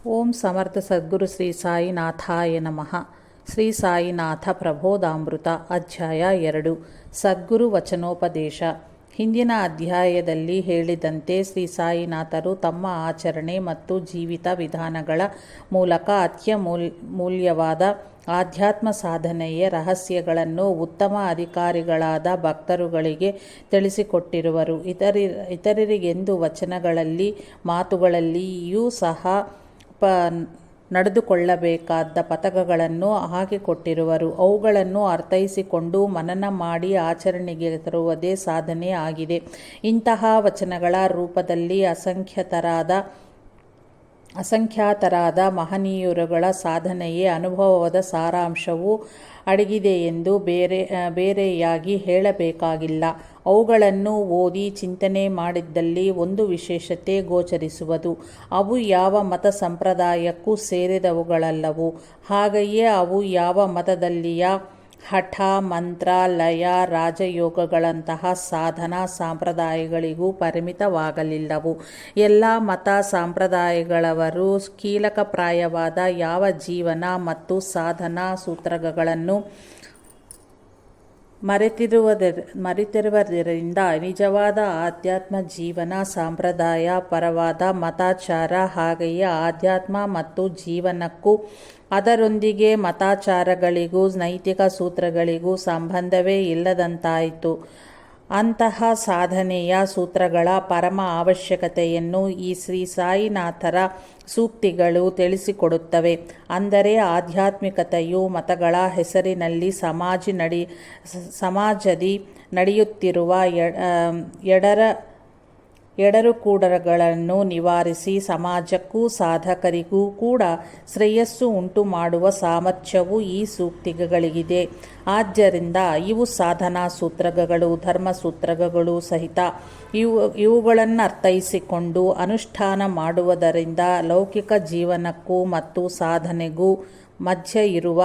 ಓಂ ಸಮರ್ಥ ಸದ್ಗುರು ಶ್ರೀ ಸಾಯಿನಾಥಾಯ ನಮಃ. ಶ್ರೀ ಸಾಯಿನಾಥ ಪ್ರಬೋಧಾಮೃತ ಅಧ್ಯಾಯ 2 ಸದ್ಗುರು ವಚನೋಪದೇಶ. ಹಿಂದಿನ ಅಧ್ಯಾಯದಲ್ಲಿ ಹೇಳಿದಂತೆ ಶ್ರೀ ಸಾಯಿನಾಥರು ತಮ್ಮ ಆಚರಣೆ ಮತ್ತು ಜೀವಿತ ವಿಧಾನಗಳ ಮೂಲಕ ಅತ್ಯಮೂಲ್ಯವಾದ ಆಧ್ಯಾತ್ಮ ಸಾಧನೆಯ ರಹಸ್ಯಗಳನ್ನು ಉತ್ತಮ ಅಧಿಕಾರಿಗಳಾದ ಭಕ್ತರುಗಳಿಗೆ ತಿಳಿಸಿಕೊಟ್ಟಿರುವರು. ಇತರರಿಗೆಂದು ವಚನಗಳಲ್ಲಿ ಮಾತುಗಳಲ್ಲಿಯೂ ಸಹ ನಡೆದುಕೊಳ್ಳಬೇಕಾದ ಪಥಗಳನ್ನು ಹಾಕಿಕೊಟ್ಟಿರುವರು. ಅವುಗಳನ್ನು ಅರ್ಥೈಸಿಕೊಂಡು ಮನನ ಮಾಡಿ ಆಚರಣೆಗೆ ತರುವುದೇ ಸಾಧನೆ ಆಗಿದೆ. ಇಂತಹ ವಚನಗಳ ರೂಪದಲ್ಲಿ ಅಸಂಖ್ಯಾತರಾದ ಮಹನೀಯರುಗಳ ಸಾಧನೆಯೇ ಅನುಭವದ ಸಾರಾಂಶವೂ ಅಡಗಿದೆಯೆಂದು ಬೇರೆಯಾಗಿ ಹೇಳಬೇಕಾಗಿಲ್ಲ. ಅವುಗಳನ್ನು ಓದಿ ಚಿಂತನೆ ಮಾಡಿದ್ದಲ್ಲಿ ಒಂದು ವಿಶೇಷತೆ ಗೋಚರಿಸುವುದು. ಅವು ಯಾವ ಮತ ಸಂಪ್ರದಾಯಕ್ಕೂ ಸೇರಿದವುಗಳಲ್ಲವು. ಹಾಗೆಯೇ ಅವು ಯಾವ ಮತದಲ್ಲಿಯ ಹಠ, ಮಂತ್ರ, ಲಯ, ರಾಜಯೋಗಗಳಂತಹ ಸಾಧನಾ ಸಂಪ್ರದಾಯಗಳಿಗೂ ಪರಿಮಿತವಾಗಲಿಲ್ಲವು. ಎಲ್ಲ ಮತ ಸಂಪ್ರದಾಯಗಳವರು ಕೀಲಕಪ್ರಾಯವಾದ ಯಾವ ಜೀವನ ಮತ್ತು ಸಾಧನಾ ಸೂತ್ರಗಳನ್ನು ಮರೆತಿರುವುದರಿಂದ ನಿಜವಾದ ಆಧ್ಯಾತ್ಮ ಜೀವನ ಸಂಪ್ರದಾಯ ಪರವಾದ ಮತಾಚಾರ ಹಾಗೆಯೇ ಆಧ್ಯಾತ್ಮ ಮತ್ತು ಜೀವನಕ್ಕೂ ಅದರೊಂದಿಗೆ ಮತಾಚಾರಗಳಿಗೂ ನೈತಿಕ ಸೂತ್ರಗಳಿಗೂ ಸಂಬಂಧವೇ ಇಲ್ಲದಂತಾಯಿತು. ಅಂತಹ ಸಾಧನೆಯ ಸೂತ್ರಗಳ ಪರಮ ಅವಶ್ಯಕತೆಯನ್ನು ಈ ಶ್ರೀ ಸಾಯಿನಾಥರ ಸೂಕ್ತಿಗಳು ತಿಳಿಸಿಕೊಡುತ್ತವೆ. ಅಂದರೆ ಆಧ್ಯಾತ್ಮಿಕತೆಯು ಮತಗಳ ಹೆಸರಿನಲ್ಲಿ ಸಮಾಜದಿ ನಡೆಯುತ್ತಿರುವ ಎಡರುಕೂಡಗಳನ್ನು ನಿವಾರಿಸಿ ಸಮಾಜಕ್ಕೂ ಸಾಧಕರಿಗೂ ಕೂಡ ಶ್ರೇಯಸ್ಸು ಉಂಟು ಮಾಡುವ ಸಾಮರ್ಥ್ಯವು ಈ ಸೂಕ್ತಿಗಳಿಗಿದೆ. ಆದ್ದರಿಂದ ಇವು ಸಾಧನಾ ಸೂತ್ರಗಳು, ಧರ್ಮಸೂತ್ರಗಳು ಸಹಿತ. ಇವುಗಳನ್ನು ಅರ್ಥೈಸಿಕೊಂಡು ಅನುಷ್ಠಾನ ಮಾಡುವುದರಿಂದ ಲೌಕಿಕ ಜೀವನಕ್ಕೂ ಮತ್ತು ಸಾಧನೆಗೂ ಮಧ್ಯೆ ಇರುವ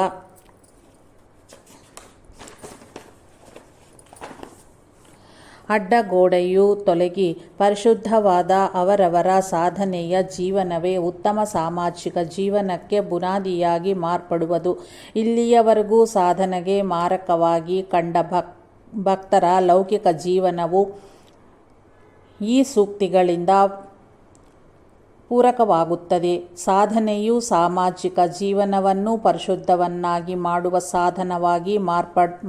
ಅಡ್ಡಗೋಡೆಯು ತೊಲಗಿ ಪರಿಶುದ್ಧವಾದ ಅವರವರ ಸಾಧನೆಯ ಜೀವನವೇ ಉತ್ತಮ ಸಾಮಾಜಿಕ ಜೀವನಕ್ಕೆ ಬುನಾದಿಯಾಗಿ ಮಾರ್ಪಡುವುದು. ಇಲ್ಲಿಯವರೆಗೂ ಸಾಧನೆಗೆ ಮಾರಕವಾಗಿ ಕಂಡ ಭಕ್ತರ ಲೌಕಿಕ ಜೀವನವು ಈ ಸೂಕ್ತಿಗಳಿಂದ ಪೂರಕವಾಗುತ್ತದೆ. ಸಾಧನೆಯು ಸಾಮಾಜಿಕ ಜೀವನವನ್ನು ಪರಿಶುದ್ಧವನ್ನಾಗಿ ಮಾಡುವ ಸಾಧನವಾಗಿ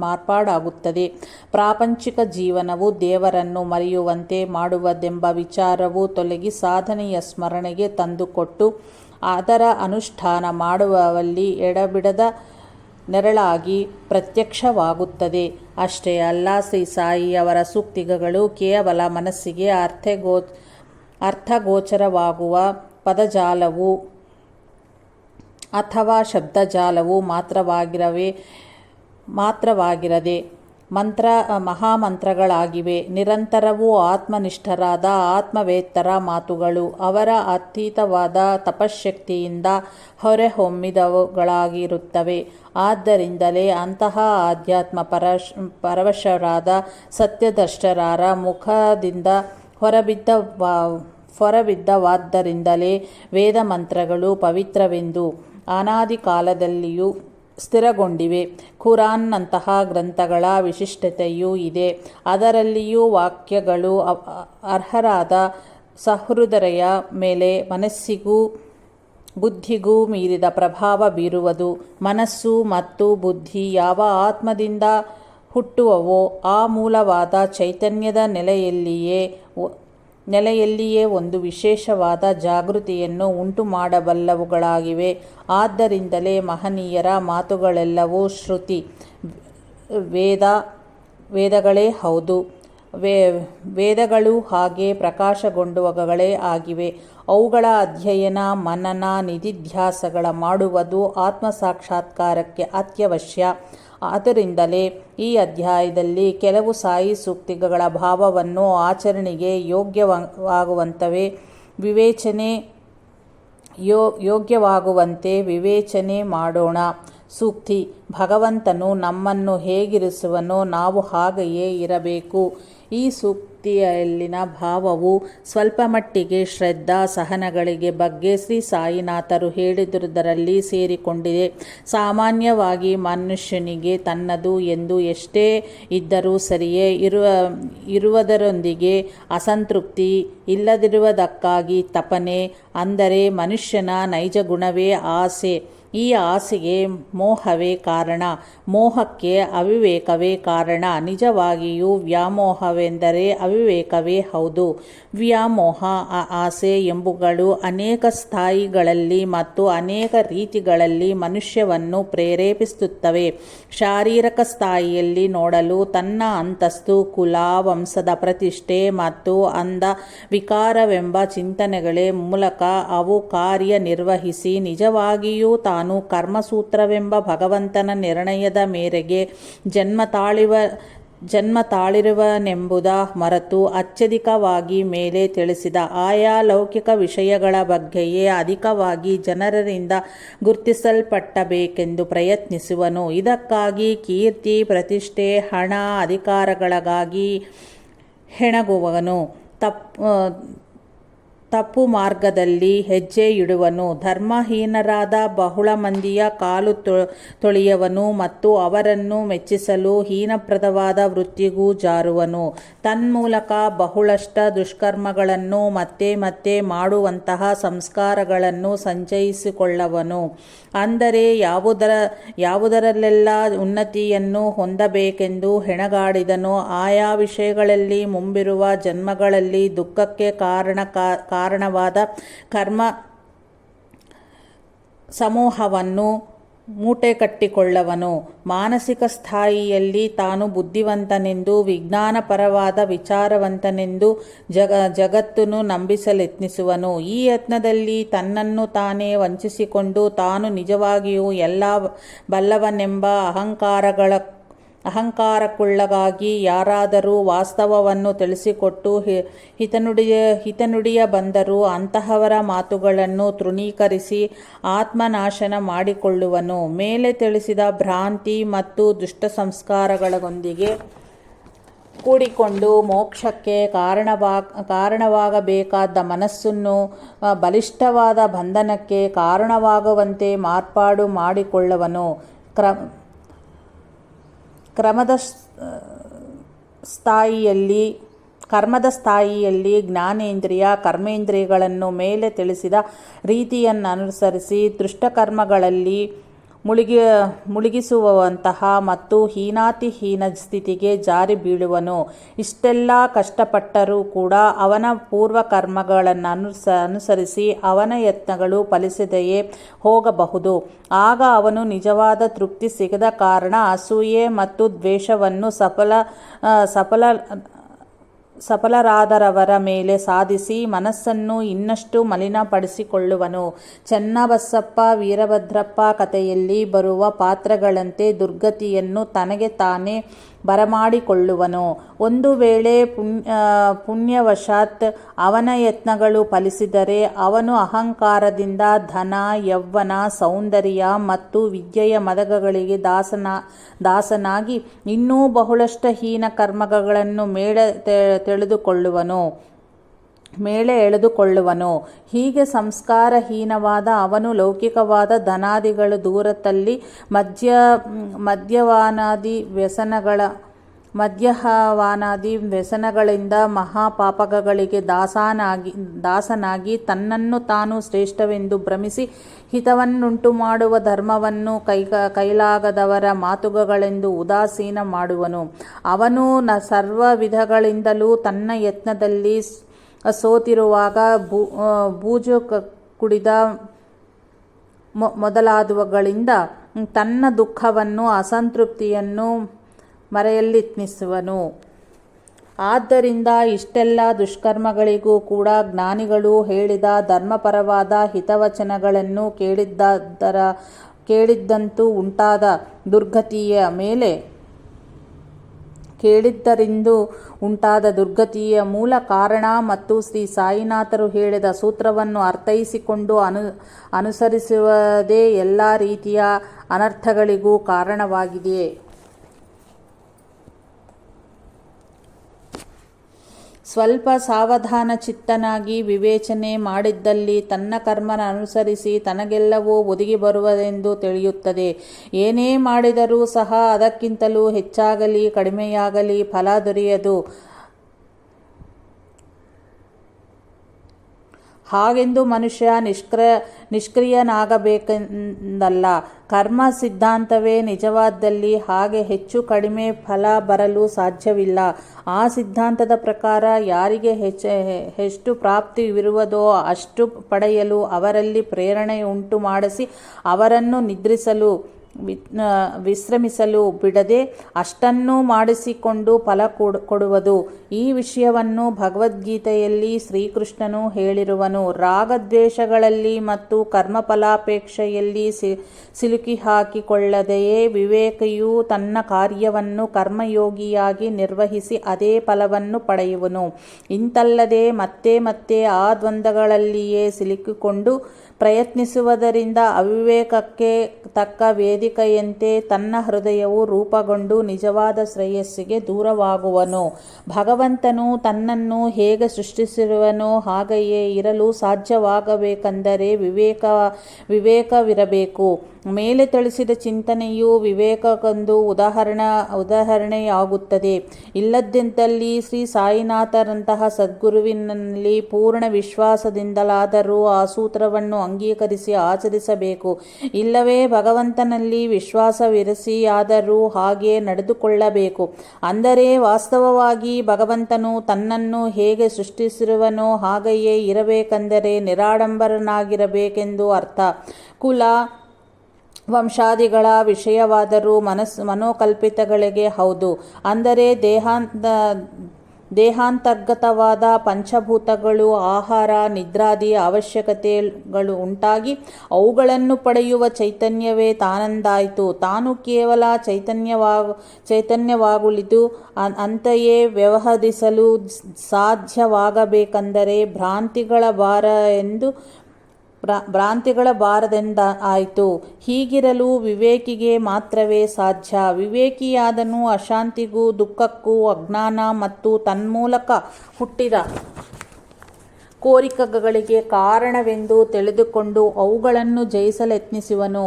ಮಾರ್ಪಾಡಾಗುತ್ತದೆ. ಪ್ರಾಪಂಚಿಕ ಜೀವನವು ದೇವರನ್ನು ಮರೆಯುವಂತೆ ಮಾಡುವುದೆಂಬ ವಿಚಾರವು ತೊಲಗಿ ಸಾಧನೆಯ ಸ್ಮರಣೆಗೆ ತಂದುಕೊಟ್ಟು ಅದರ ಅನುಷ್ಠಾನ ಮಾಡುವಲ್ಲಿ ಎಡಬಿಡದ ನೆರಳಾಗಿ ಪ್ರತ್ಯಕ್ಷವಾಗುತ್ತದೆ. ಅಷ್ಟೇ ಅಲ್ಲ, ಶ್ರೀ ಸಾಯಿಯವರ ಸೂಕ್ತಿಗಳು ಕೇವಲ ಮನಸ್ಸಿಗೆ ಅರ್ಥಗೋಚರವಾಗುವ ಪದಜಾಲವು ಅಥವಾ ಶಬ್ದಜಾಲವು ಮಾತ್ರವಾಗಿರದೆ ಮಹಾಮಂತ್ರಗಳಾಗಿವೆ. ನಿರಂತರವೂ ಆತ್ಮನಿಷ್ಠರಾದ ಆತ್ಮವೇತ್ತರ ಮಾತುಗಳು. ಅವರ ಅತೀತವಾದ ತಪಶ್ಶಕ್ತಿಯಿಂದ ಹೊರಹೊಮ್ಮಿದವುಗಳಾಗಿರುತ್ತವೆ. ಆದ್ದರಿಂದಲೇ ಅಂತಹ ಆಧ್ಯಾತ್ಮ ಪರವಶರಾದ ಸತ್ಯದೃಷ್ಟರ ಮುಖದಿಂದ ಹೊರಬಿದ್ದವಾದ್ದರಿಂದಲೇ ವೇದ ಮಂತ್ರಗಳು ಪವಿತ್ರವೆಂದು ಅನಾದಿ ಕಾಲದಲ್ಲಿಯೂ ಸ್ಥಿರಗೊಂಡಿವೆ. ಖುರಾನ್ನಂತಹ ಗ್ರಂಥಗಳ ವಿಶಿಷ್ಟತೆಯೂ ಇದೆ. ಅದರಲ್ಲಿಯೂ ವಾಕ್ಯಗಳು ಅರ್ಹರಾದ ಸಹೃದಯರ ಮೇಲೆ ಮನಸ್ಸಿಗೂ ಬುದ್ಧಿಗೂ ಮೀರಿದ ಪ್ರಭಾವ ಬೀರುವುದು. ಮನಸ್ಸು ಮತ್ತು ಬುದ್ಧಿ ಯಾವ ಆತ್ಮದಿಂದ ಹುಟ್ಟುವವೋ ಆ ಮೂಲವಾದ ಚೈತನ್ಯದ ನೆಲೆಯಲ್ಲಿಯೇ ಒಂದು ವಿಶೇಷವಾದ ಜಾಗೃತಿಯನ್ನು ಉಂಟು ಮಾಡಬಲ್ಲವುಗಳಾಗಿವೆ. ಆದ್ದರಿಂದಲೇ ಮಹನೀಯರ ಮಾತುಗಳೆಲ್ಲವೂ ಶ್ರುತಿ ವೇದಗಳೇ ಹೌದು. ವೇದಗಳು ಹಾಗೆ ಪ್ರಕಾಶಗೊಂಡವುಗಳೇ ಆಗಿವೆ. ಅವುಗಳ ಅಧ್ಯಯನ, ಮನನ, ನಿಧಿಧ್ಯಾಸಗಳ ಮಾಡುವುದು ಆತ್ಮಸಾಕ್ಷಾತ್ಕಾರಕ್ಕೆ ಅತ್ಯವಶ್ಯ. ಆದ್ದರಿಂದಲೇ ಈ ಅಧ್ಯಾಯದಲ್ಲಿ ಕೆಲವು ಸಾಯಿ ಸೂಕ್ತಿಗಳ ಭಾವವನ್ನು ಆಚರಣೆಗೆ ಯೋಗ್ಯವಾಗುವಂತೆ ವಿವೇಚನೆ ಮಾಡೋಣ. ಸೂಕ್ತಿ: ಭಗವಂತನು ನಮ್ಮನ್ನು ಹೇಗಿರಿಸುವನೋ ನಾವು ಹಾಗೆಯೇ ಇರಬೇಕು. ಈ ಸೂಕ್ತಿ ವ್ಯಕ್ತಿಯಲ್ಲಿನ ಭಾವವು ಸ್ವಲ್ಪ ಮಟ್ಟಿಗೆ ಶ್ರದ್ಧಾ ಸಹನಗಳಿಗೆ ಬಗ್ಗೆ ಶ್ರೀ ಸಾಯಿನಾಥರು ಹೇಳಿದುದರಲ್ಲಿ ಸೇರಿಕೊಂಡಿದೆ. ಸಾಮಾನ್ಯವಾಗಿ ಮನುಷ್ಯನಿಗೆ ತನ್ನದು ಎಂದು ಎಷ್ಟೇ ಇದ್ದರೂ ಸರಿಯೇ ಇರುವುದರೊಂದಿಗೆ ಅಸಂತೃಪ್ತಿ ಇಲ್ಲದಿರುವುದಕ್ಕಾಗಿ ತಪನೆ, ಅಂದರೆ ಮನುಷ್ಯನ ನೈಜ ಗುಣವೇ ಆಸೆ. ಈ ಆಸೆಗೆ ಮೋಹವೇ ಕಾರಣ, ಮೋಹಕ್ಕೆ ಅವಿವೇಕವೇ ಕಾರಣ. ನಿಜವಾಗಿಯೂ ವ್ಯಾಮೋಹವೆಂದರೆ ಅವಿವೇಕವೇ ಹೌದು. ವ್ಯಾಮೋಹ, ಆಸೆ ಎಂಬುಗಳು ಅನೇಕ ಸ್ಥಾಯಿಗಳಲ್ಲಿ ಮತ್ತು ಅನೇಕ ರೀತಿಗಳಲ್ಲಿ ಮನುಷ್ಯವನ್ನು ಪ್ರೇರೇಪಿಸುತ್ತವೆ. ಶಾರೀರಿಕ ಸ್ಥಾಯಿಯಲ್ಲಿ ನೋಡಲು ತನ್ನ ಅಂತಸ್ತು, ಕುಲ, ವಂಶದ ಪ್ರತಿಷ್ಠೆ ಮತ್ತು ಅಂಧ ವಿಕಾರವೆಂಬ ಚಿಂತನೆಗಳ ಮೂಲಕ ಅವು ಕಾರ್ಯನಿರ್ವಹಿಸಿ ನಿಜವಾಗಿಯೂ ತಾನು ಕರ್ಮಸೂತ್ರವೆಂಬ ಭಗವಂತನ ನಿರ್ಣಯದ ಮೇರೆಗೆ ಜನ್ಮ ತಾಳಿರುವನೆಂಬುದ ಮರೆತು ಅತ್ಯಧಿಕವಾಗಿ ಮೇಲೆ ತಿಳಿಸಿದ ಆಯಾ ಲೌಕಿಕ ವಿಷಯಗಳ ಬಗ್ಗೆಯೇ ಅಧಿಕವಾಗಿ ಜನರಿಂದ ಗುರುತಿಸಲ್ಪಟ್ಟಬೇಕೆಂದು ಪ್ರಯತ್ನಿಸುವನು. ಇದಕ್ಕಾಗಿ ಕೀರ್ತಿ, ಪ್ರತಿಷ್ಠೆ, ಹಣ, ಅಧಿಕಾರಗಳಿಗಾಗಿ ಹೆಣಗುವನು. ತಪ್ಪು ಮಾರ್ಗದಲ್ಲಿ ಹೆಜ್ಜೆ ಇಡುವನು. ಧರ್ಮಹೀನರಾದ ಬಹಳ ಮಂದಿಯ ಕಾಲು ತೊಳೆಯುವನು ಮತ್ತು ಅವರನ್ನು ಮೆಚ್ಚಿಸಲು ಹೀನಪ್ರದವಾದ ವೃತ್ತಿಗೂ ಜಾರುವನು. ತನ್ಮೂಲಕ ಬಹಳಷ್ಟು ದುಷ್ಕರ್ಮಗಳನ್ನು ಮತ್ತೆ ಮತ್ತೆ ಮಾಡುವಂತಹ ಸಂಸ್ಕಾರಗಳನ್ನು ಸಂಚಯಿಸಿಕೊಳ್ಳುವನು. ಅಂದರೆ ಯಾವುದರಲ್ಲೆಲ್ಲ ಉನ್ನತಿಯನ್ನು ಹೊಂದಬೇಕೆಂದು ಹೆಣಗಾಡಿದನೋ ಆಯಾ ವಿಷಯಗಳಲ್ಲಿ ಮುಂಬರುವ ಜನ್ಮಗಳಲ್ಲಿ ದುಃಖಕ್ಕೆ ಕಾರಣವಾದ ಕರ್ಮ ಸಮೂಹವನ್ನು ಮೂಟೆ ಕಟ್ಟಿಕೊಳ್ಳುವನು. ಮಾನಸಿಕ ಸ್ಥಾಯಿಯಲ್ಲಿ ತಾನು ಬುದ್ಧಿವಂತನೆಂದು, ವಿಜ್ಞಾನಪರವಾದ ವಿಚಾರವಂತನೆಂದು ಜಗತ್ತನ್ನು ನಂಬಿಸಲೆತ್ನಿಸುವನು. ಈ ಯತ್ನದಲ್ಲಿ ತನ್ನನ್ನು ತಾನೇ ವಂಚಿಸಿಕೊಂಡು ತಾನು ನಿಜವಾಗಿಯೂ ಎಲ್ಲ ಬಲ್ಲವನೆಂಬ ಅಹಂಕಾರಕ್ಕೊಳಗಾಗಿ ಯಾರಾದರೂ ವಾಸ್ತವವನ್ನು ತಿಳಿಸಿಕೊಟ್ಟು ಹಿತನುಡಿಯ ಬಂದರೂ ಅಂತಹವರ ಮಾತುಗಳನ್ನು ತೃಣೀಕರಿಸಿ ಆತ್ಮನಾಶನ ಮಾಡಿಕೊಳ್ಳುವನು. ಮೇಲೆ ತಿಳಿಸಿದ ಭ್ರಾಂತಿ ಮತ್ತು ದುಷ್ಟ ಸಂಸ್ಕಾರಗಳೊಂದಿಗೆ ಕೂಡಿಕೊಂಡು ಮೋಕ್ಷಕ್ಕೆ ಕಾರಣವಾಗಬೇಕಾದ ಮನಸ್ಸನ್ನು ಬಲಿಷ್ಠವಾದ ಬಂಧನಕ್ಕೆ ಕಾರಣವಾಗುವಂತೆ ಮಾರ್ಪಾಡು ಮಾಡಿಕೊಳ್ಳುವನು. ಕರ್ಮದ ಸ್ಥಾಯಿಯಲ್ಲಿ ಜ್ಞಾನೇಂದ್ರಿಯ, ಕರ್ಮೇಂದ್ರಿಯಗಳನ್ನು ಮೇಲೆ ತಿಳಿಸಿದ ರೀತಿಯನ್ನನುಸರಿಸಿ ದುಷ್ಟಕರ್ಮಗಳಲ್ಲಿ ಮುಳುಗಿಸುವಂತಹ ಮತ್ತು ಹೀನಾತಿಹೀನ ಸ್ಥಿತಿಗೆ ಜಾರಿ ಬೀಳುವನು. ಇಷ್ಟೆಲ್ಲ ಕಷ್ಟಪಟ್ಟರೂ ಕೂಡ ಅವನ ಪೂರ್ವಕರ್ಮಗಳನ್ನನುಸರಿಸಿ ಅವನ ಯತ್ನಗಳು ಫಲಿಸದೆಯೇ ಹೋಗಬಹುದು. ಆಗ ಅವನು ನಿಜವಾದ ತೃಪ್ತಿ ಸಿಗದ ಕಾರಣ ಅಸೂಯೆ ಮತ್ತು ದ್ವೇಷವನ್ನು ಸಫಲರಾದರವರ ಮೇಲೆ ಸಾಧಿಸಿ ಮನಸ್ಸನ್ನು ಇನ್ನಷ್ಟು ಮಲಿನಪಡಿಸಿಕೊಳ್ಳುವನು. ಚೆನ್ನಬಸಪ್ಪ ವೀರಭದ್ರಪ್ಪ ಕಥೆಯಲ್ಲಿ ಬರುವ ಪಾತ್ರಗಳಂತೆ ದುರ್ಗತಿಯನ್ನು ತನಗೆ ತಾನೇ ಬರಮಾಡಿಕೊಳ್ಳುವನು. ಒಂದು ವೇಳೆ ಪುಣ್ಯವಶಾತ್ ಅವನ ಯತ್ನಗಳು ಫಲಿಸಿದರೆ ಅವನು ಅಹಂಕಾರದಿಂದ ಧನ, ಯೌವನ, ಸೌಂದರ್ಯ ಮತ್ತು ವಿದ್ಯೆಯ ಮದಗಳಿಗೆ ದಾಸನಾಗಿ ಇನ್ನೂ ಬಹಳಷ್ಟು ಹೀನ ಕರ್ಮಗಳನ್ನು ಮೇಲೆ ಎಳೆದುಕೊಳ್ಳುವನು. ಹೀಗೆ ಸಂಸ್ಕಾರಹೀನವಾದ ಅವನು ಲೌಕಿಕವಾದ ಧನಾದಿಗಳ ದೂರದಲ್ಲಿ ಮದ್ಯಪಾನಾದಿ ವ್ಯಸನಗಳಿಂದ ಮಹಾಪಾಪಗಳಿಗೆ ದಾಸನಾಗಿ ತನ್ನನ್ನು ತಾನು ಶ್ರೇಷ್ಠವೆಂದು ಭ್ರಮಿಸಿ ಹಿತವನ್ನುಂಟು ಮಾಡುವ ಧರ್ಮವನ್ನು ಕೈಲಾಗದವರ ಮಾತುಗಳೆಂದು ಉದಾಸೀನ ಮಾಡುವನು. ಅವನು ಸರ್ವ ವಿಧಗಳಿಂದಲೂ ತನ್ನ ಯತ್ನದಲ್ಲಿ ಸೋತಿರುವಾಗ ಬೂಜು ಕುಡಿದ ಮೊದಲಾದವುಗಳಿಂದ ತನ್ನ ದುಃಖವನ್ನು, ಅಸಂತೃಪ್ತಿಯನ್ನು ಮರೆಯಲಿತ್ನಿಸುವನು. ಆದ್ದರಿಂದ ಇಷ್ಟೆಲ್ಲ ದುಷ್ಕರ್ಮಗಳಿಗೂ ಕೂಡ ಜ್ಞಾನಿಗಳು ಹೇಳಿದ ಧರ್ಮಪರವಾದ ಹಿತವಚನಗಳನ್ನು ಕೇಳಿದ್ದಂತೂ ಉಂಟಾದ ದುರ್ಗತಿಯ ಮೂಲ ಕಾರಣ ಮತ್ತು ಶ್ರೀ ಸಾಯಿನಾಥರು ಹೇಳಿದ ಸೂತ್ರವನ್ನು ಅರ್ಥೈಸಿಕೊಂಡು ಅನುಸರಿಸುವುದೇ ಎಲ್ಲ ರೀತಿಯ ಅನರ್ಥಗಳಿಗೂ ಕಾರಣವಾಗಿದೆ. ಸ್ವಲ್ಪ ಸಾವಧಾನ ಚಿತ್ತನಾಗಿ ವಿವೇಚನೆ ಮಾಡಿದ್ದಲ್ಲಿ ತನ್ನ ಕರ್ಮನ ಅನುಸರಿಸಿ ತನಗೆಲ್ಲವೂ ಒದಗಿ ಬರುವುದೆಂದು ತಿಳಿಯುತ್ತದೆ. ಏನೇ ಮಾಡಿದರೂ ಸಹ ಅದಕ್ಕಿಂತಲೂ ಹೆಚ್ಚಾಗಲಿ ಕಡಿಮೆಯಾಗಲಿ ಫಲ ದೊರೆಯದು. ಹಾಗೆಂದು ಮನುಷ್ಯ ನಿಷ್ಕ್ರಿಯನಾಗಬೇಕೆಂದಲ್ಲ. ಕರ್ಮ ಸಿದ್ಧಾಂತವೇ ನಿಜವಾದಲ್ಲಿ ಹಾಗೆ ಹೆಚ್ಚು ಕಡಿಮೆ ಫಲ ಬರಲು ಸಾಧ್ಯವಿಲ್ಲ. ಆ ಸಿದ್ಧಾಂತದ ಪ್ರಕಾರ ಯಾರಿಗೆ ಎಷ್ಟು ಪ್ರಾಪ್ತಿವಿರುವುದೋ ಅಷ್ಟು ಪಡೆಯಲು ಅವರಲ್ಲಿ ಪ್ರೇರಣೆ ಉಂಟು ಮಾಡಿಸಿ ಅವರನ್ನು ನಿದ್ರಿಸಲು ವಿಶ್ರಮಿಸಲು ಬಿಡದೆ ಅಷ್ಟನ್ನೂ ಮಾಡಿಸಿಕೊಂಡು ಫಲ ಕೊಡುವುದು. ಈ ವಿಷಯವನ್ನು ಭಗವದ್ಗೀತೆಯಲ್ಲಿ ಶ್ರೀಕೃಷ್ಣನು ಹೇಳಿರುವನು. ರಾಗದ್ವೇಷಗಳಲ್ಲಿ ಮತ್ತು ಕರ್ಮಫಲಾಪೇಕ್ಷೆಯಲ್ಲಿ ಸಿಲುಕಿ ಹಾಕಿಕೊಳ್ಳದೆಯೇ ವಿವೇಕಿಯು ತನ್ನ ಕಾರ್ಯವನ್ನು ಕರ್ಮಯೋಗಿಯಾಗಿ ನಿರ್ವಹಿಸಿ ಅದೇ ಫಲವನ್ನು ಪಡೆಯುವನು. ಇಂತಲ್ಲದೆ ಮತ್ತೆ ಮತ್ತೆ ಆ ದ್ವಂದ್ವಗಳಲ್ಲಿಯೇ ಸಿಲುಕಿಕೊಂಡು ಪ್ರಯತ್ನಿಸುವುದರಿಂದ ಅವಿವೇಕಕ್ಕೆ ತಕ್ಕ ವೇದಿಕೆಯಂತೆ ತನ್ನ ಹೃದಯವು ರೂಪುಗೊಂಡು ನಿಜವಾದ ಶ್ರೇಯಸ್ಸಿಗೆ ದೂರವಾಗುವನು. ಭಗವಂತನು ತನ್ನನ್ನು ಹೇಗೆ ಸೃಷ್ಟಿಸಿರುವನೋ ಹಾಗೆಯೇ ಇರಲು ಸಾಧ್ಯವಾಗಬೇಕೆಂದರೆ ವಿವೇಕವಿರಬೇಕು. ಮೇಲೆ ತಿಳಿಸಿದ ಚಿಂತನೆಯು ವಿವೇಕಕ್ಕೊಂದು ಉದಾಹರಣೆಯಾಗುತ್ತದೆ. ಇಲ್ಲದಿದ್ದಲ್ಲಿ ಶ್ರೀ ಸಾಯಿನಾಥರಂತಹ ಸದ್ಗುರುವಿನಲ್ಲಿ ಪೂರ್ಣ ವಿಶ್ವಾಸದಿಂದಲಾದರೂ ಆ ಸೂತ್ರವನ್ನು ಅಂಗೀಕರಿಸಿ ಆಚರಿಸಬೇಕು. ಇಲ್ಲವೇ ಭಗವಂತನಲ್ಲಿ ವಿಶ್ವಾಸವಿರಿಸಿಯಾದರೂ ಹಾಗೆ ನಡೆದುಕೊಳ್ಳಬೇಕು. ಅಂದರೆ ವಾಸ್ತವವಾಗಿ ಭಗವಂತನು ತನ್ನನ್ನು ಹೇಗೆ ಸೃಷ್ಟಿಸಿರುವನೋ ಹಾಗೆಯೇ ಇರಬೇಕೆಂದರೆ ನಿರಾಡಂಬರನಾಗಿರಬೇಕೆಂದು ಅರ್ಥ. ಕುಲ ವಂಶಾದಿಗಳ ವಿಷಯವಾದರೂ ಮನೋಕಲ್ಪಿತಗಳಿಗೆ ಹೌದು. ಅಂದರೆ ದೇಹಾಂತರ್ಗತವಾದ ಪಂಚಭೂತಗಳು ಆಹಾರ ನಿದ್ರಾದಿ ಅವಶ್ಯಕತೆಗಳು ಉಂಟಾಗಿ ಅವುಗಳನ್ನು ಪಡೆಯುವ ಚೈತನ್ಯವೇ ತಾನಂದಾಯಿತು. ತಾನು ಕೇವಲ ಚೈತನ್ಯವಾಗುಳಿದು ಅಂತೆಯೇ ವ್ಯವಹರಿಸಲು ಸಾಧ್ಯವಾಗಬೇಕೆಂದರೆ ಭ್ರಾಂತಿಗಳ ಬಾರದೆಂದಾಯಿತು. ಹೀಗಿರಲು ವಿವೇಕಿಗೆ ಮಾತ್ರವೇ ಸಾಧ್ಯ. ವಿವೇಕಿಯಾದನು ಅಶಾಂತಿಗೂ ದುಃಖಕ್ಕೂ ಅಜ್ಞಾನ ಮತ್ತು ತನ್ಮೂಲಕ ಹುಟ್ಟಿದ ಕೋರಿಕೆಗಳಿಗೆ ಕಾರಣವೆಂದು ತಿಳಿದುಕೊಂಡು ಅವುಗಳನ್ನು ಜಯಿಸಲೆತ್ನಿಸುವನು.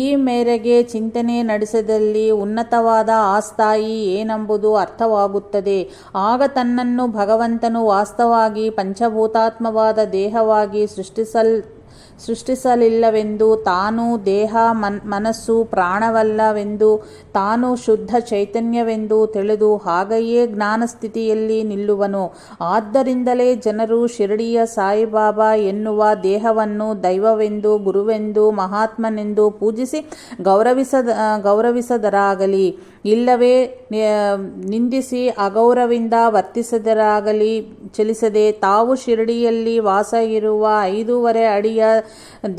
ಈ ಮೇರೆಗೆ ಚಿಂತನೆ ನಡೆಸಿದಲ್ಲಿ ಉನ್ನತವಾದ ಆಸ್ಥಾಯಿ ಏನೆಂಬುದು ಅರ್ಥವಾಗುತ್ತದೆ. ಆಗ ತನ್ನನ್ನು ಭಗವಂತನು ವಾಸ್ತವವಾಗಿ ಪಂಚಭೂತಾತ್ಮವಾದ ದೇಹವಾಗಿ ಸೃಷ್ಟಿಸಲಿಲ್ಲವೆಂದು, ತಾನು ದೇಹ ಮನಸ್ಸು ಪ್ರಾಣವಲ್ಲವೆಂದು, ತಾನು ಶುದ್ಧ ಚೈತನ್ಯವೆಂದು ತಿಳಿದು ಹಾಗೆಯೇ ಜ್ಞಾನಸ್ಥಿತಿಯಲ್ಲಿ ನಿಲ್ಲುವನು. ಆದ್ದರಿಂದಲೇ ಜನರು ಶಿರಡಿಯ ಸಾಯಿಬಾಬಾ ಎನ್ನುವ ದೇಹವನ್ನು ದೈವವೆಂದು, ಗುರುವೆಂದು, ಮಹಾತ್ಮನೆಂದು ಪೂಜಿಸಿ ಗೌರವಿಸದರಾಗಲಿ, ಇಲ್ಲವೇ ನಿಂದಿಸಿ ಅಗೌರವದಿಂದ ವರ್ತಿಸದರಾಗಲಿ ಚಲಿಸದೆ ತಾವು ಶಿರಡಿಯಲ್ಲಿ ವಾಸ ಇರುವ 5.5 ಅಡಿಯ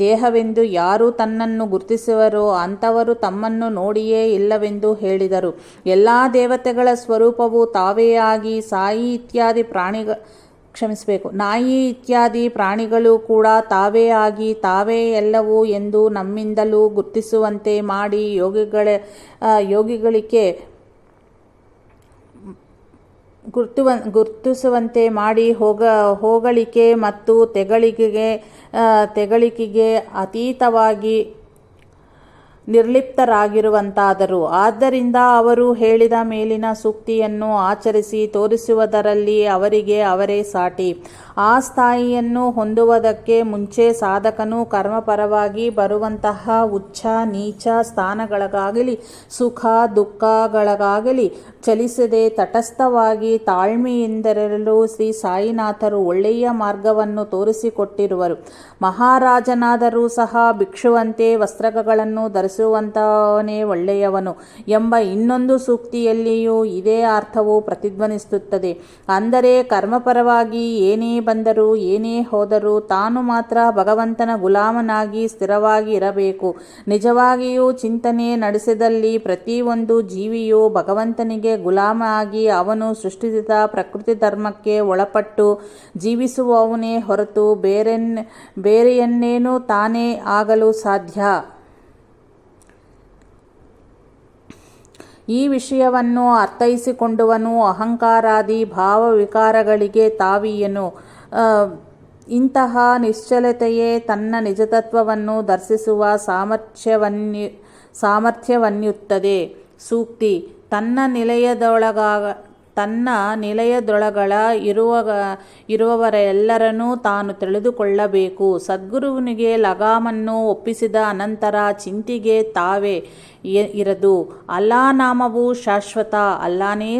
ದೇಹವೆಂದು ಯಾರು ತನ್ನನ್ನು ಗುರುತಿಸುವರೋ ಅಂಥವರು ತಮ್ಮನ್ನು ನೋಡಿಯೇ ಇಲ್ಲವೆಂದು ಹೇಳಿದರು. ಎಲ್ಲ ದೇವತೆಗಳ ಸ್ವರೂಪವು ತಾವೇ ಆಗಿ ನಾಯಿ ಇತ್ಯಾದಿ ಪ್ರಾಣಿಗಳು ಕೂಡ ತಾವೇ ಆಗಿ ತಾವೇ ಎಲ್ಲವೂ ಎಂದು ನಮ್ಮಿಂದಲೂ ಗುರುತಿಸುವಂತೆ ಮಾಡಿ ಯೋಗಿಗಳಿಗೆ ಗುರುತಿಸುವಂತೆ ಮಾಡಿ ಹೊಗಳಿಕೆ ಮತ್ತು ತೆಗಳಿಕೆಗೆ ಅತೀತವಾಗಿ ನಿರ್ಲಿಪ್ತರಾಗಿರುವಂತಾದರು. ಆದ್ದರಿಂದ ಅವರು ಹೇಳಿದ ಮೇಲಿನ ಸೂಕ್ತಿಯನ್ನು ಆಚರಿಸಿ ತೋರಿಸುವುದರಲ್ಲಿ ಅವರಿಗೆ ಅವರೇ ಸಾಟಿ. ಆ ಸ್ಥಾಯಿಯನ್ನು ಹೊಂದುವುದಕ್ಕೆ ಮುಂಚೆ ಸಾಧಕನು ಕರ್ಮಪರವಾಗಿ ಬರುವಂತಹ ಉಚ್ಚ ನೀಚ ಸ್ಥಾನಗಳಿಗಾಗಲಿ ಸುಖ ದುಃಖಗಳಿಗಾಗಲಿ ಚಲಿಸದೆ ತಟಸ್ಥವಾಗಿ ತಾಳ್ಮೆಯಿಂದಿರಲು ಶ್ರೀ ಸಾಯಿನಾಥರು ಒಳ್ಳೆಯ ಮಾರ್ಗವನ್ನು ತೋರಿಸಿಕೊಟ್ಟಿರುವರು. ಮಹಾರಾಜನಾದರೂ ಸಹ ಭಿಕ್ಷುವಂತೆ ವಸ್ತ್ರಗಳನ್ನು ಧರಿಸುವಂತವನೇ ಒಳ್ಳೆಯವನು ಎಂಬ ಇನ್ನೊಂದು ಸೂಕ್ತಿಯಲ್ಲಿಯೂ ಇದೇ ಅರ್ಥವು ಪ್ರತಿಧ್ವನಿಸುತ್ತದೆ. ಅಂದರೆ ಕರ್ಮಪರವಾಗಿ ಏನೇ ಬಂದರೂ ಏನೇ ಹೋದರೂ ತಾನು ಮಾತ್ರ ಭಗವಂತನ ಗುಲಾಮನಾಗಿ ಸ್ಥಿರವಾಗಿ ಇರಬೇಕು. ನಿಜವಾಗಿಯೂ ಚಿಂತನೆ ನಡೆಸಿದಲ್ಲಿ ಪ್ರತಿಯೊಂದು ಜೀವಿಯೂ ಭಗವಂತನಿಗೆ ಗುಲಾಮ ಆಗಿ ಅವನು ಸೃಷ್ಟಿಸಿದ ಪ್ರಕೃತಿ ಧರ್ಮಕ್ಕೆ ಒಳಪಟ್ಟು ಜೀವಿಸುವವನೇ ಹೊರತು ಬೇರೆಯನ್ನೇನು ತಾನೇ ಆಗಲು ಸಾಧ್ಯ? ಈ ವಿಷಯವನ್ನು ಅರ್ಥೈಸಿಕೊಂಡವನು ಅಹಂಕಾರಾದಿ ಭಾವವಿಕಾರಗಳಿಗೆ ತಾವಿಯನು. ಇಂತಹ ನಿಶ್ಚಲತೆಯೇ ತನ್ನ ನಿಜತತ್ವವನ್ನು ದರ್ಶಿಸುವ ಸಾಮರ್ಥ್ಯವನ್ನುತ್ತದೆ. ಸೂಕ್ತಿ: ತನ್ನ ನಿಲಯದೊಳಗಳ ಇರುವವರೆಲ್ಲರನ್ನೂ ತಾನು ತಿಳಿದುಕೊಳ್ಳಬೇಕು. ಸದ್ಗುರುವಿನಿಗೆ ಲಗಾಮನ್ನು ಒಪ್ಪಿಸಿದ ಅನಂತರ ಚಿಂತೆಗೆ ತಾವೇ ಇರದು. ಅಲ್ಲಾ ನಾಮವು ಶಾಶ್ವತ, ಅಲ್ಲಾನೇ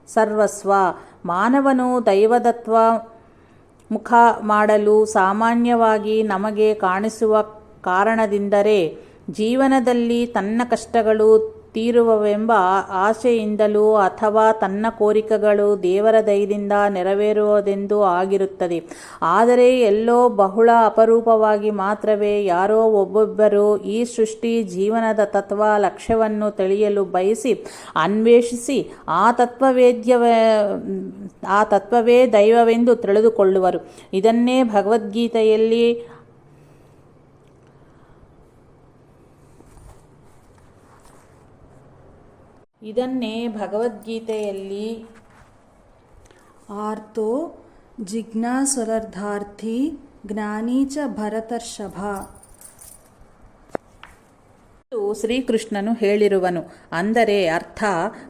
ಸರ್ವಸ್ವ. ಮಾನವನು ದೈವದತ್ತ ಮುಖ ಮಾಡಲು ಸಾಮಾನ್ಯವಾಗಿ ನಮಗೆ ಕಾಣಿಸುವ ಕಾರಣದಿಂದರೆ ಜೀವನದಲ್ಲಿ ತನ್ನ ಕಷ್ಟಗಳು ತೀರುವವೆಂಬ ಆಶೆಯಿಂದಲೂ ಅಥವಾ ತನ್ನ ಕೋರಿಕೆಗಳು ದೇವರ ದಯದಿಂದ ನೆರವೇರುವುದೆಂದು ಆಗಿರುತ್ತದೆ. ಆದರೆ ಎಲ್ಲೋ ಬಹಳ ಅಪರೂಪವಾಗಿ ಮಾತ್ರವೇ ಯಾರೋ ಒಬ್ಬೊಬ್ಬರು ಈ ಸೃಷ್ಟಿ ಜೀವನದ ತತ್ವ ಲಕ್ಷ್ಯವನ್ನು ತಿಳಿಯಲು ಬಯಸಿ ಅನ್ವೇಷಿಸಿ ಆ ತತ್ವವೇ ದೈವವೆಂದು ತಿಳಿದುಕೊಳ್ಳುವರು. ಇದನ್ನೇ ಭಗವದ್ಗೀತೆಯಲ್ಲಿ ಆರ್ತೋ ಜಿಜ್ಞಾಸುರರ್ಥಾರ್ಥಿ ಜ್ಞಾನಿ ಚ ಭರತರ್ಷಭ ಶ್ರೀಕೃಷ್ಣನು ಹೇಳಿರುವನು. ಅಂದರೆ ಅರ್ಥ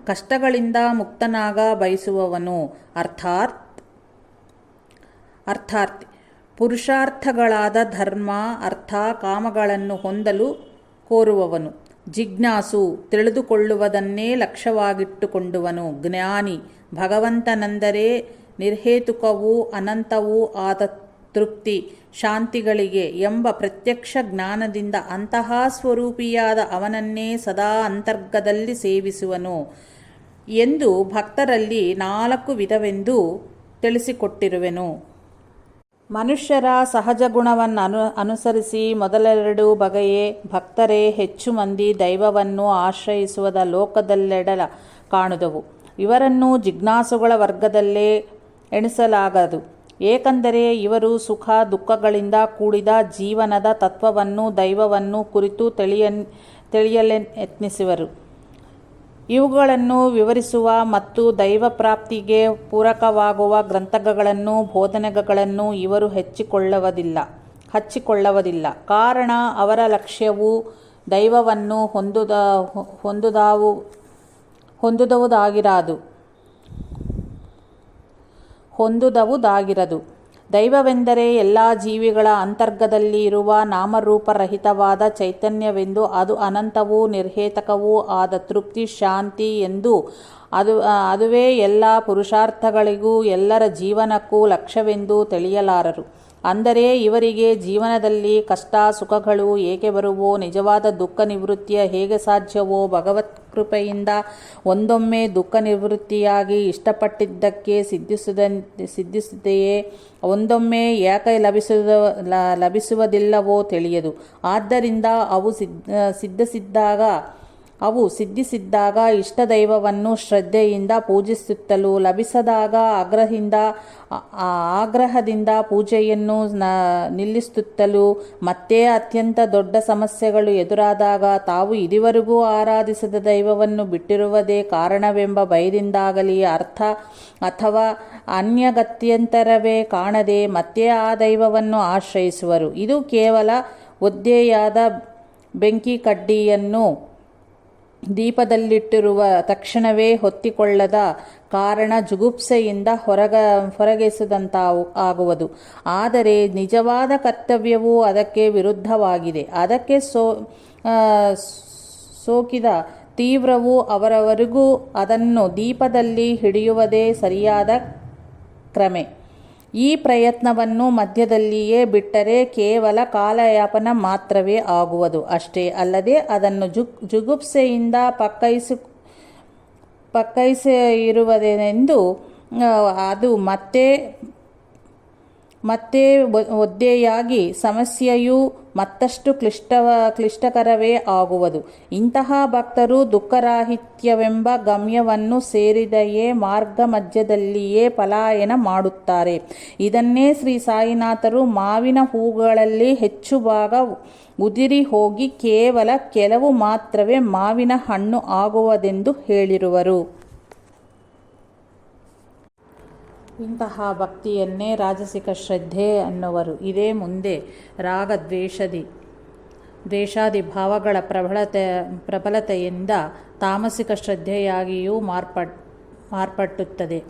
ಕಷ್ಟಗಳಿಂದ ಮುಕ್ತನಾಗ ಬಯಸುವವನು, ಅರ್ಥಾರ್ಥಿ ಪುರುಷಾರ್ಥಗಳಾದ ಧರ್ಮ ಅರ್ಥ ಕಾಮಗಳನ್ನು ಹೊಂದಲು ಕೋರುವವನು. ಜಿಜ್ಞಾಸು ತಿಳಿದುಕೊಳ್ಳುವುದನ್ನೇ ಲಕ್ಷ್ಯವಾಗಿಟ್ಟುಕೊಂಡವನು. ಜ್ಞಾನಿ ಭಗವಂತನೆಂದರೆ ನಿರ್ಹೇತುಕವೂ ಅನಂತವೂ ಆದ ತೃಪ್ತಿ ಶಾಂತಿಗಳಿಗೆ ಎಂಬ ಪ್ರತ್ಯಕ್ಷ ಜ್ಞಾನದಿಂದ ಅಂತಹ ಸ್ವರೂಪಿಯಾದ ಅವನನ್ನೇ ಸದಾ ಅಂತರ್ಗದಲ್ಲಿ ಸೇವಿಸುವನು ಎಂದು ಭಕ್ತರಲ್ಲಿ 4 ವಿಧವೆಂದು ತಿಳಿಸಿಕೊಟ್ಟಿರುವೆನು. ಮನುಷ್ಯರ ಸಹಜ ಗುಣವನ್ನು ಅನುಸರಿಸಿ ಮೊದಲೆರಡು ಬಗೆಯೇ ಭಕ್ತರೇ ಹೆಚ್ಚು ಮಂದಿ ದೈವವನ್ನು ಆಶ್ರಯಿಸುವುದ ಲೋಕದಲ್ಲೆಡಲ ಕಾಣುದವು. ಇವರನ್ನು ಜಿಜ್ಞಾಸುಗಳ ವರ್ಗದಲ್ಲೇ ಎಣಿಸಲಾಗದು. ಏಕೆಂದರೆ ಇವರು ಸುಖ ದುಃಖಗಳಿಂದ ಕೂಡಿದ ಜೀವನದ ತತ್ವವನ್ನು ದೈವವನ್ನು ಕುರಿತು ತಿಳಿಯಲೆತ್ನಿಸುವರು. ಇವುಗಳನ್ನು ವಿವರಿಸುವ ಮತ್ತು ದೈವ ಪ್ರಾಪ್ತಿಗೆ ಪೂರಕವಾಗುವ ಗ್ರಂಥಗಳನ್ನು ಬೋಧನೆಗಳನ್ನು ಇವರು ಹಚ್ಚಿಕೊಳ್ಳುವುದಿಲ್ಲ. ಕಾರಣ ಅವರ ಲಕ್ಷ್ಯವು ದೈವವನ್ನು ಹೊಂದುವುದಾಗಿರದು. ದೈವವೆಂದರೆ ಎಲ್ಲ ಜೀವಿಗಳ ಅಂತರ್ಗದಲ್ಲಿ ಇರುವ ನಾಮರೂಪರಹಿತವಾದ ಚೈತನ್ಯವೆಂದು, ಅದು ಅನಂತವೂ ನಿರ್ಹೇತಕವೂ ಆದ ತೃಪ್ತಿ ಶಾಂತಿ ಎಂದು. ಅದುವೇ ಎಲ್ಲ ಪುರುಷಾರ್ಥಗಳಿಗೂ ಎಲ್ಲರ ಜೀವನಕ್ಕೂ ಲಕ್ಷ್ಯವೆಂದು ತಿಳಿಯಲಾರರು. ಅಂದರೆ ಇವರಿಗೆ ಜೀವನದಲ್ಲಿ ಕಷ್ಟ ಸುಖಗಳು ಏಕೆ ಬರುವೋ, ನಿಜವಾದ ದುಃಖ ನಿವೃತ್ತಿಯ ಹೇಗೆ ಸಾಧ್ಯವೋ, ಭಗವತ್ ಕೃಪೆಯಿಂದ ಒಂದೊಮ್ಮೆ ದುಃಖ ನಿವೃತ್ತಿಯಾಗಿ ಇಷ್ಟಪಟ್ಟಿದ್ದಕ್ಕೆ ಸಿದ್ಧಿಸಿದೆಯೇ, ಒಂದೊಮ್ಮೆ ಯಾಕೆ ಲಭಿಸುವುದಿಲ್ಲವೋ ತಿಳಿಯದು. ಆದ್ದರಿಂದ ಅವು ಸಿದ್ಧಿಸಿದ್ದಾಗ ಇಷ್ಟದೈವವನ್ನು ಶ್ರದ್ಧೆಯಿಂದ ಪೂಜಿಸುತ್ತಲೂ, ಲಭಿಸದಾಗ ಆಗ್ರಹದಿಂದ ಪೂಜೆಯನ್ನು ನಿಲ್ಲಿಸುತ್ತಲೂ, ಮತ್ತೆ ಅತ್ಯಂತ ದೊಡ್ಡ ಸಮಸ್ಯೆಗಳು ಎದುರಾದಾಗ ತಾವು ಇದುವರೆಗೂ ಆರಾಧಿಸಿದ ದೈವವನ್ನು ಬಿಟ್ಟಿರುವುದೇ ಕಾರಣವೆಂಬ ಭಯದಿಂದಾಗಲಿ ಅಥವಾ ಅನ್ಯಗತ್ಯಂತರವೇ ಕಾಣದೆ ಮತ್ತೆ ಆ ದೈವವನ್ನು ಆಶ್ರಯಿಸುವರು. ಇದು ಕೇವಲ ಒದ್ದೆಯಾದ ಬೆಂಕಿ ಕಡ್ಡಿಯನ್ನು ದೀಪದಲ್ಲಿಟ್ಟಿರುವ ತಕ್ಷಣವೇ ಹೊತ್ತಿಕೊಳ್ಳದ ಕಾರಣ ಜುಗುಪ್ಸೆಯಿಂದ ಹೊರಗೆಸೆದಂತಾಗುವುದು. ಆದರೆ ನಿಜವಾದ ಕರ್ತವ್ಯವು ಅದಕ್ಕೆ ವಿರುದ್ಧವಾಗಿದೆ. ಅದಕ್ಕೆ ಸೋಕಿದ ತೀವ್ರವು ಅವರವರೆಗೂ ಅದನ್ನು ದೀಪದಲ್ಲಿ ಹಿಡಿಯುವುದೇ ಸರಿಯಾದ ಕ್ರಮೆ. ಈ ಪ್ರಯತ್ನವನ್ನು ಮಧ್ಯದಲ್ಲಿಯೇ ಬಿಟ್ಟರೆ ಕೇವಲ ಕಾಲಯಾಪನ ಮಾತ್ರವೇ ಆಗುವುದು. ಅಷ್ಟೇ ಅಲ್ಲದೆ ಅದನ್ನು ಜುಗುಪ್ಸೆಯಿಂದ ಪಕ್ಕೈಸಿರುವುದೆಂದು ಅದು ಮತ್ತೆ ಒದ್ದೆಯಾಗಿ ಸಮಸ್ಯೆಯು ಮತ್ತಷ್ಟು ಕ್ಲಿಷ್ಟಕರವೇ ಆಗುವುದು. ಇಂತಹ ಭಕ್ತರು ದುಃಖರಾಹಿತ್ಯವೆಂಬ ಗಮ್ಯವನ್ನು ಸೇರಿದೆಯೇ ಮಾರ್ಗ ಮಧ್ಯದಲ್ಲಿಯೇ ಪಲಾಯನ ಮಾಡುತ್ತಾರೆ. ಇದನ್ನೇ ಶ್ರೀ ಸಾಯಿನಾಥರು ಮಾವಿನ ಹೂಗಳಲ್ಲಿ ಹೆಚ್ಚು ಭಾಗ ಉದುರಿ ಹೋಗಿ ಕೇವಲ ಕೆಲವು ಮಾತ್ರವೇ ಮಾವಿನ ಹಣ್ಣು ಆಗುವುದೆಂದು ಹೇಳಿರುವರು. ಇಂತಹ ಭಕ್ತಿಯನ್ನೇ ರಾಜಸಿಕ ಶ್ರದ್ಧೆ ಅನ್ನುವರು. ಇದೇ ಮುಂದೆ ರಾಗ ದ್ವೇಷಾದಿ ಭಾವಗಳ ಪ್ರಬಲತೆಯಿಂದ ತಾಮಸಿಕ ಶ್ರದ್ಧೆಯಾಗಿಯೂ ಮಾರ್ಪಟ್ಟುತ್ತದೆ.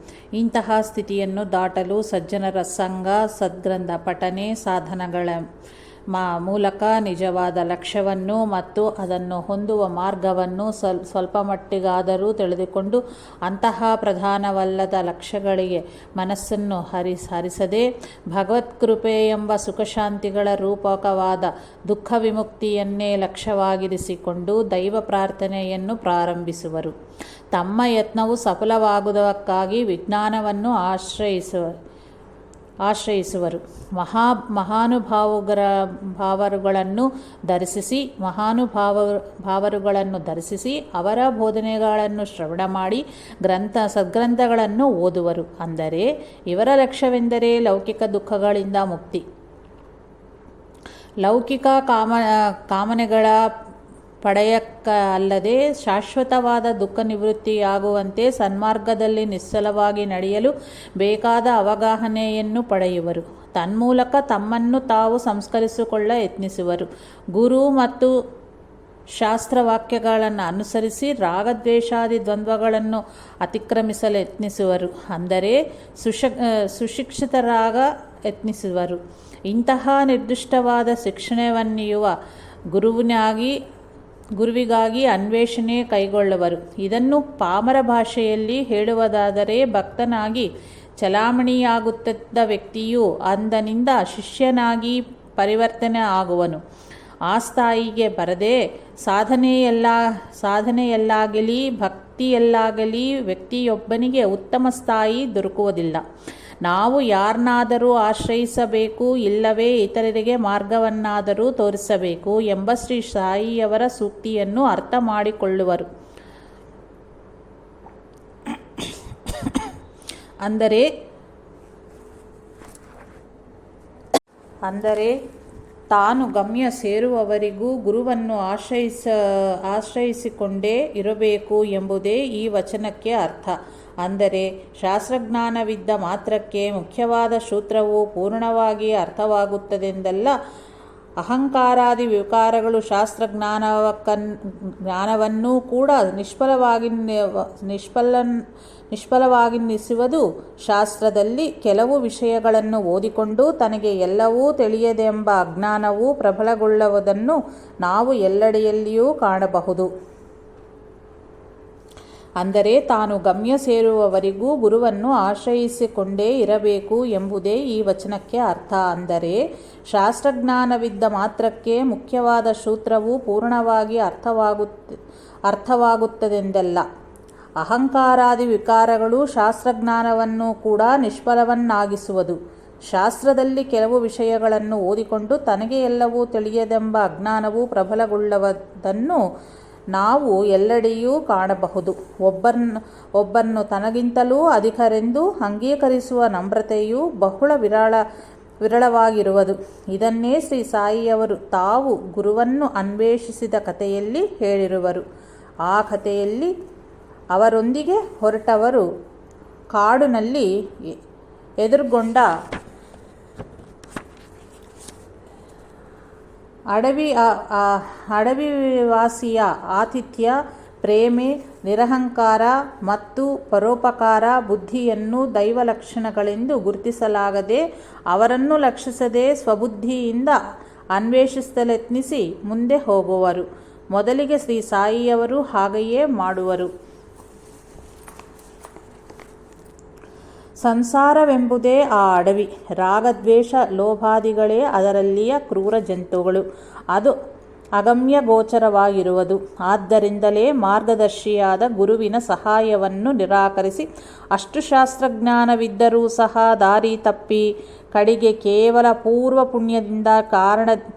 ಇಂತಹ ಸ್ಥಿತಿಯನ್ನು ದಾಟಲು ಸಜ್ಜನರ ಸಂಘ, ಸದ್ಗ್ರಂಥ ಪಠನೆ, ಸಾಧನಗಳ ಮೂಲಕ ನಿಜವಾದ ಲಕ್ಷ್ಯವನ್ನು ಮತ್ತು ಅದನ್ನು ಹೊಂದುವ ಮಾರ್ಗವನ್ನು ಸ್ವಲ್ಪ ಮಟ್ಟಿಗಾದರೂ ತಿಳಿದುಕೊಂಡು ಅಂತಹ ಪ್ರಧಾನವಲ್ಲದ ಲಕ್ಷ್ಯಗಳಿಗೆ ಮನಸ್ಸನ್ನು ಹರಿಸದೆ ಭಗವತ್ಕೃಪೆ ಎಂಬ ಸುಖಶಾಂತಿಗಳ ರೂಪಕವಾದ ದುಃಖ ವಿಮುಕ್ತಿಯನ್ನೇ ಲಕ್ಷ್ಯವಾಗಿರಿಸಿಕೊಂಡು ದೈವ ಪ್ರಾರ್ಥನೆಯನ್ನು ಪ್ರಾರಂಭಿಸುವರು. ತಮ್ಮ ಯತ್ನವು ಸಫಲವಾಗುವುದಕ್ಕಾಗಿ ವಿಜ್ಞಾನವನ್ನು ಆಶ್ರಯಿಸುವರು. ಮಹಾನುಭಾವರುಗಳನ್ನು ದರ್ಶಿಸಿ ಅವರ ಬೋಧನೆಗಳನ್ನು ಶ್ರವಣ ಮಾಡಿ ಸದ್ಗ್ರಂಥಗಳನ್ನು ಓದುವರು. ಅಂದರೆ ಇವರ ಲಕ್ಷ್ಯವೆಂದರೆ ಲೌಕಿಕ ದುಃಖಗಳಿಂದ ಮುಕ್ತಿ. ಲೌಕಿಕ ಕಾಮನೆಗಳ ಪಡೆಯಕ್ಕ ಅಲ್ಲದೆ ಶಾಶ್ವತವಾದ ದುಃಖ ನಿವೃತ್ತಿಯಾಗುವಂತೆ ಸನ್ಮಾರ್ಗದಲ್ಲಿ ನಿಶ್ಚಲವಾಗಿ ನಡೆಯಲು ಬೇಕಾದ ಅವಗಾಹನೆಯನ್ನು ಪಡೆಯುವರು. ತನ್ಮೂಲಕ ತಮ್ಮನ್ನು ತಾವು ಸಂಸ್ಕರಿಸಿಕೊಳ್ಳ ಯತ್ನಿಸುವರು. ಗುರು ಮತ್ತು ಶಾಸ್ತ್ರವಾಕ್ಯಗಳನ್ನು ಅನುಸರಿಸಿ ರಾಗದ್ವೇಷಾದಿ ದ್ವಂದ್ವಗಳನ್ನು ಅತಿಕ್ರಮಿಸಲು ಯತ್ನಿಸುವರು. ಅಂದರೆ ಸುಶಿಕ್ಷಿತರಾಗ ಯತ್ನಿಸುವರು. ಇಂತಹ ನಿರ್ದಿಷ್ಟವಾದ ಶಿಕ್ಷಣವನ್ನೀಯುವ ಗುರುವಿಗಾಗಿ ಅನ್ವೇಷಣೆ ಕೈಗೊಳ್ಳುವರು. ಇದನ್ನು ಪಾಮರ ಭಾಷೆಯಲ್ಲಿ ಹೇಳುವುದಾದರೆ ಭಕ್ತನಾಗಿ ಚಲಾಮಣಿಯಾಗುತ್ತಿದ್ದ ವ್ಯಕ್ತಿಯು ಅಂದಿನಿಂದ ಶಿಷ್ಯನಾಗಿ ಪರಿವರ್ತನೆ ಆಗುವನು. ಆ ಸ್ಥಾಯಿಗೆ ಬರದೆ ಸಾಧನೆಯಲ್ಲಾಗಲಿ ಭಕ್ತಿಯಲ್ಲಾಗಲಿ ವ್ಯಕ್ತಿಯೊಬ್ಬನಿಗೆ ಉತ್ತಮ ಸ್ಥಾಯಿ ದೊರಕುವುದಿಲ್ಲ. ನಾವು ಯಾರನ್ನಾದರೂ ಆಶ್ರಯಿಸಬೇಕು, ಇಲ್ಲವೇ ಇತರರಿಗೆ ಮಾರ್ಗವನ್ನಾದರೂ ತೋರಿಸಬೇಕು ಎಂಬ ಶ್ರೀ ಸಾಯಿಯವರ ಸೂಕ್ತಿಯನ್ನು ಅರ್ಥ ಮಾಡಿಕೊಳ್ಳುವರು. ಅಂದರೆ ತಾನು ಗಮ್ಯ ಸೇರುವವರೆಗೂ ಗುರುವನ್ನು ಆಶ್ರಯಿಸಿಕೊಂಡೇ ಇರಬೇಕು ಎಂಬುದೇ ಈ ವಚನಕ್ಕೆ ಅರ್ಥ. ಅಂದರೆ ಶಾಸ್ತ್ರಜ್ಞಾನವಿದ್ದ ಮಾತ್ರಕ್ಕೆ ಮುಖ್ಯವಾದ ಸೂತ್ರವು ಪೂರ್ಣವಾಗಿ ಅರ್ಥವಾಗುತ್ತದೆಂದಲ್ಲ. ಅಹಂಕಾರಾದಿ ವಿಕಾರಗಳು ಜ್ಞಾನವನ್ನೂ ಕೂಡ ನಿಷ್ಫಲವಾಗಿನಿಸುವುದು. ಶಾಸ್ತ್ರದಲ್ಲಿ ಕೆಲವು ವಿಷಯಗಳನ್ನು ಓದಿಕೊಂಡು ತನಗೆ ಎಲ್ಲವೂ ತಿಳಿಯದೆಂಬ ಅಜ್ಞಾನವು ಪ್ರಬಲಗೊಳ್ಳುವುದನ್ನು ನಾವು ಎಲ್ಲೆಡೆಯಲ್ಲಿಯೂ ಕಾಣಬಹುದು. ಅಂದರೆ ತಾನು ಗಮ್ಯ ಸೇರುವವರೆಗೂ ಗುರುವನ್ನು ಆಶ್ರಯಿಸಿಕೊಂಡೇ ಇರಬೇಕು ಎಂಬುದೇ ಈ ವಚನಕ್ಕೆ ಅರ್ಥ. ಅಂದರೆ ಶಾಸ್ತ್ರಜ್ಞಾನವಿದ್ದ ಮಾತ್ರಕ್ಕೆ ಮುಖ್ಯವಾದ ಸೂತ್ರವು ಪೂರ್ಣವಾಗಿ ಅರ್ಥವಾಗುತ್ತದೆಂದಲ್ಲ. ಅಹಂಕಾರಾದಿ ವಿಕಾರಗಳು ಶಾಸ್ತ್ರಜ್ಞಾನವನ್ನು ಕೂಡ ನಿಷ್ಫಲವನ್ನಾಗಿಸುವುದು. ಶಾಸ್ತ್ರದಲ್ಲಿ ಕೆಲವು ವಿಷಯಗಳನ್ನು ಓದಿಕೊಂಡು ತನಗೆ ಎಲ್ಲವೂ ತಿಳಿಯದೆಂಬ ಅಜ್ಞಾನವು ಪ್ರಬಲಗೊಳ್ಳುವುದನ್ನು ನಾವು ಎಲ್ಲೆಡೆಯೂ ಕಾಣಬಹುದು. ಒಬ್ಬರನ್ನು ತನಗಿಂತಲೂ ಅಧಿಕರೆಂದು ಅಂಗೀಕರಿಸುವ ನಮ್ರತೆಯು ಬಹಳ ವಿರಳವಾಗಿರುವುದು. ಇದನ್ನೇ ಶ್ರೀ ಸಾಯಿಯವರು ತಾವು ಗುರುವನ್ನು ಅನ್ವೇಷಿಸಿದ ಕಥೆಯಲ್ಲಿ ಹೇಳಿರುವರು. ಆ ಕಥೆಯಲ್ಲಿ ಅವರೊಂದಿಗೆ ಹೊರಟವರು ಕಾಡಿನಲ್ಲಿ ಎದುರುಗೊಂಡ ಅಡವಿವಾಸಿಯ ಆತಿಥ್ಯ, ಪ್ರೇಮೆ, ನಿರಹಂಕಾರ ಮತ್ತು ಪರೋಪಕಾರ ಬುದ್ಧಿಯನ್ನು ದೈವ ಲಕ್ಷಣಗಳೆಂದು ಗುರುತಿಸಲಾಗದೆ ಅವರನ್ನು ಲಕ್ಷಿಸದೆ ಸ್ವಬುದ್ಧಿಯಿಂದ ಅನ್ವೇಷಿಸಲೆತ್ನಿಸಿ ಮುಂದೆ ಹೋಗುವರು. ಮೊದಲಿಗೆ ಶ್ರೀ ಸಾಯಿಯವರು ಹಾಗೆಯೇ ಮಾಡುವರು. ಸಂಸಾರವೆಂಬುದೇ ಆ ಅಡವಿ. ರಾಗದ್ವೇಷ ಲೋಭಾದಿಗಳೇ ಅದರಲ್ಲಿಯ ಕ್ರೂರ ಜಂತುಗಳು. ಅಗಮ್ಯ ಗೋಚರವಾಗಿರುವುದು. ಆದ್ದರಿಂದಲೇ ಮಾರ್ಗದರ್ಶಿಯಾದ ಗುರುವಿನ ಸಹಾಯವನ್ನು ನಿರಾಕರಿಸಿ ಅಷ್ಟು ಶಾಸ್ತ್ರಜ್ಞಾನವಿದ್ದರೂ ಸಹ ದಾರಿ ತಪ್ಪಿ ಕಡೆಗೆ ಕೇವಲ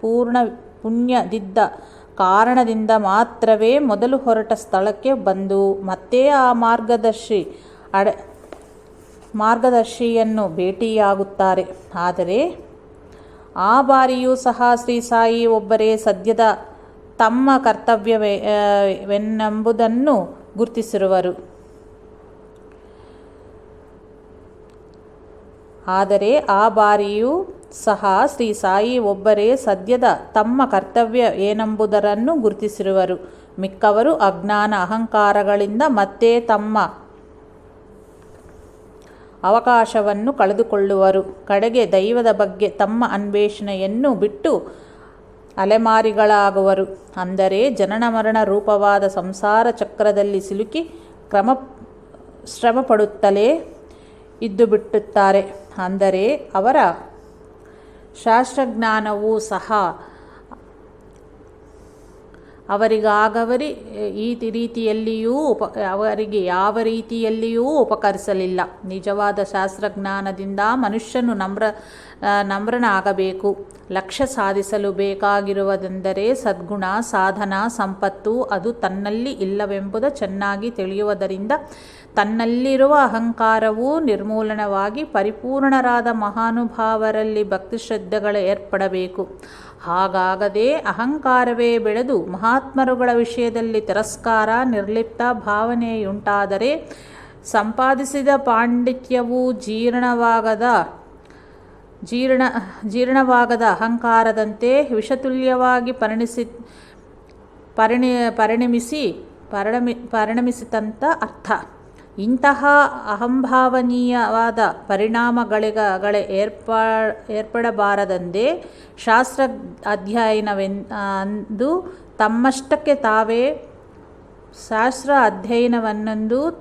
ಪೂರ್ಣ ಕಾರಣದಿಂದ ಮಾತ್ರವೇ ಮೊದಲು ಹೊರಟ ಸ್ಥಳಕ್ಕೆ ಬಂದು ಮತ್ತೆ ಆ ಮಾರ್ಗದರ್ಶಿಯನ್ನು ಭೇಟಿಯಾಗುತ್ತಾರೆ. ಆದರೆ ಆ ಬಾರಿಯೂ ಸಹ ಶ್ರೀ ಸಾಯಿ ಒಬ್ಬರೇ ಸದ್ಯದ ತಮ್ಮ ಕರ್ತವ್ಯವೆನ್ನೆಂಬುದನ್ನು ಗುರುತಿಸಿರುವರು. ಮಿಕ್ಕವರು ಅಜ್ಞಾನ ಅಹಂಕಾರಗಳಿಂದ ಮತ್ತೆ ತಮ್ಮ ಅವಕಾಶವನ್ನು ಕಳೆದುಕೊಳ್ಳುವರು. ಕಡೆಗೆ ದೈವದ ಬಗ್ಗೆ ತಮ್ಮ ಅನ್ವೇಷಣೆಯನ್ನು ಬಿಟ್ಟು ಅಲೆಮಾರಿಗಳಾಗುವರು. ಅಂದರೆ ಜನನ ಮರಣ ರೂಪವಾದ ಸಂಸಾರ ಚಕ್ರದಲ್ಲಿ ಸಿಲುಕಿ ಶ್ರಮಪಡುತ್ತಲೇ ಇದ್ದುಬಿಡುತ್ತಾರೆ. ಅಂದರೆ ಅವರ ಶಾಸ್ತ್ರಜ್ಞಾನವೂ ಸಹ ಅವರಿಗೆ ಯಾವ ರೀತಿಯಲ್ಲಿಯೂ ಉಪಕರಿಸಲಿಲ್ಲ. ನಿಜವಾದ ಶಾಸ್ತ್ರಜ್ಞಾನದಿಂದ ಮನುಷ್ಯನು ನಮ್ರನಾಗಬೇಕು. ಲಕ್ಷ್ಯ ಸಾಧಿಸಲು ಬೇಕಾಗಿರುವುದೆಂದರೆ ಸದ್ಗುಣ, ಸಾಧನ, ಸಂಪತ್ತು. ಅದು ತನ್ನಲ್ಲಿ ಇಲ್ಲವೆಂಬುದು ಚೆನ್ನಾಗಿ ತಿಳಿಯುವುದರಿಂದ ತನ್ನಲ್ಲಿರುವ ಅಹಂಕಾರವು ನಿರ್ಮೂಲನವಾಗಿ ಪರಿಪೂರ್ಣರಾದ ಮಹಾನುಭಾವರಲ್ಲಿ ಭಕ್ತಿಶ್ರದ್ಧೆಗಳು ಏರ್ಪಡಬೇಕು. ಹಾಗಾಗದೆ ಅಹಂಕಾರವೇ ಬೆಳೆದು ಮಹಾತ್ಮರುಗಳ ವಿಷಯದಲ್ಲಿ ತಿರಸ್ಕಾರ, ನಿರ್ಲಿಪ್ತ ಭಾವನೆಯುಂಟಾದರೆ ಸಂಪಾದಿಸಿದ ಪಾಂಡಿತ್ಯವು ಜೀರ್ಣವಾಗದ ಅಹಂಕಾರದಂತೆ ವಿಷತುಲ್ಯವಾಗಿ ಪರಿಣಮಿಸಿತಂತ ಅರ್ಥ. ಇಂತಹ ಅಹಂಭಾವನೀಯವಾದ ಪರಿಣಾಮಗಳೇ ಏರ್ಪಡಬಾರದೆಂದೇ ಶಾಸ್ತ್ರ ಅಧ್ಯಯನವನ್ನೊಂದು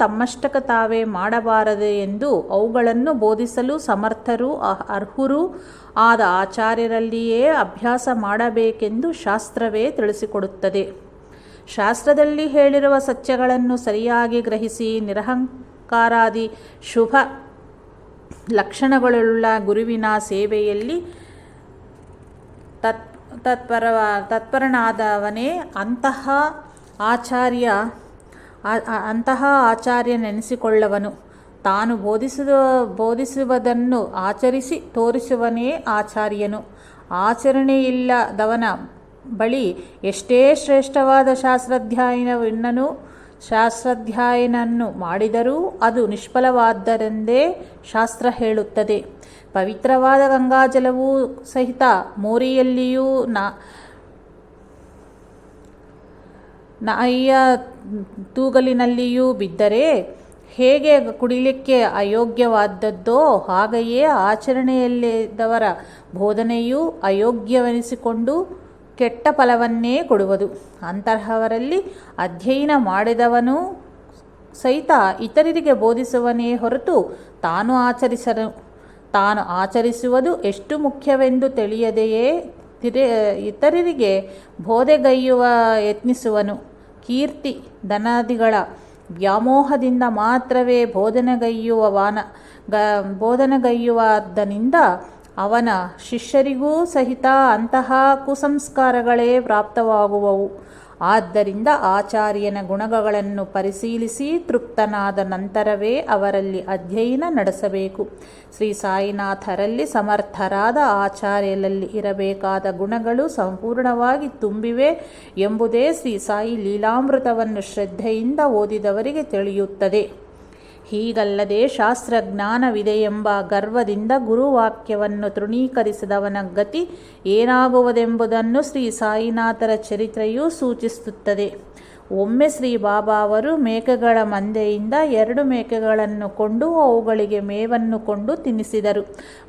ತಮ್ಮಷ್ಟಕ್ಕೆ ತಾವೇ ಮಾಡಬಾರದು ಎಂದು ಅವುಗಳನ್ನು ಬೋಧಿಸಲು ಸಮರ್ಥರೂ ಅರ್ಹರೂ ಆದ ಆಚಾರ್ಯರಲ್ಲಿಯೇ ಅಭ್ಯಾಸ ಮಾಡಬೇಕೆಂದು ಶಾಸ್ತ್ರವೇ ತಿಳಿಸಿಕೊಡುತ್ತದೆ. ಶಾಸ್ತ್ರದಲ್ಲಿ ಹೇಳಿರುವ ಸತ್ಯಗಳನ್ನು ಸರಿಯಾಗಿ ಗ್ರಹಿಸಿ ನಿರಹಂಕಾರಾದಿ ಶುಭ ಲಕ್ಷಣಗಳುಳ್ಳ ಗುರುವಿನ ಸೇವೆಯಲ್ಲಿ ತತ್ಪರನಾದವನೇ ಅಂತಹ ಆಚಾರ್ಯನೆನಿಸಿಕೊಳ್ಳುವನು. ತಾನು ಬೋಧಿಸುವುದನ್ನು ಆಚರಿಸಿ ತೋರಿಸುವನೇ ಆಚಾರ್ಯನು. ಆಚರಣೆಯಿಲ್ಲದವನ ಬಳಿ ಎಷ್ಟೇ ಶ್ರೇಷ್ಠವಾದ ಶಾಸ್ತ್ರಾಧ್ಯಯನವನ್ನು ಮಾಡಿದರೂ ಅದು ನಿಷ್ಫಲವಾದ್ದರೆಂದೇ ಶಾಸ್ತ್ರ ಹೇಳುತ್ತದೆ. ಪವಿತ್ರವಾದ ಗಂಗಾಜಲವೂ ಸಹಿತ ಮೋರಿಯಲ್ಲಿಯೂ ನಾಯಿಯ ತೂಗಲಿನಲ್ಲಿಯೂ ಬಿದ್ದರೆ ಹೇಗೆ ಕುಡಿಲಿಕ್ಕೆ ಅಯೋಗ್ಯವಾದದ್ದೋ ಹಾಗೆಯೇ ಆಚರಣೆಯಲ್ಲಿದ್ದವರ ಬೋಧನೆಯೂ ಅಯೋಗ್ಯವೆನಿಸಿಕೊಂಡು ಕೆಟ್ಟ ಫಲವನ್ನೇ ಕೊಡುವುದು. ಅಂತಹವರಲ್ಲಿ ಅಧ್ಯಯನ ಮಾಡಿದವನು ಸಹಿತ ಇತರರಿಗೆ ಬೋಧಿಸುವನೇ ಹೊರತು ತಾನು ಆಚರಿಸುವುದು ಎಷ್ಟು ಮುಖ್ಯವೆಂದು ತಿಳಿಯದೆಯೇ ಇತರರಿಗೆ ಬೋಧೆಗೈಯುವ ಯತ್ನಿಸುವನು. ಕೀರ್ತಿ ಧನಾದಿಗಳ ವ್ಯಾಮೋಹದಿಂದ ಮಾತ್ರವೇ ಬೋಧನೆಗೈಯುವುದರಿಂದ ಅವನ ಶಿಷ್ಯರಿಗೂ ಸಹಿತ ಅಂತಹ ಕುಸಂಸ್ಕಾರಗಳೇ ಪ್ರಾಪ್ತವಾಗುವವು. ಆದ್ದರಿಂದ ಆಚಾರ್ಯನ ಗುಣಗಳನ್ನು ಪರಿಶೀಲಿಸಿ ತೃಪ್ತನಾದ ನಂತರವೇ ಅವರಲ್ಲಿ ಅಧ್ಯಯನ ನಡೆಸಬೇಕು. ಶ್ರೀ ಸಾಯಿನಾಥರಲ್ಲಿ ಸಮರ್ಥರಾದ ಆಚಾರ್ಯರಲ್ಲಿ ಇರಬೇಕಾದ ಗುಣಗಳು ಸಂಪೂರ್ಣವಾಗಿ ತುಂಬಿವೆ ಎಂಬುದೇ ಶ್ರೀ ಸಾಯಿ ಲೀಲಾಮೃತವನ್ನು ಶ್ರದ್ಧೆಯಿಂದ ಓದಿದವರಿಗೆ ತಿಳಿಯುತ್ತದೆ. ಹೀಗಲ್ಲದೆ ಶಾಸ್ತ್ರಜ್ಞಾನವಿದೆಯೆಂಬ ಗರ್ವದಿಂದ ಗುರುವಾಕ್ಯವನ್ನು ತೃಣೀಕರಿಸಿದವನ ಗತಿ ಏನಾಗುವುದೆಂಬುದನ್ನು ಶ್ರೀ ಸಾಯಿನಾಥರ ಚರಿತ್ರೆಯು ಸೂಚಿಸುತ್ತದೆ. ಒಮ್ಮೆ ಶ್ರೀ ಬಾಬಾ ಅವರು ಮೇಕೆಗಳ ಮಂದೆಯಿಂದ 2 ಮೇಕೆಗಳನ್ನು ಕೊಂಡು ಅವುಗಳಿಗೆ ಮೇವನ್ನು ಕೊಂಡು ತಿನ್ನಿಸಿದರು.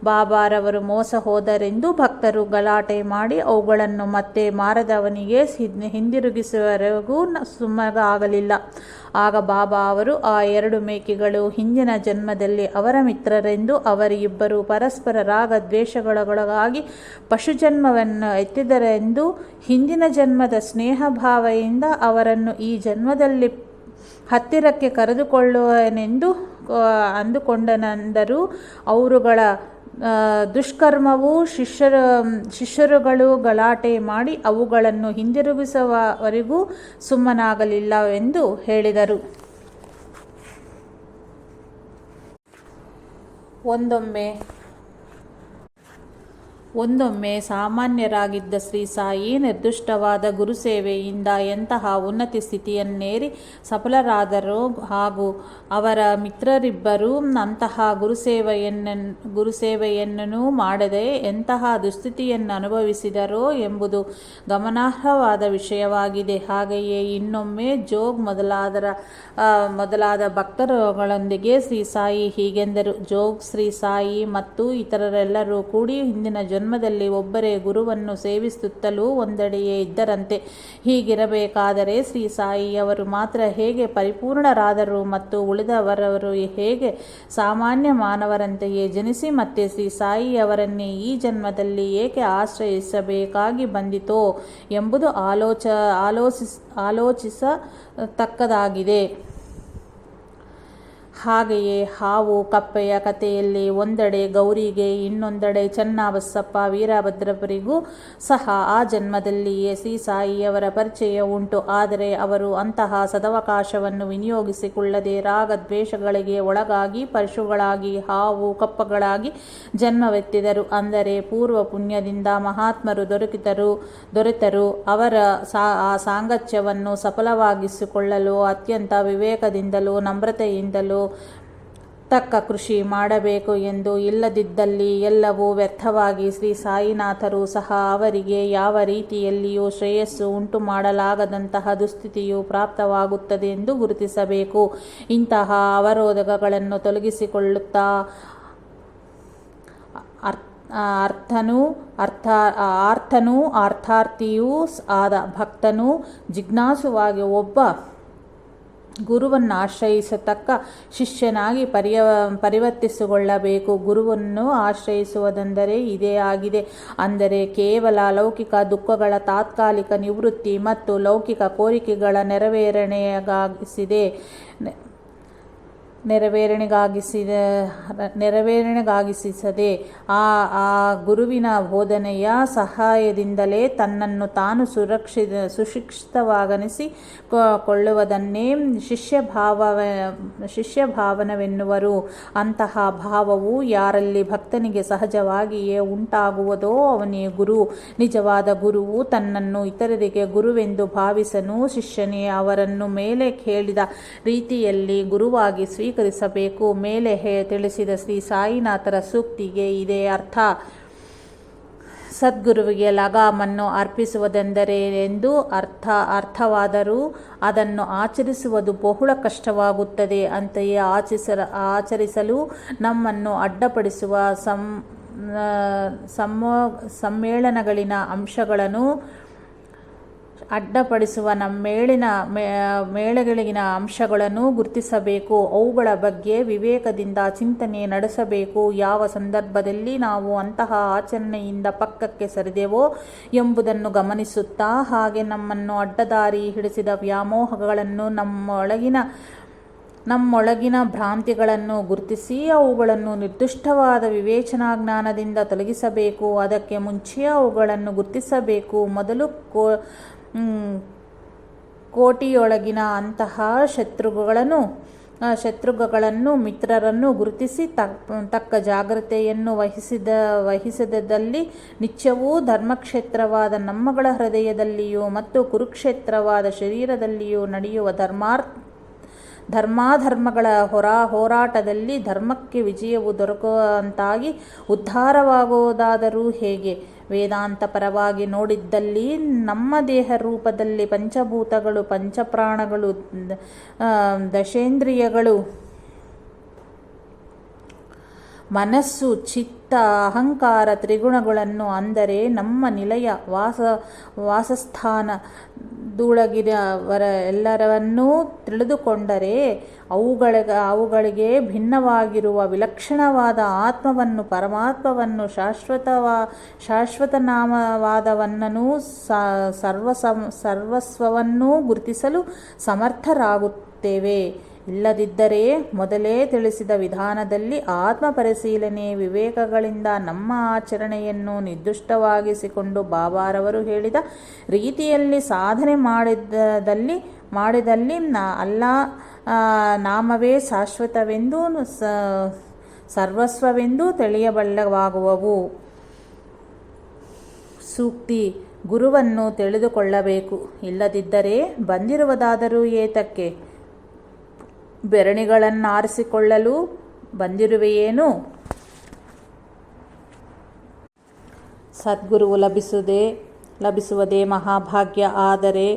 ಬಾಬಾರವರು ಮೋಸ ಹೋದರೆಂದು ಭಕ್ತರು ಗಲಾಟೆ ಮಾಡಿ ಅವುಗಳನ್ನು ಮತ್ತೆ ಮಾರದವನಿಗೆ ಹಿಂದಿರುಗಿಸುವವರೆಗೂ ಸುಮ್ಮನಾಗಲಿಲ್ಲ. ಆಗ ಬಾಬಾ ಅವರು ಆ 2 ಮೇಕೆಗಳು ಹಿಂದಿನ ಜನ್ಮದಲ್ಲಿ ಅವರ ಮಿತ್ರರೆಂದು, ಅವರಿಬ್ಬರು ಪರಸ್ಪರ ರಾಗ ದ್ವೇಷಗಳೊಳಗಾಗಿ ಪಶುಜನ್ಮವನ್ನು ಎತ್ತಿದರೆಂದು, ಹಿಂದಿನ ಜನ್ಮದ ಸ್ನೇಹಭಾವದಿಂದ ಅವರನ್ನು ಈ ಜನ್ಮದಲ್ಲಿ ಹತ್ತಿರಕ್ಕೆ ಕರೆದುಕೊಳ್ಳುವನೆಂದು ಅಂದುಕೊಂಡನೆಂದರು. ಅವರುಗಳ ದುಷ್ಕರ್ಮವು ಶಿಷ್ಯರುಗಳು ಗಲಾಟೆ ಮಾಡಿ ಅವುಗಳನ್ನು ಹಿಂದಿರುಗಿಸುವವರೆಗೂ ಸುಮ್ಮನಾಗಲಿಲ್ಲವೆಂದು ಹೇಳಿದರು. ಒಂದೊಮ್ಮೆ ಸಾಮಾನ್ಯರಾಗಿದ್ದ ಶ್ರೀ ಸಾಯಿ ನಿರ್ದಿಷ್ಟವಾದ ಗುರುಸೇವೆಯಿಂದ ಎಂತಹ ಉನ್ನತ ಸ್ಥಿತಿಯನ್ನೇರಿ ಸಫಲರಾದರು ಹಾಗೂ ಅವರ ಮಿತ್ರರಿಬ್ಬರೂ ಅಂತಹ ಗುರುಸೇವೆಯನ್ನೂ ಮಾಡದೆ ಎಂತಹ ದುಸ್ಥಿತಿಯನ್ನು ಅನುಭವಿಸಿದರೋ ಎಂಬುದು ಗಮನಾರ್ಹವಾದ ವಿಷಯವಾಗಿದೆ. ಹಾಗೆಯೇ ಇನ್ನೊಮ್ಮೆ ಜೋಗ್ ಮೊದಲಾದ ಭಕ್ತರುಗಳೊಂದಿಗೆ ಶ್ರೀ ಸಾಯಿ ಹೀಗೆಂದರು. ಜೋಗ್, ಶ್ರೀ ಸಾಯಿ ಮತ್ತು ಇತರರೆಲ್ಲರೂ ಕೂಡಿ ಹಿಂದಿನ ಜನ್ಮದಲ್ಲಿ ಒಬ್ಬರೇ ಗುರುವನ್ನು ಸೇವಿಸುತ್ತಲೂ ಒಂದೆಡೆಯೇ ಇದ್ದರಂತೆ. ಹೀಗಿರಬೇಕಾದರೆ ಶ್ರೀ ಸಾಯಿಯವರು ಮಾತ್ರ ಹೇಗೆ ಪರಿಪೂರ್ಣರಾದರು ಮತ್ತು ಉಳಿದವರವರು ಹೇಗೆ ಸಾಮಾನ್ಯ ಮಾನವರಂತೆಯೇ ಜನಿಸಿ ಮತ್ತೆ ಶ್ರೀ ಸಾಯಿಯವರನ್ನೇ ಈ ಜನ್ಮದಲ್ಲಿ ಏಕೆ ಆಶ್ರಯಿಸಬೇಕಾಗಿ ಬಂದಿತೋ ಎಂಬುದು ಆಲೋಚಿಸತಕ್ಕದಾಗಿದೆ. ಹಾಗೆಯೇ ಹಾವು ಕಪ್ಪೆಯ ಕಥೆಯಲ್ಲಿ ಒಂದೆಡೆ ಗೌರಿಗೆ ಇನ್ನೊಂದೆಡೆ ಚನ್ನಬಸಪ್ಪ ವೀರಭದ್ರರಿಗೂ ಸಹ ಆ ಜನ್ಮದಲ್ಲಿಯೇ ಶ್ರೀ ಸಾಯಿಯವರ ಪರಿಚಯ ಉಂಟು. ಆದರೆ ಅವರು ಅಂತಹ ಸದವಕಾಶವನ್ನು ವಿನಿಯೋಗಿಸಿಕೊಳ್ಳದೆ ರಾಗದ್ವೇಷಗಳಿಗೆ ಒಳಗಾಗಿ ಪಶುಗಳಾಗಿ, ಹಾವು ಕಪ್ಪೆಗಳಾಗಿ ಜನ್ಮವೆತ್ತಿದರು. ಅಂದರೆ ಪೂರ್ವ ಪುಣ್ಯದಿಂದ ಮಹಾತ್ಮರು ದೊರೆತರು. ಅವರ ಆ ಸಾಂಗತ್ಯವನ್ನು ಸಫಲವಾಗಿಸಿಕೊಳ್ಳಲು ಅತ್ಯಂತ ವಿವೇಕದಿಂದಲೂ ನಮ್ರತೆಯಿಂದಲೂ ತಕ್ಕ ಕೃಷಿ ಮಾಡಬೇಕು ಎಂದು. ಇಲ್ಲದಿದ್ದಲ್ಲಿ ಎಲ್ಲವೂ ವ್ಯರ್ಥವಾಗಿ ಶ್ರೀ ಸಾಯಿನಾಥರು ಸಹ ಅವರಿಗೆ ಯಾವ ರೀತಿಯಲ್ಲಿಯೂ ಶ್ರೇಯಸ್ಸು ಉಂಟು ಮಾಡಲಾಗದಂತಹ ದುಸ್ಥಿತಿಯು ಪ್ರಾಪ್ತವಾಗುತ್ತದೆ ಎಂದು ಗುರುತಿಸಬೇಕು. ಇಂತಹ ಅವರೋಧಗಳನ್ನು ತೊಲಗಿಸಿಕೊಳ್ಳುತ್ತಾ ಆರ್ತನೂ ಅರ್ಥಾರ್ಥಿಯೂ ಆದ ಭಕ್ತನು ಜಿಜ್ಞಾಸುವಾಗಿ ಒಬ್ಬ ಗುರುವನ್ನು ಆಶ್ರಯಿಸತಕ್ಕ ಶಿಷ್ಯನಾಗಿ ಪರಿವರ್ತಿಸಿಕೊಳ್ಳಬೇಕು. ಗುರುವನ್ನು ಆಶ್ರಯಿಸುವುದೆಂದರೆ ಇದೇ ಆಗಿದೆ. ಅಂದರೆ ಕೇವಲ ಲೌಕಿಕ ದುಃಖಗಳ ತಾತ್ಕಾಲಿಕ ನಿವೃತ್ತಿ ಮತ್ತು ಲೌಕಿಕ ಕೋರಿಕೆಗಳ ನೆರವೇರಣೆಗಾಗಿಸದೆ ಆ ಗುರುವಿನ ಬೋಧನೆಯ ಸಹಾಯದಿಂದಲೇ ತನ್ನನ್ನು ತಾನು ಸುಶಿಕ್ಷಿತವಾಗಿಸಿಕೊಳ್ಳುವುದನ್ನೇ ಶಿಷ್ಯಭಾವನೆವೆನ್ನುವರು. ಅಂತಹ ಭಾವವು ಯಾರಲ್ಲಿ ಭಕ್ತನಿಗೆ ಸಹಜವಾಗಿಯೇ ಉಂಟಾಗುವುದೋ ಅವನೇ ಗುರು. ನಿಜವಾದ ಗುರುವು ತನ್ನನ್ನು ಇತರರಿಗೆ ಗುರುವೆಂದು ಭಾವಿಸನು. ಶಿಷ್ಯನೇ ಅವರನ್ನು ಮೇಲೆ ಹೇಳಿದ ರೀತಿಯಲ್ಲಿ ಗುರುವಾಗಿ ಸ್ವೀಕರಿಸಬೇಕು. ಮೇಲೆ ತಿಳಿಸಿದ ಶ್ರೀ ಸಾಯಿನಾಥರ ಸೂಕ್ತಿಗೆ ಇದೇ ಅರ್ಥ. ಸದ್ಗುರುವಿಗೆ ಲಗಾಮನ್ನು ಅರ್ಪಿಸುವುದೆಂದರೆ ಎಂದು ಅರ್ಥವಾದರೂ ಅದನ್ನು ಆಚರಿಸುವುದು ಬಹಳ ಕಷ್ಟವಾಗುತ್ತದೆ. ಅಂತೆಯೇ ಆಚರಿಸಲು ನಮ್ಮನ್ನು ಅಡ್ಡಪಡಿಸುವ ಸಮ್ಮೇಳನಗಳಿನ ಅಂಶಗಳನ್ನು ಗುರುತಿಸಬೇಕು. ಅವುಗಳ ಬಗ್ಗೆ ವಿವೇಕದಿಂದ ಚಿಂತನೆ ನಡೆಸಬೇಕು. ಯಾವ ಸಂದರ್ಭದಲ್ಲಿ ನಾವು ಅಂತಹ ಆಚರಣೆಯಿಂದ ಪಕ್ಕಕ್ಕೆ ಸರಿದೆವೋ ಎಂಬುದನ್ನು ಗಮನಿಸುತ್ತಾ, ಹಾಗೆ ನಮ್ಮನ್ನು ಅಡ್ಡದಾರಿ ಹಿಡಿಸಿದ ವ್ಯಾಮೋಹಗಳನ್ನು, ನಮ್ಮೊಳಗಿನ ಭ್ರಾಂತಿಗಳನ್ನು ಗುರುತಿಸಿ ಅವುಗಳನ್ನು ನಿರ್ದಿಷ್ಟವಾದ ವಿವೇಚನಾ ಜ್ಞಾನದಿಂದ ತೊಲಗಿಸಬೇಕು. ಅದಕ್ಕೆ ಮುಂಚೆ ಅವುಗಳನ್ನು ಗುರುತಿಸಬೇಕು. ಮೊದಲು ಕೋಟಿಯೊಳಗಿನ ಅಂತಹ ಶತ್ರುಗಳನ್ನು ಮಿತ್ರರನ್ನು ಗುರುತಿಸಿ ತಕ್ಕ ಜಾಗ್ರತೆಯನ್ನು ವಹಿಸಿದಲ್ಲಿ ನಿತ್ಯವೂ ಧರ್ಮಕ್ಷೇತ್ರವಾದ ನಮ್ಮಗಳ ಹೃದಯದಲ್ಲಿಯೂ ಮತ್ತು ಕುರುಕ್ಷೇತ್ರವಾದ ಶರೀರದಲ್ಲಿಯೂ ನಡೆಯುವ ಧರ್ಮಾಧರ್ಮಗಳ ಹೋರಾಟದಲ್ಲಿ ಧರ್ಮಕ್ಕೆ ವಿಜಯವು ದೊರಕುವಂತಾಗಿ ಉದ್ಧಾರವಾಗುವುದಾದರೂ ಹೇಗೆ? ವೇದಾಂತ ಪರವಾಗಿ ನೋಡಿದ್ದಲ್ಲಿ ನಮ್ಮ ದೇಹ ರೂಪದಲ್ಲಿ ಪಂಚಭೂತಗಳು, ಪಂಚಪ್ರಾಣಗಳು, ದಶೇಂದ್ರಿಯಗಳು, ಮನಸ್ಸು, ಚಿತ್ತ, ಅಹಂಕಾರ, ತ್ರಿಗುಣಗಳನ್ನು ಅಂದರೆ ನಮ್ಮ ನಿಲಯ ವಾಸಸ್ಥಾನದೊಳಗಿರವರ ಎಲ್ಲರನ್ನೂ ತಿಳಿದುಕೊಂಡರೆ ಅವುಗಳಿಗೆ ಭಿನ್ನವಾಗಿರುವ ವಿಲಕ್ಷಣವಾದ ಆತ್ಮವನ್ನು, ಪರಮಾತ್ಮವನ್ನು, ಶಾಶ್ವತನಾಮವಾದವನ್ನೂ ಸರ್ವಸ್ವವನ್ನೂ ಗುರುತಿಸಲು ಸಮರ್ಥರಾಗುತ್ತೇವೆ. ಇಲ್ಲದಿದ್ದರೆ ಮೊದಲೇ ತಿಳಿಸಿದ ವಿಧಾನದಲ್ಲಿ ಆತ್ಮ ಪರಿಶೀಲನೆ ವಿವೇಕಗಳಿಂದ ನಮ್ಮ ಆಚರಣೆಯನ್ನು ನಿರ್ದುಷ್ಟವಾಗಿಸಿಕೊಂಡು ಬಾಬಾರವರು ಹೇಳಿದ ರೀತಿಯಲ್ಲಿ ಸಾಧನೆ ಮಾಡಿದಲ್ಲಿ ಅಲ್ಲಾ ನಾಮವೇ ಶಾಶ್ವತವೆಂದು ಸರ್ವಸ್ವವೆಂದು ತಿಳಿಯಬಲ್ಲವಾಗುವವು. ಸೂಕ್ತಿ: ಗುರುವನ್ನು ತಿಳಿದುಕೊಳ್ಳಬೇಕು. ಇಲ್ಲದಿದ್ದರೆ ಬಂದಿರುವುದಾದರೂ ಏತಕ್ಕೆ? ಬೆರಣಿಗಳನ್ನಾರಿಸಿಕೊಳ್ಳಲು ಬಂದಿರುವೆಯೇನು? ಸದ್ಗುರುವು ಲಭಿಸುವುದೇ ಮಹಾಭಾಗ್ಯ. ಆದರೆ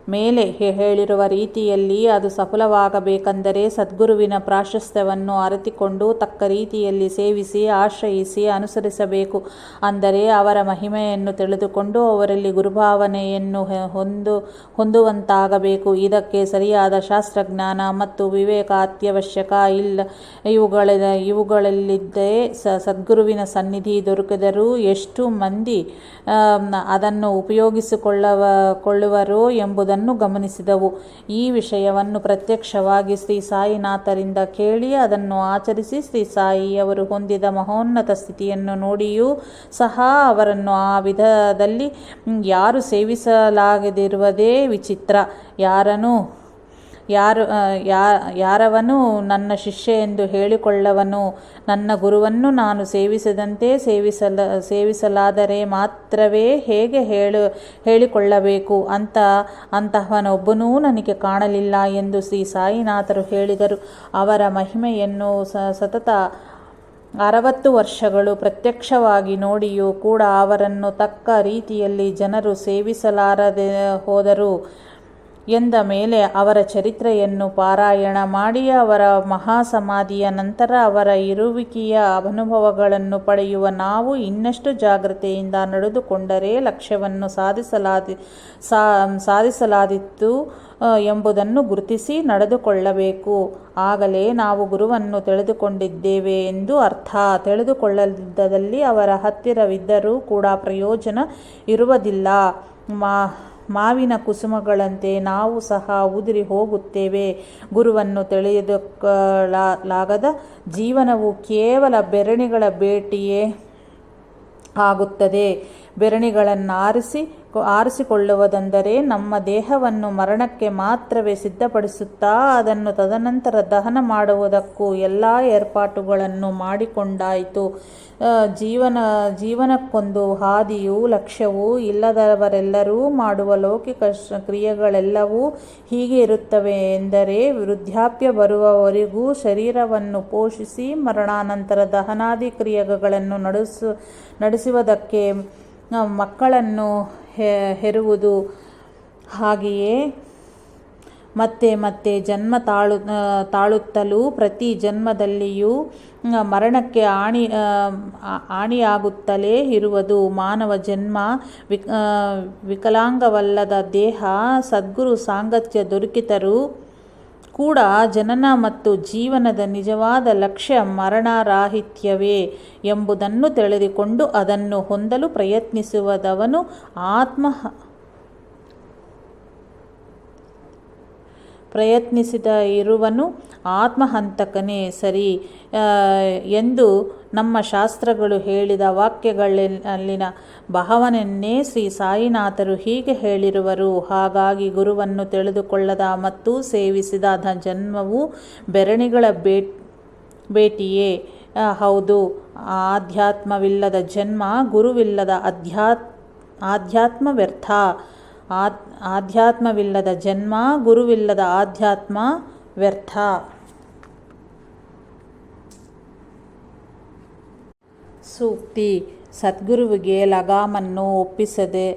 ಮೇಲೆ ಹೇಳಿರುವ ರೀತಿಯಲ್ಲಿ ಅದು ಸಫಲವಾಗಬೇಕೆಂದರೆ ಸದ್ಗುರುವಿನ ಪ್ರಾಶಸ್ತ್ಯವನ್ನು ಅರಿತುಕೊಂಡು ತಕ್ಕ ರೀತಿಯಲ್ಲಿ ಸೇವಿಸಿ, ಆಶ್ರಯಿಸಿ, ಅನುಸರಿಸಬೇಕು. ಅಂದರೆ ಅವರ ಮಹಿಮೆಯನ್ನು ತಿಳಿದುಕೊಂಡು ಅವರಲ್ಲಿ ಗುರುಭಾವನೆಯನ್ನು ಹೊಂದುವಂತಾಗಬೇಕು. ಇದಕ್ಕೆ ಸರಿಯಾದ ಶಾಸ್ತ್ರಜ್ಞಾನ ಮತ್ತು ವಿವೇಕ ಅತ್ಯವಶ್ಯಕ. ಇವುಗಳಿಲ್ಲದೆ ಸದ್ಗುರುವಿನ ಸನ್ನಿಧಿ ದೊರಕಿದರೂ ಎಷ್ಟು ಮಂದಿ ಅದನ್ನು ಉಪಯೋಗಿಸಿಕೊಳ್ಳುವರೋ ಎಂಬುದನ್ನು ಗಮನಿಸಿದವು. ಈ ವಿಷಯವನ್ನು ಪ್ರತ್ಯಕ್ಷವಾಗಿ ಶ್ರೀ ಸಾಯಿನಾಥರಿಂದ ಕೇಳಿ ಅದನ್ನು ಆಚರಿಸಿ ಶ್ರೀ ಸಾಯಿಯವರು ಹೊಂದಿದ ಮಹೋನ್ನತ ಸ್ಥಿತಿಯನ್ನು ನೋಡಿಯೂ ಸಹ ಅವರನ್ನು ಆ ವಿಧದಲ್ಲಿ ಯಾರು ಸೇವಿಸಲಾಗದಿರುವುದೇ ವಿಚಿತ್ರ. ಯಾರವನು ನನ್ನ ಶಿಷ್ಯ ಎಂದು ಹೇಳಿಕೊಳ್ಳವನು ನನ್ನ ಗುರುವನ್ನು ನಾನು ಸೇವಿಸದಂತೆ ಸೇವಿಸಲಾದರೆ ಮಾತ್ರವೇ ಹೇಗೆ ಹೇಳಿಕೊಳ್ಳಬೇಕು? ಅಂತಹವನೊಬ್ಬನೂ ನನಗೆ ಕಾಣಲಿಲ್ಲ ಎಂದು ಶ್ರೀ ಸಾಯಿನಾಥರು ಹೇಳಿದರು. ಅವರ ಮಹಿಮೆಯನ್ನು ಸತತ 60 ವರ್ಷಗಳು ಪ್ರತ್ಯಕ್ಷವಾಗಿ ನೋಡಿಯೂ ಕೂಡ ಅವರನ್ನು ತಕ್ಕ ರೀತಿಯಲ್ಲಿ ಜನರು ಸೇವಿಸಲಾರದೆ ಹೋದರು. ಎಂದ ಮೇಲೆ ಅವರ ಚರಿತ್ರೆಯನ್ನು ಪಾರಾಯಣ ಮಾಡಿ ಅವರ ಮಹಾಸಮಾಧಿಯ ನಂತರ ಅವರ ಇರುವಿಕೆಯ ಅನುಭವಗಳನ್ನು ಪಡೆಯುವ ನಾವು ಇನ್ನಷ್ಟು ಜಾಗ್ರತೆಯಿಂದ ನಡೆದುಕೊಂಡರೆ ಲಕ್ಷ್ಯವನ್ನು ಸಾಧಿಸಲಾದೀತು ಎಂಬುದನ್ನು ಗುರುತಿಸಿ ನಡೆದುಕೊಳ್ಳಬೇಕು. ಆಗಲೇ ನಾವು ಗುರುವನ್ನು ತಿಳಿದುಕೊಂಡಿದ್ದೇವೆ ಎಂದು ಅರ್ಥ. ತಿಳಿದುಕೊಳ್ಳದಿದ್ದಲ್ಲಿ ಅವರ ಹತ್ತಿರವಿದ್ದರೂ ಕೂಡ ಪ್ರಯೋಜನ ಇರುವುದಿಲ್ಲ. ಮಾವಿನ ಕುಸುಮಗಳಂತೆ ನಾವು ಸಹ ಉದುರಿ ಹೋಗುತ್ತೇವೆ. ಗುರುವನ್ನು ತಿಳಿದುಕೊಳ್ಳಲಾಗದ ಜೀವನವು ಕೇವಲ ಬೆರಣಿಗಳ ಬೇಟೆಯೇ ಆಗುತ್ತದೆ. ಬೆರಣಿಗಳನ್ನು ಆರಿಸಿಕೊಳ್ಳುವುದೆಂದರೆ ನಮ್ಮ ದೇಹವನ್ನು ಮರಣಕ್ಕೆ ಮಾತ್ರವೇ ಸಿದ್ಧಪಡಿಸುತ್ತಾ ಅದನ್ನು ತದನಂತರ ದಹನ ಮಾಡುವುದಕ್ಕೂ ಎಲ್ಲ ಏರ್ಪಾಟುಗಳನ್ನು ಮಾಡಿಕೊಂಡಾಯಿತು. ಜೀವನಕ್ಕೊಂದು ಹಾದಿಯೂ ಲಕ್ಷ್ಯವೂ ಇಲ್ಲದವರೆಲ್ಲರೂ ಮಾಡುವ ಲೌಕಿಕ ಕ್ರಿಯೆಗಳೆಲ್ಲವೂ ಹೀಗೆ ಇರುತ್ತವೆ ಎಂದರೆ ವೃದ್ಧಾಪ್ಯ ಬರುವವರೆಗೂ ಶರೀರವನ್ನು ಪೋಷಿಸಿ ಮರಣಾನಂತರ ದಹನಾದಿ ಕ್ರಿಯೆಗಳನ್ನು ನಡೆಸುವುದಕ್ಕೆ ಮಕ್ಕಳನ್ನು ಹೆರುವುದು. ಹಾಗೆಯೇ ಮತ್ತೆ ಮತ್ತೆ ಜನ್ಮ ತಾಳುತ್ತಲೂ ಪ್ರತಿ ಜನ್ಮದಲ್ಲಿಯೂ ಮರಣಕ್ಕೆ ಆಣಿಯಾಗುತ್ತಲೇ ಇರುವುದು. ಮಾನವ ಜನ್ಮ, ವಿಕಲಾಂಗವಲ್ಲದ ದೇಹ, ಸದ್ಗುರು ಸಾಂಗತ್ಯ ದೊರಕಿದರೂ ಕೂಡ ಜನನ ಮತ್ತು ಜೀವನದ ನಿಜವಾದ ಲಕ್ಷ್ಯ ಮರಣರಾಹಿತ್ಯವೇ ಎಂಬುದನ್ನು ತಿಳಿದುಕೊಂಡು ಅದನ್ನು ಹೊಂದಲು ಪ್ರಯತ್ನಿಸುವವನು ಆತ್ಮಹಂತಕನೇ ಸರಿ ಎಂದು ನಮ್ಮ ಶಾಸ್ತ್ರಗಳು ಹೇಳಿದ ವಾಕ್ಯಗಳಲ್ಲಿನ ಭಾವನೆಯನ್ನೇ ಶ್ರೀ ಸಾಯಿನಾಥರು ಹೀಗೆ ಹೇಳಿರುವರು. ಹಾಗಾಗಿ ಗುರುವನ್ನು ತಿಳಿದುಕೊಳ್ಳದ ಮತ್ತು ಸೇವಿಸಿದ ಜನ್ಮವು ಬೆರಣಿಗಳ ಬೇಟೆಯೇ ಹೌದು. ಆಧ್ಯಾತ್ಮವಿಲ್ಲದ ಜನ್ಮ, ಗುರುವಿಲ್ಲದ ಆಧ್ಯಾತ್ಮ ವ್ಯರ್ಥ. ಆಧ್ಯಾತ್ಮವಿಲ್ಲದ ಜನ್ಮ, ಗುರುವಿಲ್ಲದ ಆಧ್ಯಾತ್ಮ ವ್ಯರ್ಥ. ಸೂಕ್ತಿ: ಸದ್ಗುರುವಿಗೆ ಲಗಾಮನ್ನು ಒಪ್ಪಿಸದೆ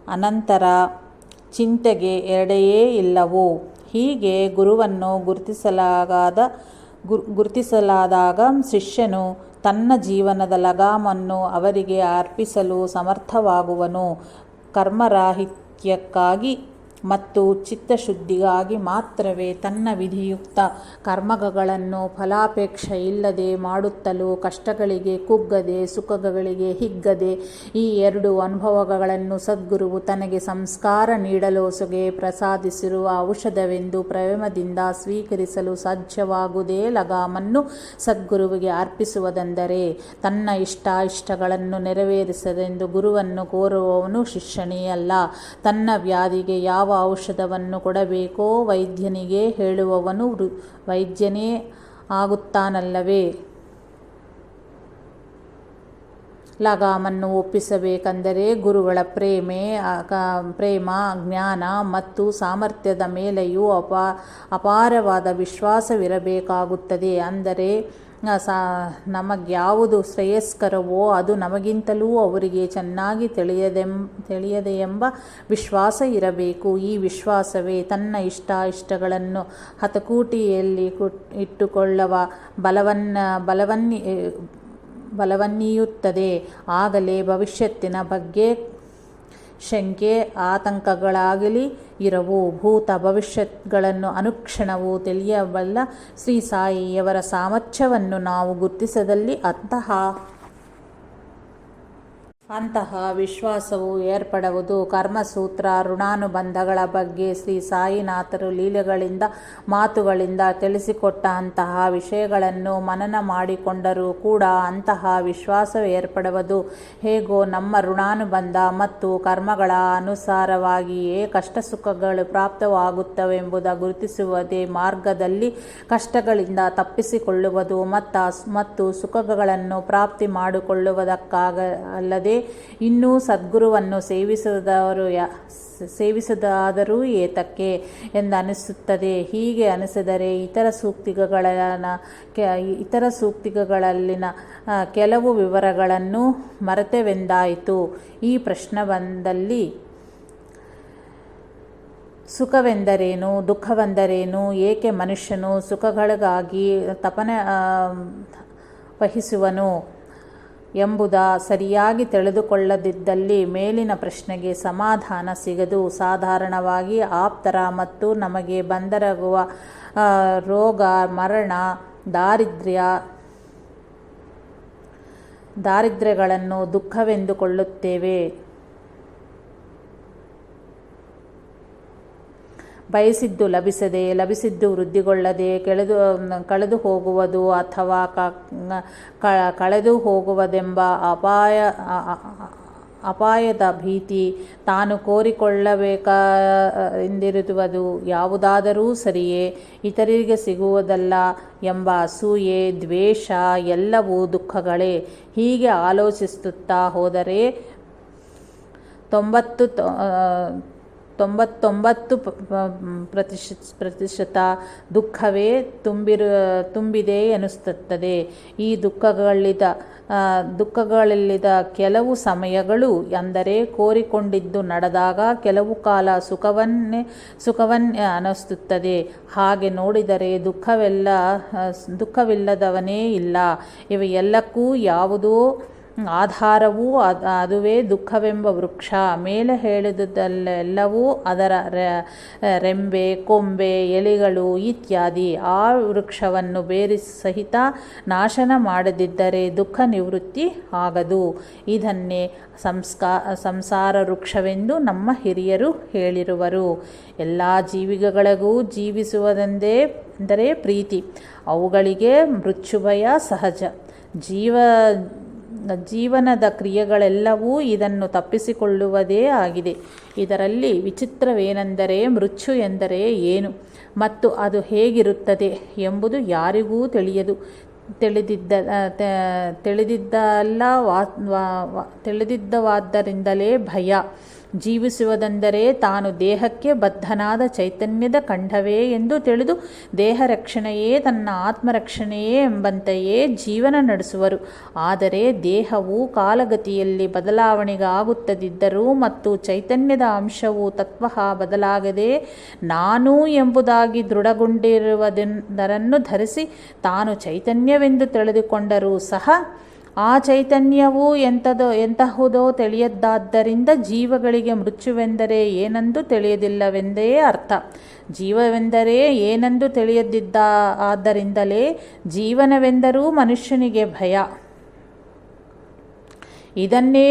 ಅನಂತರ ಚಿಂತೆಗೆ ಎಡೆಯೇ ಇಲ್ಲವು. ಹೀಗೆ ಗುರುವನ್ನು ಗುರುತಿಸಲಾದಾಗ ಶಿಷ್ಯನು ತನ್ನ ಜೀವನದ ಲಗಾಮನ್ನು ಅವರಿಗೆ ಅರ್ಪಿಸಲು ಸಮರ್ಥವಾಗುವನು. ಕರ್ಮರಾಹಿತ್ಯಕ್ಕಾಗಿ ಮತ್ತು ಚಿತ್ತಶುದ್ಧಿಗಾಗಿ ಮಾತ್ರವೇ ತನ್ನ ವಿಧಿಯುಕ್ತ ಕರ್ಮಗಳನ್ನು ಫಲಾಪೇಕ್ಷೆ ಇಲ್ಲದೆ ಮಾಡುತ್ತಲೂ ಕಷ್ಟಗಳಿಗೆ ಕುಗ್ಗದೆ ಸುಖಗಳಿಗೆ ಹಿಗ್ಗದೆ ಈ ಎರಡು ಅನುಭವಗಳನ್ನು ಸದ್ಗುರುವು ತನಗೆ ಸಂಸ್ಕಾರ ನೀಡಲೋಸುಗೆ ಪ್ರಸಾದಿಸಿರುವ ಔಷಧವೆಂದು ಪ್ರೇಮದಿಂದ ಸ್ವೀಕರಿಸಲು ಸಾಧ್ಯವಾಗುವುದೇ ಲಗಾಮನ್ನು ಸದ್ಗುರುವಿಗೆ ಅರ್ಪಿಸುವುದೆಂದರೆ. ತನ್ನ ಇಷ್ಟಗಳನ್ನು ನೆರವೇರಿಸದೆಂದು ಗುರುವನ್ನು ಕೋರುವವನು ಶಿಷ್ಯನೇ ಅಲ್ಲ. ತನ್ನ ವ್ಯಾಧಿಗೆ ಯಾವ ಔಷಧವನ್ನು ಕೊಡಬೇಕೋ ವೈದ್ಯನಿಗೆ ಹೇಳುವವನು ವೈದ್ಯನೇ ಆಗುತ್ತಾನಲ್ಲವೇ. ಲಗಾಮನ್ನು ಒಪ್ಪಿಸಬೇಕೆಂದರೆ ಗುರುಗಳ ಪ್ರೇಮ, ಜ್ಞಾನ ಮತ್ತು ಸಾಮರ್ಥ್ಯದ ಮೇಲೆಯೂ ಅಪಾರವಾದ ವಿಶ್ವಾಸವಿರಬೇಕಾಗುತ್ತದೆ. ಅಂದರೆ ನಮಗ್ಯಾವುದು ಶ್ರೇಯಸ್ಕರವೋ ಅದು ನಮಗಿಂತಲೂ ಅವರಿಗೆ ಚೆನ್ನಾಗಿ ತಿಳಿಯದೆಯೆಂಬ ವಿಶ್ವಾಸ ಇರಬೇಕು. ಈ ವಿಶ್ವಾಸವೇ ತನ್ನ ಇಷ್ಟಗಳನ್ನು ಹತೋಟಿಯಲ್ಲಿ ಇಟ್ಟುಕೊಳ್ಳುವ ಬಲವನ್ನೀಯುತ್ತದೆ. ಆಗಲೇ ಭವಿಷ್ಯತ್ತಿನ ಬಗ್ಗೆ ಶಂಕೆ ಆತಂಕಗಳಾಗಲಿ ಇರವು. ಭೂತ ಭವಿಷ್ಯತ್ಗಳನ್ನು ಅನುಕ್ಷಣವೂ ತಿಳಿಯಬಲ್ಲ ಶ್ರೀ ಸಾಯಿಯವರ ಸಾಮರ್ಥ್ಯವನ್ನು ನಾವು ಗುರುತಿಸಿದಲ್ಲಿ ಅಂತಹ ವಿಶ್ವಾಸವು ಏರ್ಪಡುವುದು. ಕರ್ಮಸೂತ್ರ ಋಣಾನುಬಂಧಗಳ ಬಗ್ಗೆ ಶ್ರೀ ಸಾಯಿನಾಥರು ಲೀಲೆಗಳಿಂದ ಮಾತುಗಳಿಂದ ತಿಳಿಸಿಕೊಟ್ಟ ಅಂತಹ ವಿಷಯಗಳನ್ನು ಮನನ ಮಾಡಿಕೊಂಡರೂ ಕೂಡ ಅಂತಹ ವಿಶ್ವಾಸ ಏರ್ಪಡುವುದು. ಹೇಗೋ ನಮ್ಮ ಋಣಾನುಬಂಧ ಮತ್ತು ಕರ್ಮಗಳ ಅನುಸಾರವಾಗಿಯೇ ಕಷ್ಟ ಸುಖಗಳು ಪ್ರಾಪ್ತವಾಗುತ್ತವೆಂಬುದು ಗುರುತಿಸುವುದೇ ಮಾರ್ಗದಲ್ಲಿ ಕಷ್ಟಗಳಿಂದ ತಪ್ಪಿಸಿಕೊಳ್ಳುವುದು ಮತ್ತು ಸುಖಗಳನ್ನು ಪ್ರಾಪ್ತಿ ಮಾಡಿಕೊಳ್ಳುವುದಕ್ಕಾಗಲ್ಲದೆ ಇನ್ನೂ ಸದ್ಗುರುವನ್ನು ಸೇವಿಸದಾದರೂ ಏತಕ್ಕೆ ಎಂದನಿಸುತ್ತದೆ. ಹೀಗೆ ಅನಿಸಿದರೆ ಇತರ ಸೂಕ್ತಿಗಳಲ್ಲಿನ ಕೆಲವು ವಿವರಗಳನ್ನು ಮರೆತೆವೆಂದಾಯಿತು. ಈ ಪ್ರಶ್ನೆ ಬಂದಲ್ಲಿ ಸುಖವೆಂದರೇನು, ದುಃಖವೆಂದರೇನು, ಏಕೆ ಮನುಷ್ಯನು ಸುಖಗಳಿಗಾಗಿ ತಪನೆ ವಹಿಸುವನು ಎಂಬುದ ಸರಿಯಾಗಿ ತಿಳಿದುಕೊಳ್ಳದಿದ್ದಲ್ಲಿ ಮೇಲಿನ ಪ್ರಶ್ನೆಗೆ ಸಮಾಧಾನ ಸಿಗದು. ಸಾಧಾರಣವಾಗಿ ಆಪ್ತರ ಮತ್ತು ನಮಗೆ ಬಂದೆರಗುವ ರೋಗ, ಮರಣ, ದಾರಿದ್ರ್ಯಗಳನ್ನು ದುಃಖವೆಂದುಕೊಳ್ಳುತ್ತೇವೆ. ಬಯಸಿದ್ದು ಲಭಿಸದೆ, ಲಭಿಸಿದ್ದು ವೃದ್ಧಿಗೊಳ್ಳದೆ ಕಳೆದು ಹೋಗುವುದು ಅಥವಾ ಕಳೆದು ಹೋಗುವುದೆಂಬ ಅಪಾಯದ ಭೀತಿ, ತಾನು ಕೋರಿಕೊಳ್ಳಬೇಕೆಂದಿರುವುದು ಯಾವುದಾದರೂ ಸರಿಯೇ ಇತರರಿಗೆ ಸಿಗುವುದಲ್ಲ ಎಂಬ ಅಸೂಯೆ, ದ್ವೇಷ ಎಲ್ಲವೂ ದುಃಖಗಳೇ. ಹೀಗೆ ಆಲೋಚಿಸುತ್ತಾ ಹೋದರೆ 99% ದುಃಖವೇ ತುಂಬಿದೆ ಎನಿಸುತ್ತದೆ. ಈ ದುಃಖಗಳಿಲ್ಲದ ಕೆಲವು ಸಮಯಗಳು ಎಂದರೆ ಕೋರಿಕೊಂಡಿದ್ದು ನಡೆದಾಗ ಕೆಲವು ಕಾಲ ಸುಖವನ್ನೇ ಅನಿಸುತ್ತದೆ. ಹಾಗೆ ನೋಡಿದರೆ ದುಃಖವಿಲ್ಲದವನೇ ಇಲ್ಲ. ಇವೆಲ್ಲಕ್ಕೂ ಯಾವುದೋ ಆಧಾರವೂ ಅದುವೇ ದುಃಖವೆಂಬ ವೃಕ್ಷ. ಮೇಲೆ ಹೇಳಿದುದೆಲ್ಲವೂ ಅದರ ರೆಂಬೆ, ಕೊಂಬೆ, ಎಲೆಗಳು ಇತ್ಯಾದಿ. ಆ ವೃಕ್ಷವನ್ನು ಬೇರೆ ಸಹಿತ ನಾಶನ ಮಾಡದಿದ್ದರೆ ದುಃಖ ನಿವೃತ್ತಿ ಆಗದು. ಇದನ್ನೇ ಸಂಸಾರ ವೃಕ್ಷವೆಂದು ನಮ್ಮ ಹಿರಿಯರು ಹೇಳಿರುವರು. ಎಲ್ಲ ಜೀವಿಗಳಿಗೂ ಜೀವಿಸುವುದೆಂದರೆ ಪ್ರೀತಿ. ಅವುಗಳಿಗೆ ಮೃತ್ಯುಭಯ ಸಹಜ. ಜೀವನದ ಕ್ರಿಯೆಗಳೆಲ್ಲವೂ ಇದನ್ನು ತಪ್ಪಿಸಿಕೊಳ್ಳುವುದೇ ಆಗಿದೆ. ಇದರಲ್ಲಿ ವಿಚಿತ್ರವೇನೆಂದರೆ ಮೃತ್ಯು ಎಂದರೆ ಏನು ಮತ್ತು ಅದು ಹೇಗಿರುತ್ತದೆ ಎಂಬುದು ಯಾರಿಗೂ ತಿಳಿಯದು. ತಿಳಿದಿದ್ದವಾದ್ದರಿಂದಲೇ ಭಯ ಜೀವಿಸುವುದೆಂದರೆ ತಾನು ದೇಹಕ್ಕೆ ಬದ್ಧನಾದ ಚೈತನ್ಯದ ಖಂಡವೇ ಎಂದು ತಿಳಿದು ದೇಹ ರಕ್ಷಣೆಯೇ ತನ್ನ ಆತ್ಮರಕ್ಷಣೆಯೇ ಎಂಬಂತೆಯೇ ಜೀವನ ನಡೆಸುವರು. ಆದರೆ ದೇಹವು ಕಾಲಗತಿಯಲ್ಲಿ ಬದಲಾವಣೆಗಾಗುತ್ತದಿದ್ದರೂ ಮತ್ತು ಚೈತನ್ಯದ ಅಂಶವು ತತ್ವಃ ಬದಲಾಗದೆ ನಾನು ಎಂಬುದಾಗಿ ದೃಢಗೊಂಡಿರುವುದನ್ನು ಧರಿಸಿ ತಾನು ಚೈತನ್ಯವೆಂದು ತಿಳಿದುಕೊಂಡರೂ ಸಹ ಆ ಚೈತನ್ಯವು ಎಂತಹುದೋ ತಿಳಿಯದ್ದಾದ್ದರಿಂದ ಜೀವಗಳಿಗೆ ಮೃತ್ಯುವೆಂದರೆ ಏನೆಂದು ತಿಳಿಯದಿಲ್ಲವೆಂದೇ ಅರ್ಥ. ಜೀವವೆಂದರೆ ಏನೆಂದು ತಿಳಿಯದಿದ್ದ ಆದ್ದರಿಂದಲೇ ಜೀವನವೆಂದರೂ ಮನುಷ್ಯನಿಗೆ ಭಯ. ಇದನ್ನೇ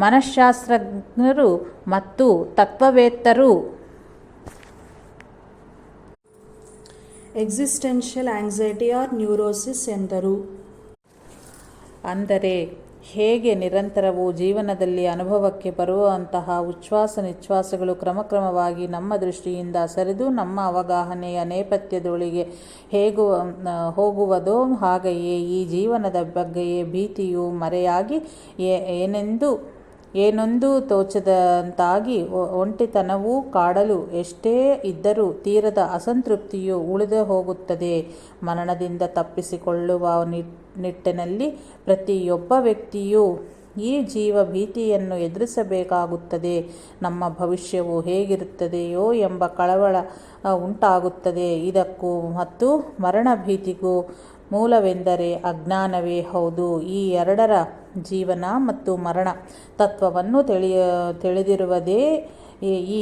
ಮನಃಶಾಸ್ತ್ರಜ್ಞರು ಮತ್ತು ತತ್ವವೇತ್ತರು ಎಕ್ಸಿಸ್ಟೆನ್ಷಿಯಲ್ ಆಂಗ್ಸೈಟಿ ಆರ್ ನ್ಯೂರೋಸಿಸ್ ಎಂದರು. ಅಂದರೆ ಹೇಗೆ ನಿರಂತರವೂ ಜೀವನದಲ್ಲಿ ಅನುಭವಕ್ಕೆ ಬರುವಂತಹ ಉಚ್ಛ್ವಾಸ ನಿಶ್ವಾಸಗಳು ಕ್ರಮಕ್ರಮವಾಗಿ ನಮ್ಮ ದೃಷ್ಟಿಯಿಂದ ಸರಿದು ನಮ್ಮ ಅವಗಾಹನೆಯ ನೇಪಥ್ಯದೊಳಗೆ ಹೋಗುವುದೋ ಹಾಗೆಯೇ ಈ ಜೀವನದ ಬಗ್ಗೆಯೇ ಭೀತಿಯು ಮರೆಯಾಗಿ ಏನೊಂದು ತೋಚದಂತಾಗಿ ಒಂಟಿತನವೂ ಕಾಡಲು ಎಷ್ಟೇ ಇದ್ದರೂ ತೀರದ ಅಸಂತೃಪ್ತಿಯು ಉಳಿದು ಹೋಗುತ್ತದೆ. ಮರಣದಿಂದ ತಪ್ಪಿಸಿಕೊಳ್ಳುವ ನಿಟ್ಟಿನಲ್ಲಿ ಪ್ರತಿಯೊಬ್ಬ ವ್ಯಕ್ತಿಯೂ ಈ ಜೀವ ಭೀತಿಯನ್ನು ಎದುರಿಸಬೇಕಾಗುತ್ತದೆ. ನಮ್ಮ ಭವಿಷ್ಯವು ಹೇಗಿರುತ್ತದೆಯೋ ಎಂಬ ಕಳವಳ ಉಂಟಾಗುತ್ತದೆ. ಇದಕ್ಕೂ ಮತ್ತು ಮರಣ ಭೀತಿಗೂ ಮೂಲವೆಂದರೆ ಅಜ್ಞಾನವೇ ಹೌದು. ಈ ಎರಡರ ಜೀವನ ಮತ್ತು ಮರಣ ತತ್ವವನ್ನು ತಿಳಿದಿರುವುದೇ ಈ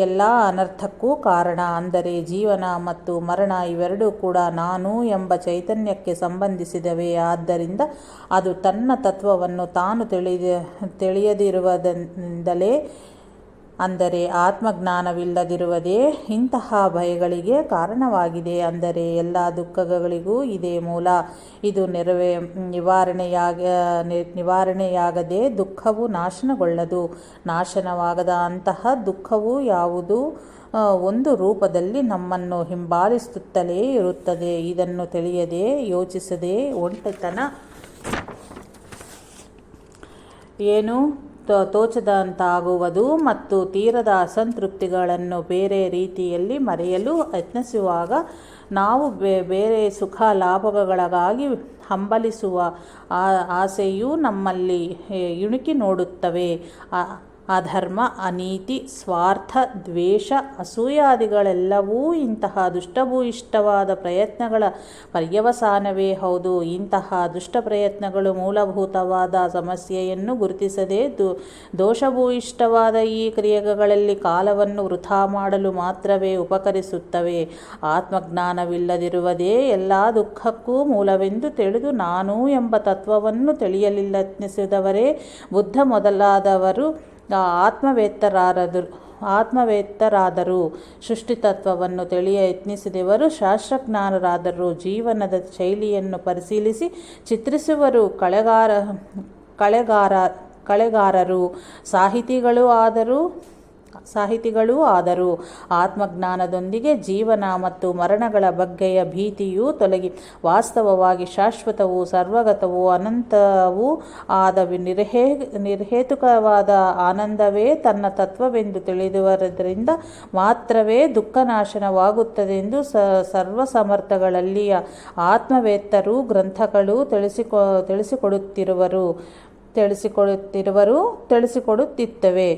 ಎಲ್ಲ ಅನರ್ಥಕ್ಕೂ ಕಾರಣ. ಅಂದರೆ ಜೀವನ ಮತ್ತು ಮರಣ ಇವೆರಡೂ ಕೂಡ ನಾನು ಎಂಬ ಚೈತನ್ಯಕ್ಕೆ ಸಂಬಂಧಿಸಿದವೇ. ಆದ್ದರಿಂದ ಅದು ತನ್ನ ತತ್ವವನ್ನು ತಾನು ತಿಳಿಯದಿರುವುದರಿಂದಲೇ, ಅಂದರೆ ಆತ್ಮಜ್ಞಾನವಿಲ್ಲದಿರುವುದೇ ಇಂತಹ ಭಯಗಳಿಗೆ ಕಾರಣವಾಗಿದೆ. ಅಂದರೆ ಎಲ್ಲ ದುಃಖಗಳಿಗೂ ಇದೇ ಮೂಲ. ಇದು ನಿವಾರಣೆಯಾಗದೆ ದುಃಖವು ನಾಶನಗೊಳ್ಳದು. ನಾಶನವಾಗದ ಅಂತಹ ದುಃಖವು ಯಾವುದೋ ಒಂದು ರೂಪದಲ್ಲಿ ನಮ್ಮನ್ನು ಹಿಂಬಾಲಿಸುತ್ತಲೇ ಇರುತ್ತದೆ. ಇದನ್ನು ತಿಳಿಯದೆ ಯೋಚಿಸದೆ ಒಂಟಿತನ ಏನು ತೋಚದಂತಾಗುವುದು ಮತ್ತು ತೀರದ ಅಸಂತೃಪ್ತಿಗಳನ್ನು ಬೇರೆ ರೀತಿಯಲ್ಲಿ ಮರೆಯಲು ಯತ್ನಿಸುವಾಗ ನಾವು ಬೇರೆ ಸುಖ ಲಾಭಗಳಿಗಾಗಿ ಹಂಬಲಿಸುವ ಆಸೆಯು ನಮ್ಮಲ್ಲಿ ಇಣುಕಿ ನೋಡುತ್ತವೆ. ಅಧರ್ಮ, ಅನೀತಿ, ಸ್ವಾರ್ಥ, ದ್ವೇಷ, ಅಸೂಯಾದಿಗಳೆಲ್ಲವೂ ಇಂತಹ ದುಷ್ಟಭೂಯಿಷ್ಠವಾದ ಪ್ರಯತ್ನಗಳ ಪರ್ಯವಸಾನವೇ ಹೌದು. ಇಂತಹ ದುಷ್ಟ ಪ್ರಯತ್ನಗಳು ಮೂಲಭೂತವಾದ ಸಮಸ್ಯೆಯನ್ನು ಗುರುತಿಸದೆ ದೋಷಭೂಯಿಷ್ಠವಾದ ಈ ಕ್ರಿಯೆಗಳಲ್ಲಿ ಕಾಲವನ್ನು ವೃಥಾ ಮಾಡಲು ಮಾತ್ರವೇ ಉಪಕರಿಸುತ್ತವೆ. ಆತ್ಮಜ್ಞಾನವಿಲ್ಲದಿರುವುದೇ ಎಲ್ಲ ದುಃಖಕ್ಕೂ ಮೂಲವೆಂದು ತಿಳಿದು ನಾನು ಎಂಬ ತತ್ವವನ್ನು ತಿಳಿಯಲಿಲ್ಲತ್ನಿಸಿದವರೇ ಬುದ್ಧ ಮೊದಲಾದವರು ಆತ್ಮವೇತ್ತರಾದರು. ಸೃಷ್ಟಿತತ್ವವನ್ನು ತಿಳಿಯ ಯತ್ನಿಸಿದವರು ಶಾಸ್ತ್ರಜ್ಞರಾದರು. ಜೀವನದ ಶೈಲಿಯನ್ನು ಪರಿಶೀಲಿಸಿ ಚಿತ್ರಿಸುವರು ಕಳೆಗಾರರು. ಸಾಹಿತಿಗಳೂ ಆದರು. ಆತ್ಮಜ್ಞಾನದೊಂದಿಗೆ ಜೀವನ ಮತ್ತು ಮರಣಗಳ ಬಗ್ಗೆಯ ಭೀತಿಯೂ ತೊಲಗಿ ವಾಸ್ತವವಾಗಿ ಶಾಶ್ವತವೂ ಸರ್ವಗತವೂ ಅನಂತವೂ ಆದ ನಿರ್ಹೇತುಕವಾದ ಆನಂದವೇ ತನ್ನ ತತ್ವವೆಂದು ತಿಳಿದುದರಿಂದ ಮಾತ್ರವೇ ದುಃಖನಾಶನವಾಗುತ್ತದೆಂದು ಸರ್ವಸಮರ್ಥಗಳಲ್ಲಿಯ ಆತ್ಮವೇತ್ತರು ಗ್ರಂಥಗಳು ತಿಳಿಸಿಕೊಡುತ್ತಿತ್ತವೆ.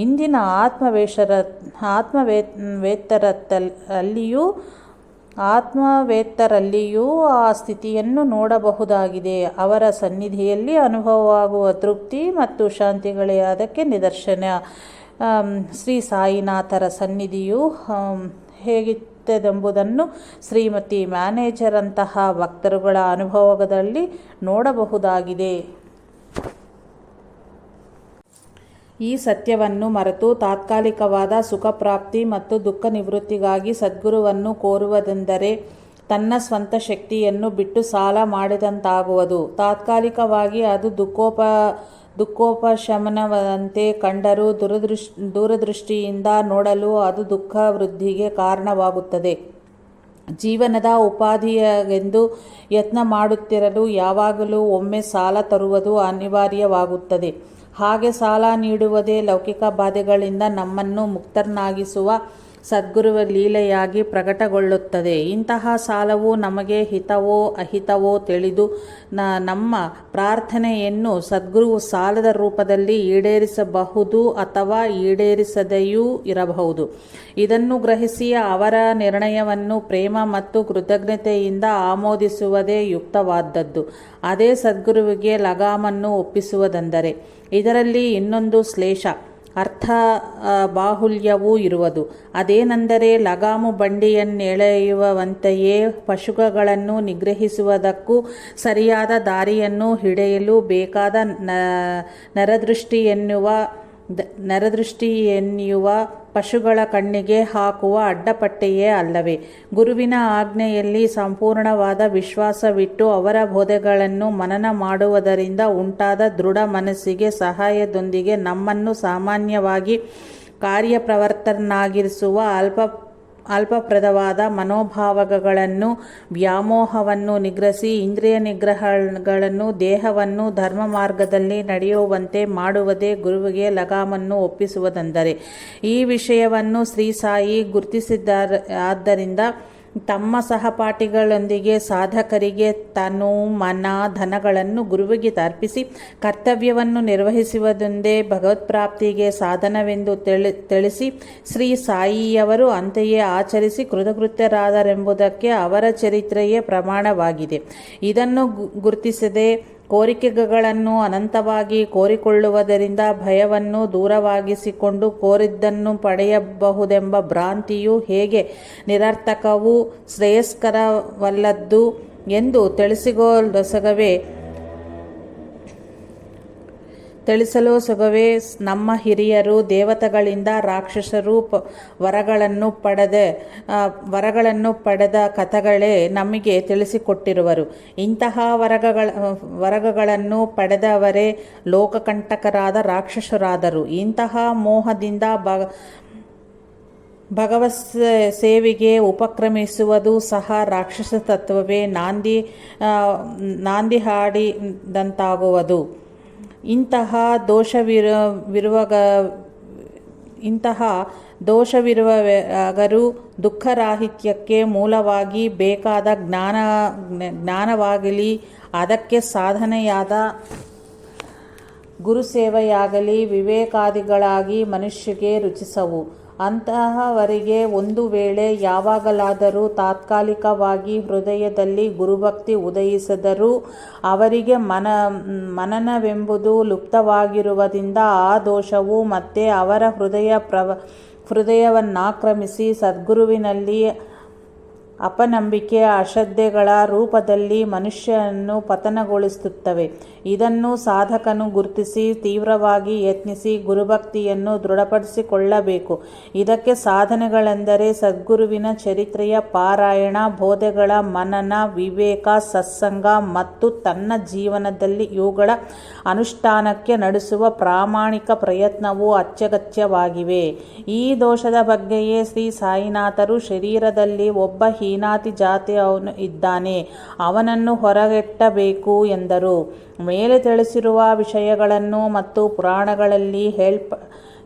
ಇಂದಿನ ಆತ್ಮವೇತ್ತರಲ್ಲಿಯೂ ಆ ಸ್ಥಿತಿಯನ್ನು ನೋಡಬಹುದಾಗಿದೆ. ಅವರ ಸನ್ನಿಧಿಯಲ್ಲಿ ಅನುಭವವಾಗುವ ತೃಪ್ತಿ ಮತ್ತು ಶಾಂತಿಗಳೇ ಅದಕ್ಕೆ ನಿದರ್ಶನ. ಶ್ರೀ ಸಾಯಿನಾಥರ ಸನ್ನಿಧಿಯು ಹೇಗಿತ್ತದೆಂಬುದನ್ನು ಶ್ರೀಮತಿ ಮ್ಯಾನೇಜರಂತಹ ಭಕ್ತರುಗಳ ಅನುಭವದಲ್ಲಿ ನೋಡಬಹುದಾಗಿದೆ. ಈ ಸತ್ಯವನ್ನು ಮರೆತು ತಾತ್ಕಾಲಿಕವಾದ ಸುಖಪ್ರಾಪ್ತಿ ಮತ್ತು ದುಃಖ ನಿವೃತ್ತಿಗಾಗಿ ಸದ್ಗುರುವನ್ನು ಕೋರುವುದೆಂದರೆ ತನ್ನ ಸ್ವಂತ ಶಕ್ತಿಯನ್ನು ಬಿಟ್ಟು ಸಾಲ ಮಾಡಿದಂತಾಗುವುದು. ತಾತ್ಕಾಲಿಕವಾಗಿ ಅದು ದುಃಖೋಪಶಮನವಂತೆ ಕಂಡರೂ ದೂರದೃಷ್ಟಿಯಿಂದ ನೋಡಲು ಅದು ದುಃಖ ವೃದ್ಧಿಗೆ ಕಾರಣವಾಗುತ್ತದೆ. ಜೀವನದ ಉಪಾಧಿಗೆಂದು ಯತ್ನ ಮಾಡುತ್ತಿರಲು ಯಾವಾಗಲೂ ಒಮ್ಮೆ ಸಾಲ ತರುವುದು ಅನಿವಾರ್ಯವಾಗುತ್ತದೆ. ಹಾಗೆ ಸಾಲ ನೀಡುವುದೇ ಲೌಕಿಕ ಬಾಧೆಗಳಿಂದ ನಮ್ಮನ್ನು ಮುಕ್ತರನ್ನಾಗಿಸುವ ಸದ್ಗುರುವ ಲೀಲೆಯಾಗಿ ಪ್ರಕಟಗೊಳ್ಳುತ್ತದೆ. ಇಂತಹ ಸಾಲವು ನಮಗೆ ಹಿತವೋ ಅಹಿತವೋ ತಿಳಿದು ನಮ್ಮ ಪ್ರಾರ್ಥನೆಯನ್ನು ಸದ್ಗುರುವು ಸಾಲದ ರೂಪದಲ್ಲಿ ಈಡೇರಿಸಬಹುದು ಅಥವಾ ಈಡೇರಿಸದೆಯೂ ಇರಬಹುದು. ಇದನ್ನು ಗ್ರಹಿಸಿ ಅವರ ನಿರ್ಣಯವನ್ನು ಪ್ರೇಮ ಮತ್ತು ಕೃತಜ್ಞತೆಯಿಂದ ಆಮೋದಿಸುವುದೇ ಯುಕ್ತವಾದದ್ದು. ಅದೇ ಸದ್ಗುರುವಿಗೆ ಲಗಾಮನ್ನು ಒಪ್ಪಿಸುವುದೆಂದರೆ. ಇದರಲ್ಲಿ ಇನ್ನೊಂದು ಶ್ಲೇಷ ಅರ್ಥ ಬಾಹುಲ್ಯವೂ ಇರುವುದು. ಅದೇನೆಂದರೆ ಲಗಾಮು ಬಂಡಿಯನ್ನೆಳೆಯುವಂತೆಯೇ ಪಶುಗಳನ್ನು ನಿಗ್ರಹಿಸುವುದಕ್ಕೂ ಸರಿಯಾದ ದಾರಿಯನ್ನು ಹಿಡಿಯಲು ಬೇಕಾದ ನರದೃಷ್ಟಿ ಪಶುಗಳ ಕಣ್ಣಿಗೆ ಹಾಕುವ ಅಡ್ಡಪಟ್ಟೆಯೇ ಅಲ್ಲವೇ? ಗುರುವಿನ ಆಜ್ಞೆಯಲ್ಲಿ ಸಂಪೂರ್ಣವಾದ ವಿಶ್ವಾಸವಿಟ್ಟು ಅವರ ಬೋಧೆಗಳನ್ನು ಮನನ ಮಾಡುವುದರಿಂದ ಉಂಟಾದ ದೃಢ ಮನಸ್ಸಿಗೆ ಸಹಾಯದೊಂದಿಗೆ ನಮ್ಮನ್ನು ಸಾಮಾನ್ಯವಾಗಿ ಕಾರ್ಯಪ್ರವೃತ್ತರನ್ನಾಗಿರಿಸುವ ಅಲ್ಪಪ್ರದವಾದ ಮನೋಭಾವಗಳನ್ನು ವ್ಯಾಮೋಹವನ್ನು ನಿಗ್ರಹಿಸಿ ಇಂದ್ರಿಯ ನಿಗ್ರಹಗಳನ್ನು ದೇಹವನ್ನು ಧರ್ಮ ಮಾರ್ಗದಲ್ಲಿ ನಡೆಯುವಂತೆ ಮಾಡುವುದೇ ಗುರುವಿಗೆ ಲಗಾಮನ್ನು ಒಪ್ಪಿಸುವುದೆಂದರೆ. ಈ ವಿಷಯವನ್ನು ಶ್ರೀ ಸಾಯಿ ಗುರುತಿಸಿದ್ದರಿಂದ ತಮ್ಮ ಸಹಪಾಠಿಗಳೊಂದಿಗೆ ಸಾಧಕರಿಗೆ ತನು ಮನ ಧನಗಳನ್ನು ಗುರುವಿಗೆ ಅರ್ಪಿಸಿ ಕರ್ತವ್ಯವನ್ನು ನಿರ್ವಹಿಸುವುದೊಂದೇ ಭಗವತ್ಪ್ರಾಪ್ತಿಗೆ ಸಾಧನವೆಂದು ತಿಳಿಸಿ ಶ್ರೀ ಸಾಯಿಯವರು ಅಂತೆಯೇ ಆಚರಿಸಿ ಕೃತಕೃತ್ಯರಾದರೆಂಬುದಕ್ಕೆ ಅವರ ಚರಿತ್ರೆಯೇ ಪ್ರಮಾಣವಾಗಿದೆ. ಇದನ್ನು ಗುರುತಿಸದೆ ಕೋರಿಕೆಗಳನ್ನು ಅನಂತವಾಗಿ ಕೋರಿಕೊಳ್ಳುವುದರಿಂದ ಭಯವನ್ನು ದೂರವಾಗಿಸಿಕೊಂಡು ಕೋರಿದ್ದನ್ನು ಪಡೆಯಬಹುದೆಂಬ ಭ್ರಾಂತಿಯು ಹೇಗೆ ನಿರರ್ಥಕವೂ ಶ್ರೇಯಸ್ಕರವಲ್ಲದ್ದು ಎಂದು ತಿಳಿಸಲೋಸುಗವೇ ನಮ್ಮ ಹಿರಿಯರು ದೇವತೆಗಳಿಂದ ರಾಕ್ಷಸರು ವರಗಳನ್ನು ಪಡೆದ ಕಥೆಗಳೇ ನಮಗೆ ತಿಳಿಸಿಕೊಟ್ಟಿರುವರು. ಇಂತಹ ವರಗಳನ್ನು ಪಡೆದವರೇ ಲೋಕಕಂಟಕರಾದ ರಾಕ್ಷಸರಾದರು. ಇಂತಹ ಮೋಹದಿಂದ ಭಗವತ್ ಸೇವೆಗೆ ಉಪಕ್ರಮಿಸುವುದು ಸಹ ರಾಕ್ಷಸ ತತ್ವವೇ ನಾಂದಿ ಹಾಡಿದಂತಾಗುವುದು. ಇಂತಹ ದೋಷವಿರುವವರು ದುಃಖರಾಹಿತ್ಯಕ್ಕೆ ಮೂಲವಾಗಿ ಬೇಕಾದ ಜ್ಞಾನವಾಗಲಿ ಅದಕ್ಕೆ ಸಾಧನೆಯಾದ ಗುರುಸೇವೆಯಾಗಲಿ ವಿವೇಕಾದಿಗಳಾಗಿ ಮನುಷ್ಯಗೆ ರುಚಿಸವು. ಅಂತಹವರಿಗೆ ಒಂದು ವೇಳೆ ಯಾವಾಗಲಾದರೂ ತಾತ್ಕಾಲಿಕವಾಗಿ ಹೃದಯದಲ್ಲಿ ಗುರುಭಕ್ತಿ ಉದಯಿಸಿದರೂ ಅವರಿಗೆ ಮನನವೆಂಬುದು ಲುಪ್ತವಾಗಿರುವುದರಿಂದ ಆ ದೋಷವು ಮತ್ತೆ ಅವರ ಹೃದಯವನ್ನಾಕ್ರಮಿಸಿ ಸದ್ಗುರುವಿನಲ್ಲಿ ಅಪನಂಬಿಕೆ ಅಶ್ರದ್ಧೆಗಳ ರೂಪದಲ್ಲಿ ಮನುಷ್ಯನನ್ನು ಪತನಗೊಳಿಸುತ್ತವೆ. ಇದನ್ನು ಸಾಧಕನು ಗುರುತಿಸಿ ತೀವ್ರವಾಗಿ ಯತ್ನಿಸಿ ಗುರುಭಕ್ತಿಯನ್ನು ದೃಢಪಡಿಸಿಕೊಳ್ಳಬೇಕು. ಇದಕ್ಕೆ ಸಾಧನೆಗಳೆಂದರೆ ಸದ್ಗುರುವಿನ ಚರಿತ್ರೆಯ ಪಾರಾಯಣ, ಬೋಧೆಗಳ ಮನನ, ವಿವೇಕ, ಸತ್ಸಂಗ ಮತ್ತು ತನ್ನ ಜೀವನದಲ್ಲಿ ಇವುಗಳ ಅನುಷ್ಠಾನಕ್ಕೆ ನಡೆಸುವ ಪ್ರಾಮಾಣಿಕ ಪ್ರಯತ್ನವು ಅತ್ಯಗತ್ಯವಾಗಿವೆ. ಈ ದೋಷದ ಬಗ್ಗೆಯೇ ಶ್ರೀ ಸಾಯಿನಾಥರು ಶರೀರದಲ್ಲಿ ಒಬ್ಬ ಹೀನಾತಿ ಜಾತಿಯವನು ಇದ್ದಾನೆ, ಅವನನ್ನು ಹೊರಗೆಟ್ಟಬೇಕು ಎಂದರು. ಮೇಲೆ ತಿಳಿಸಿರುವ ವಿಷಯಗಳನ್ನು ಮತ್ತು ಪುರಾಣಗಳಲ್ಲಿ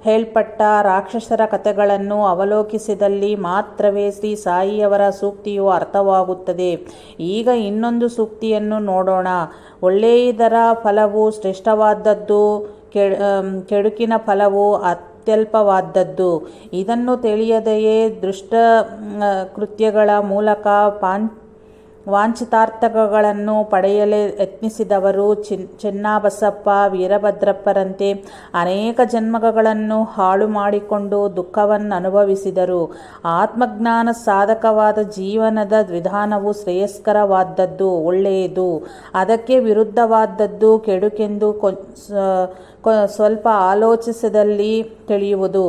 ಹೇಳಲ್ಪಟ್ಟ ರಾಕ್ಷಸರ ಕಥೆಗಳನ್ನು ಅವಲೋಕಿಸಿದಲ್ಲಿ ಮಾತ್ರವೇ ಶ್ರೀ ಸಾಯಿಯವರ ಸೂಕ್ತಿಯು ಅರ್ಥವಾಗುತ್ತದೆ. ಈಗ ಇನ್ನೊಂದು ಸೂಕ್ತಿಯನ್ನು ನೋಡೋಣ. ಒಳ್ಳೆಯದರ ಫಲವು ಶ್ರೇಷ್ಠವಾದದ್ದು, ಕೆಡುಕಿನ ಫಲವು ಅತ್ಯಲ್ಪವಾದದ್ದು. ಇದನ್ನು ತಿಳಿಯದೆಯೇ ದುಷ್ಟ ಕೃತ್ಯಗಳ ಮೂಲಕ ವಾಂಛಿತಾರ್ಥಗಳನ್ನು ಪಡೆಯಲು ಯತ್ನಿಸಿದವರು ಚೆನ್ನಬಸಪ್ಪ, ವೀರಭದ್ರಪ್ಪರಂತೆ ಅನೇಕ ಜನ್ಮಗಳನ್ನು ಹಾಳು ಮಾಡಿಕೊಂಡು ದುಃಖವನ್ನು ಅನುಭವಿಸಿದರು. ಆತ್ಮಜ್ಞಾನ ಸಾಧಕವಾದ ಜೀವನದ ವಿಧಾನವು ಶ್ರೇಯಸ್ಕರವಾದದ್ದು, ಒಳ್ಳೆಯದು. ಅದಕ್ಕೆ ವಿರುದ್ಧವಾದದ್ದು ಕೆಡುಕೆಂದು ಸ್ವಲ್ಪ ಆಲೋಚಿಸಿದಲ್ಲಿ ತಿಳಿಯುವುದು.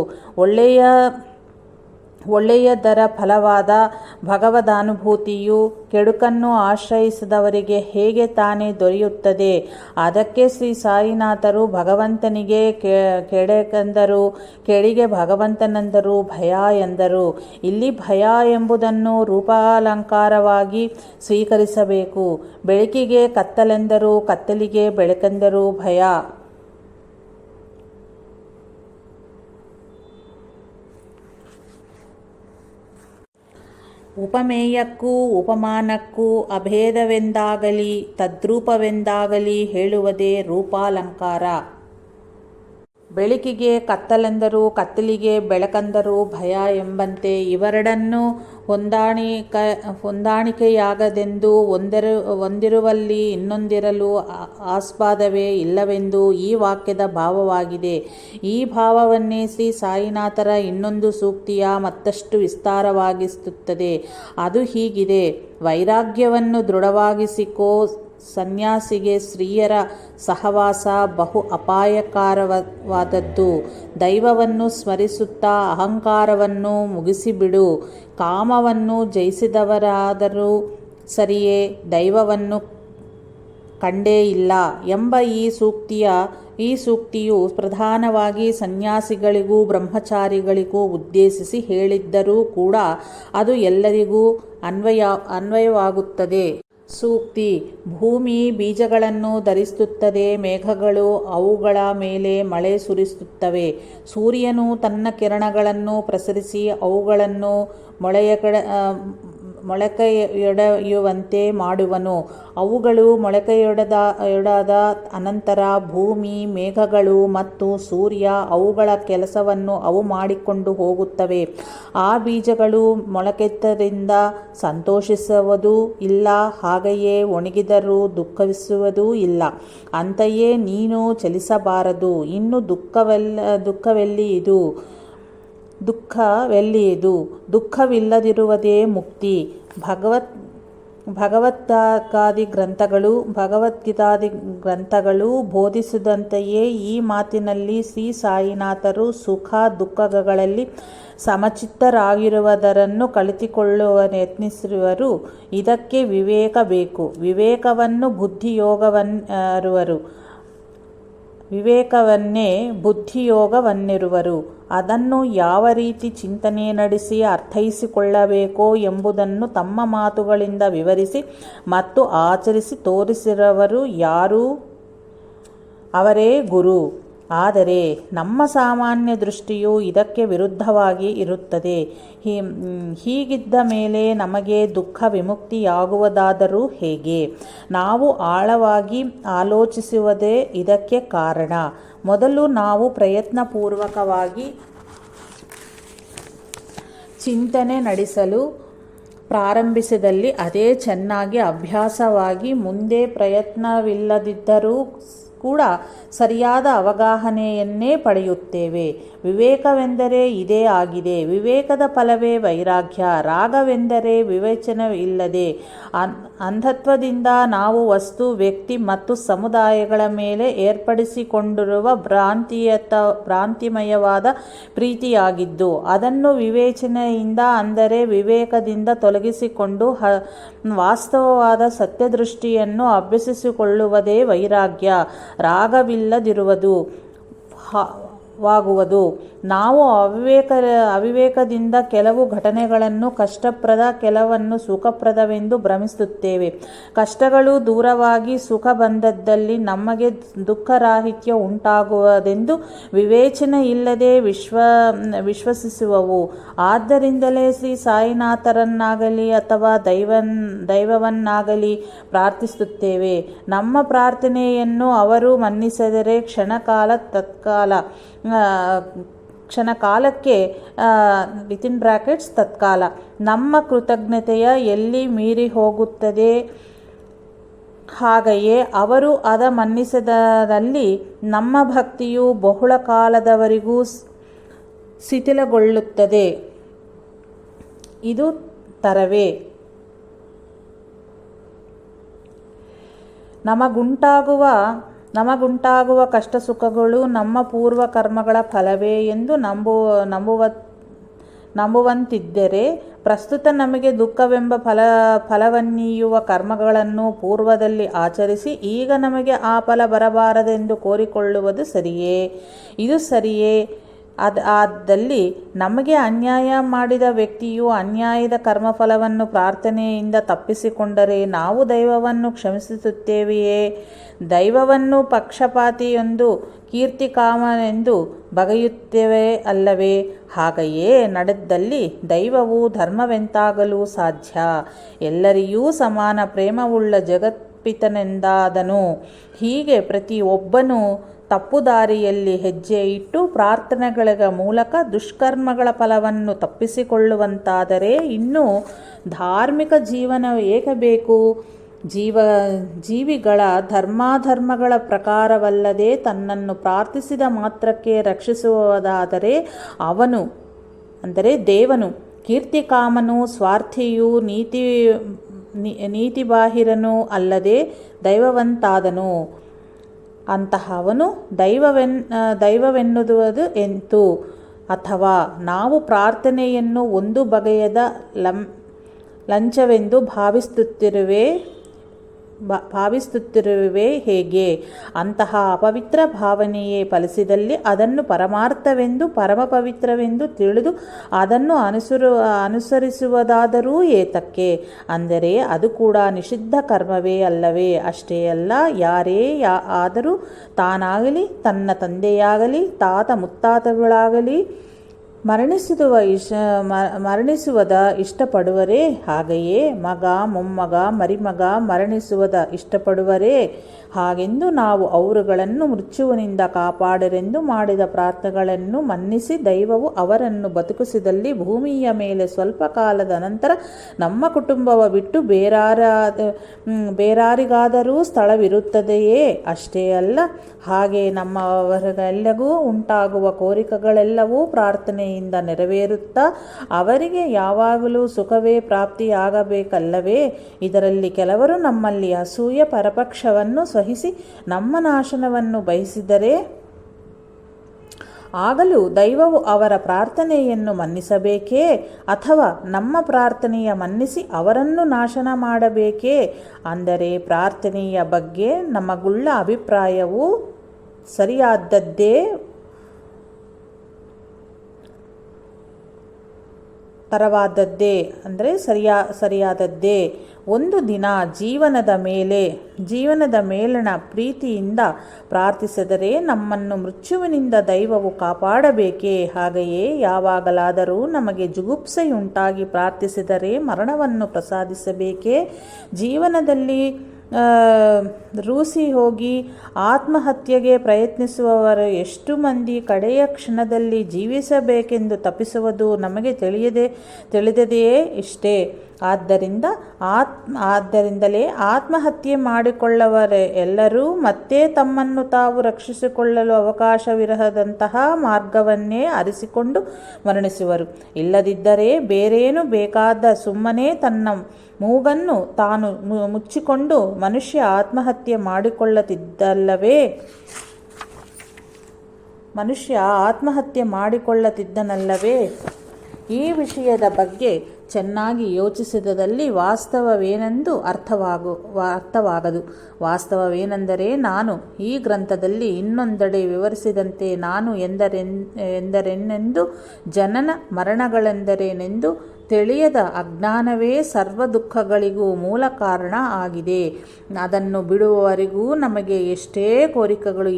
ಒಳ್ಳೆಯದರ ಫಲವಾದ ಭಗವದಾನುಭೂತಿಯು ಕೆಡುಕನ್ನು ಆಶ್ರಯಿಸಿದವರಿಗೆ ಹೇಗೆ ತಾನೇ ದೊರೆಯುತ್ತದೆ? ಅದಕ್ಕೆ ಶ್ರೀ ಸಾಯಿನಾಥರು ಭಗವಂತನಿಗೆ ಕೆಡುಕೆಂದರು, ಕೆಡಿಗೆ ಭಗವಂತನೆಂದರು, ಭಯ ಎಂದರು. ಇಲ್ಲಿ ಭಯ ಎಂಬುದನ್ನು ರೂಪಾಲಂಕಾರವಾಗಿ ಸ್ವೀಕರಿಸಬೇಕು. ಬೆಳಕಿಗೆ ಕತ್ತಲೆಂದರು, ಕತ್ತಲಿಗೆ ಬೆಳಕೆಂದರು ಭಯ. ಉಪಮೇಯಕ್ಕೂ ಉಪಮಾನಕ್ಕೂ ಅಭೇದವೆಂದಾಗಲಿ ತದ್ರೂಪವೆಂದಾಗಲಿ ಹೇಳುವುದೇ ರೂಪಾಲಂಕಾರ. ಬೆಳಕಿಗೆ ಕತ್ತಲೆಂದರೂ ಕತ್ತಲಿಗೆ ಬೆಳಕೆಂದರೂ ಭಯ ಎಂಬಂತೆ ಇವೆರಡನ್ನೂ ಹೊಂದಾಣಿಕೆಯಾಗದೆಂದು ಒಂದಿರುವಲ್ಲಿ ಇನ್ನೊಂದಿರಲು ಆಸ್ಪದವೇ ಇಲ್ಲವೆಂದು ಈ ವಾಕ್ಯದ ಭಾವವಾಗಿದೆ. ಈ ಭಾವವನ್ನೇ ಶ್ರೀ ಸಾಯಿನಾಥರ ಇನ್ನೊಂದು ಸೂಕ್ತಿಯ ಮತ್ತಷ್ಟು ವಿಸ್ತಾರವಾಗಿಸುತ್ತದೆ. ಅದು ಹೀಗಿದೆ: ವೈರಾಗ್ಯವನ್ನು ದೃಢವಾಗಿಸಿಕೋ. ಸನ್ಯಾಸಿಗೆ ಸ್ತ್ರೀಯರ ಸಹವಾಸ ಬಹು ಅಪಾಯಕರವಾದದ್ದು. ದೈವವನ್ನು ಸ್ಮರಿಸುತ್ತಾ ಅಹಂಕಾರವನ್ನು ಮುಗಿಸಿಬಿಡು. ಕಾಮವನ್ನು ಜಯಿಸಿದವರಾದರೂ ಸರಿಯೇ, ದೈವವನ್ನು ಕಂಡೇ ಇಲ್ಲ ಎಂಬ ಈ ಸೂಕ್ತಿಯು ಪ್ರಧಾನವಾಗಿ ಸನ್ಯಾಸಿಗಳಿಗೂ ಬ್ರಹ್ಮಚಾರಿಗಳಿಗೂ ಉದ್ದೇಶಿಸಿ ಹೇಳಿದ್ದರೂ ಕೂಡ ಅದು ಎಲ್ಲರಿಗೂ ಅನ್ವಯವಾಗುತ್ತದೆ. ಸೂಕ್ತಿ: ಭೂಮಿ ಬೀಜಗಳನ್ನು ಧರಿಸುತ್ತದೆ, ಮೇಘಗಳು ಅವುಗಳ ಮೇಲೆ ಮಳೆ ಸುರಿಸುತ್ತವೆ. ಸೂರ್ಯನು ತನ್ನ ಕಿರಣಗಳನ್ನು ಪ್ರಸರಿಸಿ ಅವುಗಳನ್ನು ಮೊಳಕೆಯೊಡೆಯುವಂತೆ ಮಾಡುವನು. ಅವುಗಳು ಮೊಳಕೆಯೊಡೆದ ಅನಂತರ ಭೂಮಿ, ಮೇಘಗಳು ಮತ್ತು ಸೂರ್ಯ ಅವುಗಳ ಕೆಲಸವನ್ನು ಅವು ಮಾಡಿಕೊಂಡು ಹೋಗುತ್ತವೆ. ಆ ಬೀಜಗಳು ಮೊಳಕೆದ್ದರಿಂದ ಸಂತೋಷಿಸುವುದೂ ಇಲ್ಲ, ಹಾಗೆಯೇ ಒಣಗಿದರೂ ದುಃಖಿಸುವುದೂ ಇಲ್ಲ. ಅಂತೆಯೇ ನೀನು ಚಲಿಸಬಾರದು. ಇನ್ನು ದುಃಖವೆಲ್ಲಿದು? ದುಃಖವಿಲ್ಲದಿರುವುದೇ ಮುಕ್ತಿ. ಭಗವದ್ಗೀತಾದಿ ಗ್ರಂಥಗಳು ಬೋಧಿಸಿದಂತೆಯೇ ಈ ಮಾತಿನಲ್ಲಿ ಶ್ರೀ ಸಾಯಿನಾಥರು ಸುಖ ದುಃಖಗಳಲ್ಲಿ ಸಮಚಿತ್ತರಾಗಿರುವುದನ್ನು ಕಲಿತುಕೊಳ್ಳಲು ಯತ್ನಿಸಿರುವರು. ಇದಕ್ಕೆ ವಿವೇಕ ಬೇಕು. ವಿವೇಕವನ್ನೇ ಬುದ್ಧಿಯೋಗವನ್ನಿರುವರು. ಅದನ್ನು ಯಾವ ರೀತಿ ಚಿಂತನೆ ನಡೆಸಿ ಅರ್ಥೈಸಿಕೊಳ್ಳಬೇಕೋ ಎಂಬುದನ್ನು ತಮ್ಮ ಮಾತುಗಳಿಂದ ವಿವರಿಸಿ ಮತ್ತು ಆಚರಿಸಿ ತೋರಿಸಿರುವವರು ಯಾರು? ಅವರೇ ಗುರು. ಆದರೆ ನಮ್ಮ ಸಾಮಾನ್ಯ ದೃಷ್ಟಿಯು ಇದಕ್ಕೆ ವಿರುದ್ಧವಾಗಿ ಇರುತ್ತದೆ. ಹೀಗಿದ್ದ ಮೇಲೆ ನಮಗೆ ದುಃಖ ವಿಮುಕ್ತಿಯಾಗುವುದಾದರೂ ಹೇಗೆ? ನಾವು ಆಳವಾಗಿ ಆಲೋಚಿಸುವುದೇ ಇದಕ್ಕೆ ಕಾರಣ. ಮೊದಲು ನಾವು ಪ್ರಯತ್ನಪೂರ್ವಕವಾಗಿ ಚಿಂತನೆ ನಡೆಸಲು ಪ್ರಾರಂಭಿಸಿದಲ್ಲಿ ಅದೇ ಚೆನ್ನಾಗಿ ಅಭ್ಯಾಸವಾಗಿ ಮುಂದೆ ಪ್ರಯತ್ನವಿಲ್ಲದಿದ್ದರೂ ಕೂಡ ಸರಿಯಾದ ಅವಗಾಹನೆಯನ್ನೇ ಪಡೆಯುತ್ತೇವೆ. ವಿವೇಕವೆಂದರೆ ಇದೇ ಆಗಿದೆ. ವಿವೇಕದ ಫಲವೇ ವೈರಾಗ್ಯ. ರಾಗವೆಂದರೆ ವಿವೇಚನವಿಲ್ಲದೆ ಅಂಧತ್ವದಿಂದ ನಾವು ವಸ್ತು, ವ್ಯಕ್ತಿ ಮತ್ತು ಸಮುದಾಯಗಳ ಮೇಲೆ ಏರ್ಪಡಿಸಿಕೊಂಡಿರುವ ಭ್ರಾಂತಿಮಯವಾದ ಪ್ರೀತಿಯಾಗಿದ್ದು, ಅದನ್ನು ವಿವೇಚನೆಯಿಂದ ಅಂದರೆ ವಿವೇಕದಿಂದ ತೊಲಗಿಸಿಕೊಂಡು ವಾಸ್ತವವಾದ ಸತ್ಯದೃಷ್ಟಿಯನ್ನು ಅಭ್ಯಸಿಸಿಕೊಳ್ಳುವುದೇ ವೈರಾಗ್ಯ. ರಾಗವಿಲ್ಲದಿರುವುದು ನಾವು ಅವಿವೇಕದಿಂದ ಕೆಲವು ಘಟನೆಗಳನ್ನು ಕಷ್ಟಪ್ರದ, ಕೆಲವನ್ನು ಸುಖಪ್ರದವೆಂದು ಭ್ರಮಿಸುತ್ತೇವೆ. ಕಷ್ಟಗಳು ದೂರವಾಗಿ ಸುಖ ಬಂದದ್ದಲ್ಲಿ ನಮಗೆ ದುಃಖರಾಹಿತ್ಯ ಉಂಟಾಗುವುದೆಂದು ವಿವೇಚನೆ ಇಲ್ಲದೆ ವಿಶ್ವಸಿಸುವವು. ಆದ್ದರಿಂದಲೇ ಶ್ರೀ ಸಾಯಿನಾಥರನ್ನಾಗಲಿ ಅಥವಾ ದೈವವನ್ನಾಗಲಿ ಪ್ರಾರ್ಥಿಸುತ್ತೇವೆ. ನಮ್ಮ ಪ್ರಾರ್ಥನೆಯನ್ನು ಅವರು ಮನ್ನಿಸಿದರೆ ಕ್ಷಣಕಾಲಕ್ಕೆ ತತ್ಕಾಲ ನಮ್ಮ ಕೃತಜ್ಞತೆಯ ಎಲ್ಲಿ ಮೀರಿ ಹೋಗುತ್ತದೆ. ಹಾಗೆಯೇ ಅವರು ಮನ್ನಿಸಿದಲ್ಲಿ ನಮ್ಮ ಭಕ್ತಿಯು ಬಹುಳ ಕಾಲದವರೆಗೂ ಶಿಥಿಲಗೊಳ್ಳುತ್ತದೆ. ಇದು ತರವೇ? ನಮಗುಂಟಾಗುವ ಕಷ್ಟ ಸುಖಗಳು ನಮ್ಮ ಪೂರ್ವ ಕರ್ಮಗಳ ಫಲವೇ ಎಂದು ನಂಬುವಂತಿದ್ದರೆ, ಪ್ರಸ್ತುತ ನಮಗೆ ದುಃಖವೆಂಬ ಫಲವನ್ನೀಯುವ ಕರ್ಮಗಳನ್ನು ಪೂರ್ವದಲ್ಲಿ ಆಚರಿಸಿ ಈಗ ನಮಗೆ ಆ ಫಲ ಬರಬಾರದೆಂದು ಕೋರಿಕೊಳ್ಳುವುದು ಸರಿಯೇ? ಇದು ಸರಿಯೇ? ಆದಲ್ಲಿ ನಮಗೆ ಅನ್ಯಾಯ ಮಾಡಿದ ವ್ಯಕ್ತಿಯು ಅನ್ಯಾಯದ ಕರ್ಮಫಲವನ್ನು ಪ್ರಾರ್ಥನೆಯಿಂದ ತಪ್ಪಿಸಿಕೊಂಡರೆ ನಾವು ದೈವವನ್ನು ಕ್ಷಮಿಸುತ್ತೇವೆಯೇ? ದೈವವನ್ನು ಪಕ್ಷಪಾತಿಯೊಂದು ಕೀರ್ತಿಕಾಮನೆಂದು ಬಗೆಯುತ್ತೇವೆ ಅಲ್ಲವೇ? ಹಾಗೆಯೇ ನಡೆದಲ್ಲಿ ದೈವವು ಧರ್ಮವೆಂತಾಗಲು ಸಾಧ್ಯ? ಎಲ್ಲರಿಗೂ ಸಮಾನ ಪ್ರೇಮವುಳ್ಳ ಜಗತ್ಪಿತನೆಂದಾದನು. ಹೀಗೆ ಪ್ರತಿಯೊಬ್ಬನೂ ತಪ್ಪುದಾರಿಯಲ್ಲಿ ಹೆಜ್ಜೆ ಇಟ್ಟು ಪ್ರಾರ್ಥನೆಗಳ ಮೂಲಕ ದುಷ್ಕರ್ಮಗಳ ಫಲವನ್ನು ತಪ್ಪಿಸಿಕೊಳ್ಳುವಂತಾದರೆ ಇನ್ನು ಧಾರ್ಮಿಕ ಜೀವನ ಏಕೆ ಬೇಕು? ಜೀವಿಗಳ ಧರ್ಮಾಧರ್ಮಗಳ ಪ್ರಕಾರವಲ್ಲದೆ ತನ್ನನ್ನು ಪ್ರಾರ್ಥಿಸಿದ ಮಾತ್ರಕ್ಕೆ ರಕ್ಷಿಸುವುದಾದರೆ ಅವನು ಅಂದರೆ ದೇವನು ಕೀರ್ತಿಕಾಮನು, ಸ್ವಾರ್ಥಿಯೂ ನೀತಿಬಾಹಿರನೂ ಅಲ್ಲದೆ ದೈವವಂತಾದನು. ಅಂತಹವನು ದೈವವೆನ್ನುವುದು ಎಂತು? ಅಥವಾ ನಾವು ಪ್ರಾರ್ಥನೆಯನ್ನು ಒಂದು ಬಗೆಯದ ಲಂಚವೆಂದು ಭಾವಿಸುತ್ತಿರುವೆ ಹೇಗೆ? ಅಂತಹ ಅಪವಿತ್ರ ಭಾವನೆಯೇ ಫಲಿಸಿದಲ್ಲಿ ಅದನ್ನು ಪರಮಾರ್ಥವೆಂದು ಪರಮ ಪವಿತ್ರವೆಂದು ತಿಳಿದು ಅದನ್ನು ಅನುಸರಿಸುವುದಾದರೂ ಏತಕ್ಕೆ? ಅಂದರೆ ಅದು ಕೂಡ ನಿಷಿದ್ಧ ಕರ್ಮವೇ ಅಲ್ಲವೇ? ಅಷ್ಟೇ ಅಲ್ಲ, ಯಾರೇ ಆದರೂ ತಾನಾಗಲಿ ತನ್ನ ತಂದೆಯಾಗಲಿ ತಾತ ಮುತ್ತಾತಗಳಾಗಲಿ ಮರಣಿಸುವುದ ಇಷ್ಟಪಡುವರೇ? ಹಾಗೆಯೇ ಮಗ, ಮೊಮ್ಮಗ, ಮರಿಮಗ ಮರಣಿಸುವುದ ಇಷ್ಟಪಡುವರೇ? ಹಾಗೆಂದು ನಾವು ಅವರುಗಳನ್ನು ಮೃತ್ಯುವಿನಿಂದ ಕಾಪಾಡರೆಂದು ಮಾಡಿದ ಪ್ರಾರ್ಥನೆಗಳನ್ನು ಮನ್ನಿಸಿ ದೈವವು ಅವರನ್ನು ಬದುಕಿಸಿದಲ್ಲಿ ಭೂಮಿಯ ಮೇಲೆ ಸ್ವಲ್ಪ ಕಾಲದ ನಂತರ ನಮ್ಮ ಕುಟುಂಬವ ಬಿಟ್ಟು ಬೇರಾರಿಗಾದರೂ ಸ್ಥಳವಿರುತ್ತದೆಯೇ? ಅಷ್ಟೇ ಅಲ್ಲ, ಹಾಗೆ ನಮ್ಮವರಿಗೆಲ್ಲಗೂ ಉಂಟಾಗುವ ಕೋರಿಕೆಗಳೆಲ್ಲವೂ ಪ್ರಾರ್ಥನೆಯಿಂದ ನೆರವೇರುತ್ತಾ ಅವರಿಗೆ ಯಾವಾಗಲೂ ಸುಖವೇ ಪ್ರಾಪ್ತಿಯಾಗಬೇಕಲ್ಲವೇ? ಇದರಲ್ಲಿ ಕೆಲವರು ನಮ್ಮಲ್ಲಿ ಅಸೂಯೆ ಪರಪಕ್ಷವನ್ನು ಸಹಿಸಿ ನಮ್ಮ ನಾಶನವನ್ನು ಬಯಸಿದರೆ ಆಗಲೂ ದೈವವು ಅವರ ಪ್ರಾರ್ಥನೆಯನ್ನು ಮನ್ನಿಸಬೇಕೇ? ಅಥವಾ ನಮ್ಮ ಪ್ರಾರ್ಥನೆಯ ಮನ್ನಿಸಿ ಅವರನ್ನು ನಾಶನ ಮಾಡಬೇಕೇ? ಅಂದರೆ ಪ್ರಾರ್ಥನೆಯ ಬಗ್ಗೆ ನಮಗುಳ್ಳ ಅಭಿಪ್ರಾಯವು ಸರಿಯಾದದ್ದೇ ಸರಿಯಾದದ್ದೇ. ಒಂದು ದಿನ ಜೀವನದ ಮೇಲಣ ಪ್ರೀತಿಯಿಂದ ಪ್ರಾರ್ಥಿಸಿದರೆ ನಮ್ಮನ್ನು ಮೃತ್ಯುವಿನಿಂದ ದೈವವು ಕಾಪಾಡಬೇಕೇ? ಹಾಗೆಯೇ ಯಾವಾಗಲಾದರೂ ನಮಗೆ ಜುಗುಪ್ಸೆಯುಂಟಾಗಿ ಪ್ರಾರ್ಥಿಸಿದರೆ ಮರಣವನ್ನು ಪ್ರಸಾದಿಸಬೇಕೇ? ಜೀವನದಲ್ಲಿ ರೂಸಿ ಹೋಗಿ ಆತ್ಮಹತ್ಯೆಗೆ ಪ್ರಯತ್ನಿಸುವವರು ಎಷ್ಟು ಮಂದಿ ಕಡೆಯ ಕ್ಷಣದಲ್ಲಿ ಜೀವಿಸಬೇಕೆಂದು ತಪ್ಪಿಸುವುದು ನಮಗೆ ತಿಳಿದದೆಯೇ? ಇಷ್ಟೇ. ಆದ್ದರಿಂದಲೇ ಆತ್ಮಹತ್ಯೆ ಮಾಡಿಕೊಳ್ಳುವವರೆ ಎಲ್ಲರೂ ಮತ್ತೆ ತಮ್ಮನ್ನು ತಾವು ರಕ್ಷಿಸಿಕೊಳ್ಳಲು ಅವಕಾಶವಿರದಂತಹ ಮಾರ್ಗವನ್ನೇ ಆರಿಸಿಕೊಂಡು ಮರಣಿಸುವರು. ಇಲ್ಲದಿದ್ದರೆ ಬೇರೇನು ಬೇಕಾದ ಸುಮ್ಮನೆ ತನ್ನ ಮೂಗನ್ನು ತಾನು ಮುಚ್ಚಿಕೊಂಡು ಮನುಷ್ಯ ಆತ್ಮಹತ್ಯೆ ಮಾಡಿಕೊಳ್ಳುತ್ತಿದ್ದನಲ್ಲವೇ? ಈ ವಿಷಯದ ಬಗ್ಗೆ ಚೆನ್ನಾಗಿ ಯೋಚಿಸಿದಲ್ಲಿ ವಾಸ್ತವವೇನೆಂದು ಅರ್ಥವಾಗದು. ವಾಸ್ತವವೇನೆಂದರೆ ನಾನು ಈ ಗ್ರಂಥದಲ್ಲಿ ಇನ್ನೊಂದೆಡೆ ವಿವರಿಸಿದಂತೆ ನಾನು ಎಂದರೇನೆಂದು ಜನನ ಮರಣಗಳೆಂದರೇನೆಂದು ತಿಳಿಯದ ಅಜ್ಞಾನವೇ ಸರ್ವ ದುಃಖಗಳಿಗೂ ಮೂಲ ಕಾರಣ ಆಗಿದೆ. ಅದನ್ನು ಬಿಡುವವರೆಗೂ ನಮಗೆ ಎಷ್ಟೇ ಕೋರಿಕೆಗಳು